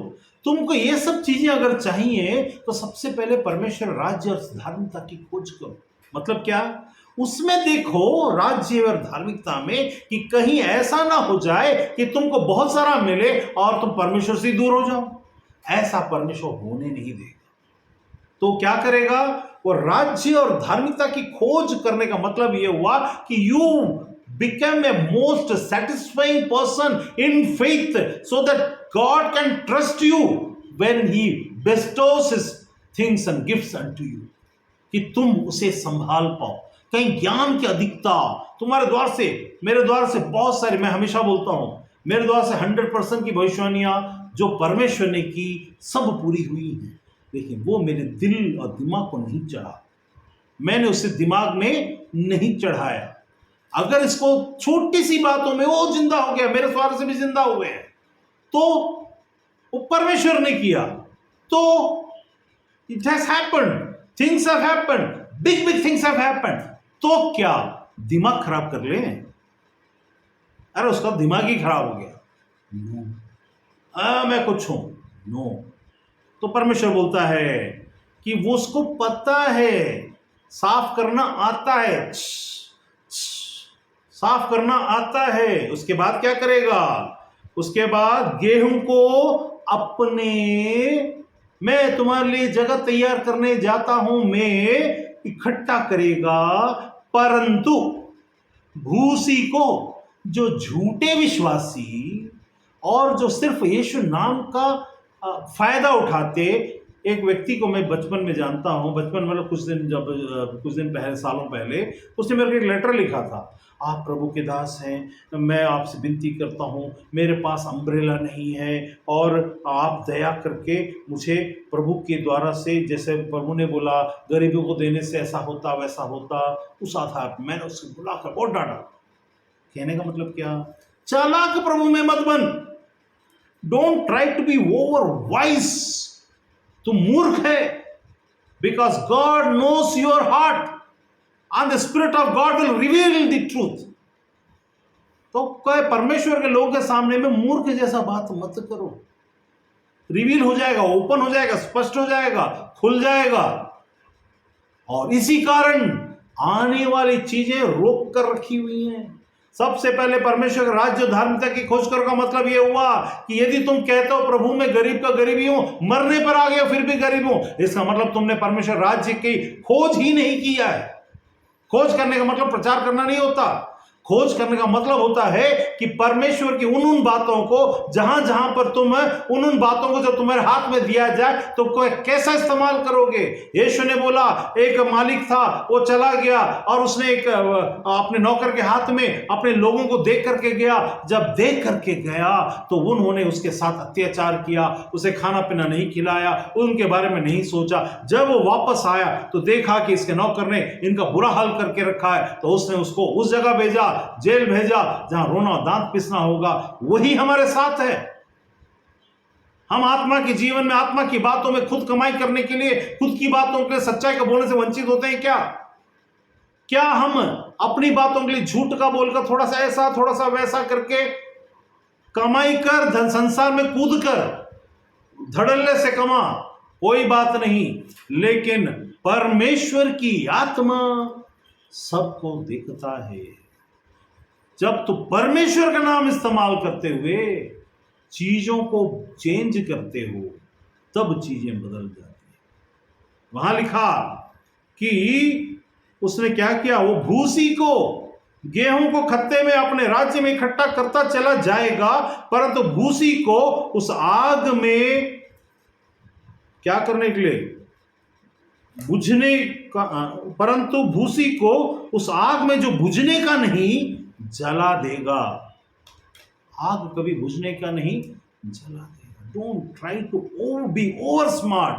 तुमको ये सब चीजें अगर चाहिए तो सबसे पहले परमेश्वर राज्य और धार्मिकता की खोज करो। मतलब क्या, उसमें देखो राज्य और धार्मिकता में कि कहीं ऐसा ना हो जाए कि तुमको बहुत सारा मिले और तुम परमेश्वर से दूर हो जाओ। ऐसा परमेश्वर होने नहीं देगा। तो क्या करेगा वो, राज्य और धार्मिकता की खोज करने का मतलब यह हुआ कि you become a most satisfying person in faith so that God can trust you when he bestows his things and gifts unto you, कि तुम उसे संभाल पाओ। कहीं ज्ञान की अधिकता तुम्हारे द्वार से, मेरे द्वार से बहुत सारी, मैं हमेशा बोलता हूं मेरे द्वार से 100% की भविष्यवाणियां जो परमेश्वर ने की सब पूरी हुई हैं, लेकिन वो मेरे दिल और दिमाग को नहीं चढ़ा, मैंने उसे दिमाग में नहीं चढ़ाया। अगर इसको छोटी सी बातों में वो जिंदा हो गया, मेरे द्वारा से भी जिंदा हुए हैं, तो वो परमेश्वर ने किया, तो it has happened, things have happened, big big things have happened. तो क्या दिमाग खराब कर ले? अरे उसका दिमाग ही खराब हो गया। नो, मैं कुछ हूं, नो। तो परमेश्वर बोलता है कि वो उसको पता है, साफ करना आता है, साफ करना आता है। उसके बाद क्या करेगा? उसके बाद गेहूं को अपने, मैं तुम्हारे लिए जगह तैयार करने जाता हूं, मैं इकट्ठा करेगा, परंतु भूसी को, जो झूठे विश्वासी और जो सिर्फ यीशु नाम का फायदा उठाते। एक व्यक्ति को मैं बचपन में जानता हूं, बचपन मतलब कुछ दिन पहले, सालों पहले, उसने मेरे को एक लेटर लिखा था। आप प्रभु के दास हैं, मैं आपसे विनती करता हूं, मेरे पास अम्ब्रेला नहीं है, और आप दया करके मुझे प्रभु के द्वारा से, जैसे प्रभु ने बोला गरीबों को देने से ऐसा होता वैसा होता, उस आधार पर मैंने उसको बुलाकर बहुत डांटा। कहने का मतलब क्या? चालाक प्रभु में मत बन, don't try to be over wise. तुम मूर्ख है, because God knows your heart and the spirit of God will reveal the truth. तो कहे परमेश्वर के लोगों के सामने में मूर्ख जैसा बात मत करो, रिवील हो जाएगा, ओपन हो जाएगा, स्पष्ट हो जाएगा, खुल जाएगा। और इसी कारण आने वाली चीजें रोक कर रखी हुई हैं। सबसे पहले परमेश्वर का राज्य, धार्मिकता की खोज करो का मतलब यह हुआ कि यदि तुम कहते हो प्रभु में गरीब का गरीबी हूं, मरने पर आ गया फिर भी गरीब हूं, इसका मतलब तुमने परमेश्वर राज्य की खोज ही नहीं किया है। खोज करने का मतलब प्रचार करना नहीं होता। खोज करने का मतलब होता है कि परमेश्वर की उन बातों को, जहां जहां पर तुम उन बातों को जब तुम्हारे हाथ में दिया जाए तो कैसा इस्तेमाल करोगे। यीशु ने बोला, एक मालिक था, वो चला गया और उसने एक अपने नौकर के हाथ में अपने लोगों को देख करके गया। जब देख करके गया तो उन्होंने उसके साथ अत्याचार किया, उसे खाना पीना नहीं खिलाया, उनके बारे में नहीं सोचा। जब वो वापस आया तो देखा कि इसके नौकर ने इनका बुरा हाल करके रखा है, तो उसने उसको उस जगह भेजा, जेल भेजा, जहां रोना दांत पिसना होगा। वही हमारे साथ है। हम आत्मा के जीवन में, आत्मा की बातों में खुद कमाई करने के लिए, खुद की बातों के लिए सच्चाई का बोलने से वंचित होते हैं क्या? क्या हम अपनी बातों के लिए झूठ का बोलकर, थोड़ा सा ऐसा थोड़ा सा वैसा करके कमाई कर, धन संसार में कूद कर धड़ल्ले से कमा, कोई बात नहीं, लेकिन परमेश्वर की आत्मा सबको देखता है। जब तुम परमेश्वर का नाम इस्तेमाल करते हुए चीजों को चेंज करते हो, तब चीजें बदल जाती हैं। वहां लिखा कि उसने क्या किया? वो भूसी को, गेहूं को खत्ते में अपने राज्य में इकट्ठा करता चला जाएगा, परंतु भूसी को उस आग में क्या करने के लिए? बुझने का, परंतु भूसी को उस आग में जो बुझने का नहीं, जला देगा। आग कभी बुझने का नहीं, जला देगा। Don't try to be over smart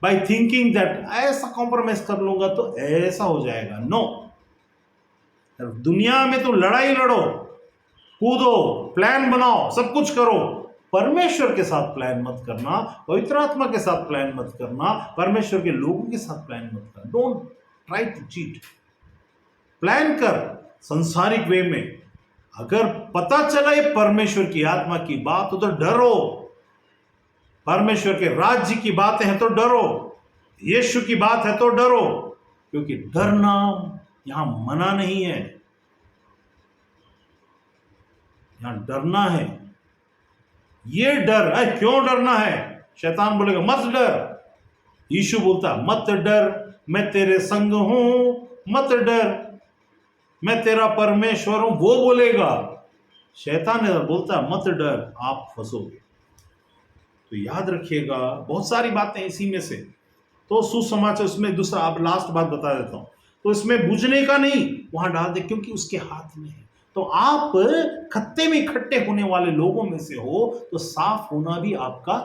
by thinking that ऐसा कॉम्प्रोमाइज कर लूंगा तो ऐसा हो जाएगा। नो, दुनिया में तो लड़ाई लड़ो, कूदो, प्लान बनाओ, सब कुछ करो, परमेश्वर के साथ प्लान मत करना, पवित्र आत्मा के साथ प्लान मत करना, परमेश्वर के लोगों के साथ प्लान मत करना। Don't try to cheat. Plan कर संसारिक वे में। अगर पता चला ये परमेश्वर की आत्मा की बात हो तो डरो, परमेश्वर के राज्य की बातें हैं तो डरो, यीशु की बात है तो डरो, क्योंकि डरना यहां मना नहीं है, यहां डरना है। ये डर है, क्यों डरना है? शैतान बोलेगा मत डर, यीशु बोलता मत डर, मैं तेरे संग हूं, मत डर, मैं तेरा परमेश्वर हूं, वो बोलेगा। शैतान बोलता मत डर, आप फंसोगे। तो याद रखिएगा, बहुत सारी बातें इसी में से। तो सुसमाचार, उसमें दूसरा आप लास्ट बात बता देता हूं, तो इसमें बुझने का नहीं वहां डाल दे, क्योंकि उसके हाथ में है। तो आप खत्ते में इकट्ठे होने वाले लोगों में से हो, तो साफ होना भी आपका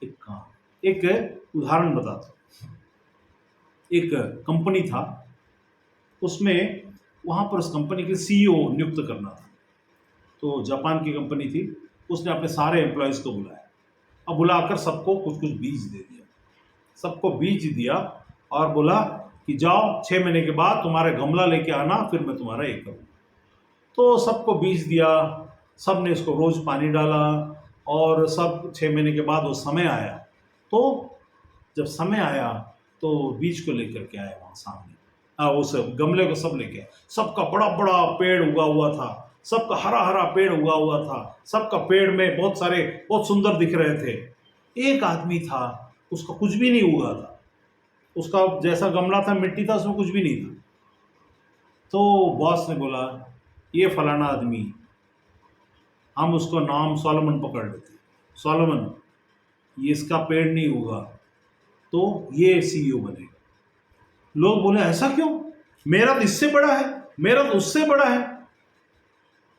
एक काम। एक उदाहरण बताता हूं। एक कंपनी था, उसमें वहाँ पर उस कंपनी के सीईओ नियुक्त करना था। तो जापान की कंपनी थी, उसने अपने सारे एम्प्लॉयज़ को बुलाया। अब बुलाकर सबको कुछ कुछ बीज दे दिया, सबको बीज दिया और बोला कि जाओ 6 महीने के बाद तुम्हारा गमला लेके आना, फिर मैं तुम्हारा ये करूँगा। तो सबको बीज दिया, सब ने इसको रोज़ पानी डाला और सब 6 महीने के बाद वो समय आया। तो जब समय आया तो बीज को लेकर के आए वहाँ सामने, उस गमले को सब लेके आए। सबका बड़ा बड़ा पेड़ उगा हुआ था, सबका हरा हरा पेड़ उगा हुआ था, सबका पेड़ में बहुत सारे बहुत सुंदर दिख रहे थे। एक आदमी था, उसका कुछ भी नहीं उगा था, उसका जैसा गमला था मिट्टी था, उसमें कुछ भी नहीं था। तो बॉस ने बोला ये फलाना आदमी, हम उसको नाम सोलोमन पकड़ लेते, सोलोमन ये इसका पेड़ नहीं उगा तो ये सीईओ बनेगा। लोग बोले ऐसा क्यों, मेरा तो इससे बड़ा है, मेरा तो उससे बड़ा है।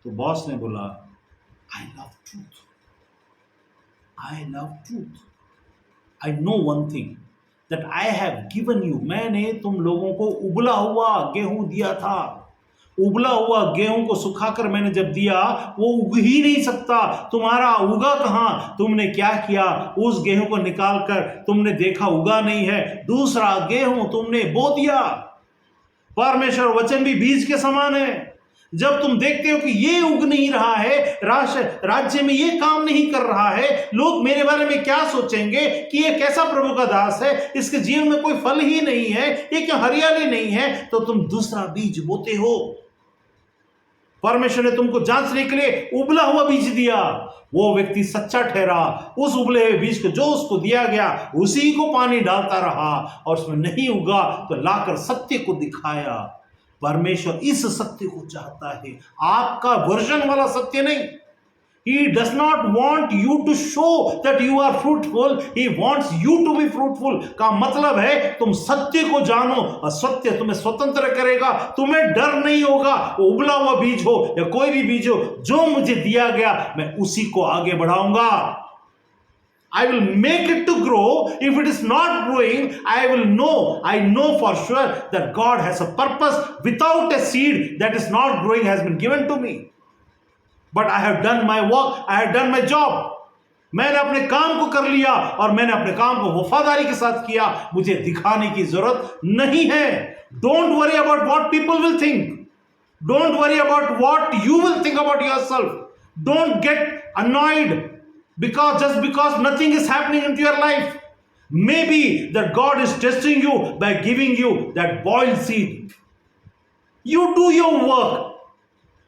तो बॉस ने बोला I love truth, I love truth, I know one thing that I have given you, मैंने तुम लोगों को उबला हुआ गेहूं दिया था। उबला हुआ गेहूं को सुखाकर मैंने जब दिया वो उग ही नहीं सकता, तुम्हारा उगा कहां, तुमने क्या किया, उस गेहूं को निकालकर तुमने देखा उगा नहीं है, दूसरा गेहूं तुमने बो दिया। परमेश्वर वचन भी बीज के समान है। जब तुम देखते हो कि ये उग नहीं रहा है, राज्य में ये काम नहीं कर रहा है, लोग मेरे बारे में क्या सोचेंगे कि ये कैसा प्रभु का दास है, इसके जीवन में कोई फल ही नहीं है, ये क्यों हरियाली नहीं है, तो तुम दूसरा बीज बोते हो। परमेश्वर ने तुमको जांचने के लिए उबला हुआ बीज दिया, वो व्यक्ति सच्चा ठहरा, उस उबले हुए बीज को जो उसको दिया गया उसी को पानी डालता रहा और उसमें नहीं उगा तो लाकर सत्य को दिखाया। परमेश्वर इस सत्य को चाहता है, आपका वर्जन वाला सत्य नहीं। He does not want you to show that you are fruitful. He wants you to be fruitful. का मतलब है तुम सत्य को जानो और सत्य तुम्हें स्वतंत्र करेगा, तुम्हें डर नहीं होगा। वो उबला हुआ बीज हो या कोई भी बीज हो, जो मुझे दिया गया मैं उसी को आगे बढ़ाऊंगा। I will make it to grow. If it is not growing, I know for sure that God has a purpose. Without a seed that is not growing has been given to me. But I have done my work, I have done my job. मैंने अपने काम को कर लिया और मैंने अपने काम को वफादारी के साथ किया, मुझे दिखाने की जरूरत नहीं है। Don't worry about what people will think. Don't worry about what you will think about yourself. Don't get annoyed because nothing is happening into your life. Maybe that God is testing you by giving you that boiled seed. You do your work.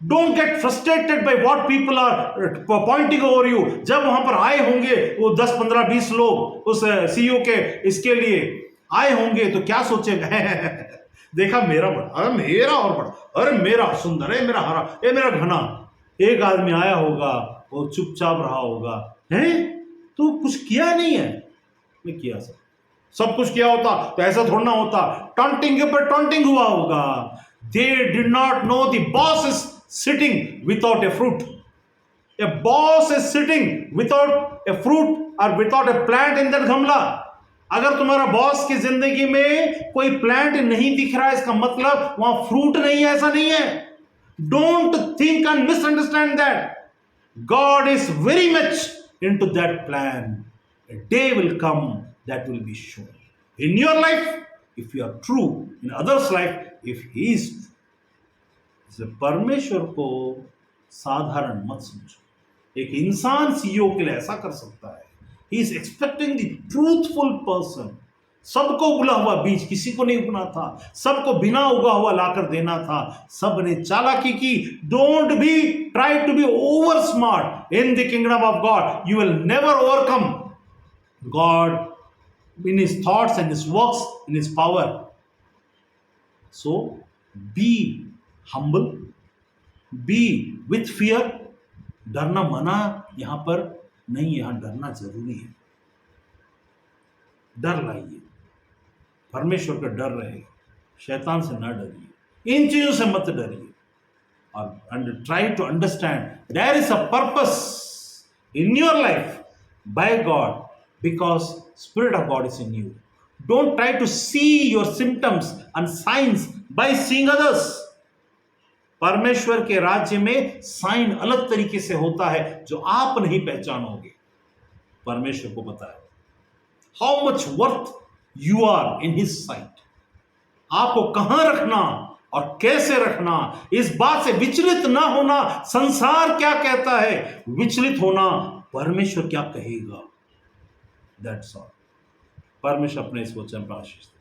Don't get frustrated by what people are pointing over you. जब वहां पर आए होंगे वो 10, 15, 20 लोग उस CEO के इसके लिए आए होंगे तो क्या सोचेंगे देखा मेरा बड़ा, अरे मेरा और बड़ा, अरे मेरा सुंदर है, मेरा हरा, ये मेरा घना। एक आदमी आया होगा वो चुपचाप रहा होगा, हैं तू कुछ किया नहीं है। मैं किया सब कुछ किया होता तो ऐसा थोड़ा ना होता, टॉन्टिंग के ऊपर टॉन्टिंग हुआ होगा। They did not know the boss is sitting without a fruit. A boss is sitting without a fruit or without a plant in that गमला। अगर तुम्हारा बॉस की जिंदगी में कोई प्लांट नहीं दिख रहा है, इसका मतलब वहां फ्रूट नहीं है, ऐसा नहीं है। Don't think and misunderstand that. God is very much into that plan. A day will come that will be shown. In your life, if you are true, in others' life, if he is true. परमेश्वर को साधारण मत समझो। एक इंसान CEO के लिए ऐसा कर सकता है। He is expecting the truthful person. सबको उगला हुआ बीज किसी को नहीं उगना था, सबको बिना उगा हुआ लाकर देना था। सब ने चालाकी की। Don't be try to be over smart in the kingdom of God. You will never overcome God in his thoughts and his works, in his power. So be humble, be with fear. डरना मना यहां पर नहीं, यहां डरना जरूरी है। डर लाइए, परमेश्वर का डर रहे, शैतान से ना डरिए, इन चीजों से मत डरिए। और try to understand there is a purpose in your life by God because spirit of God is in you. Don't try to see your symptoms and signs by seeing others. परमेश्वर के राज्य में साइन अलग तरीके से होता है जो आप नहीं पहचानोगे। परमेश्वर को पता है how much worth you are in his sight. आपको कहां रखना और कैसे रखना, इस बात से विचलित ना होना संसार क्या कहता है, विचलित होना परमेश्वर क्या कहेगा। That's all. परमेश्वर अपने इस वचन पर आशीष दे।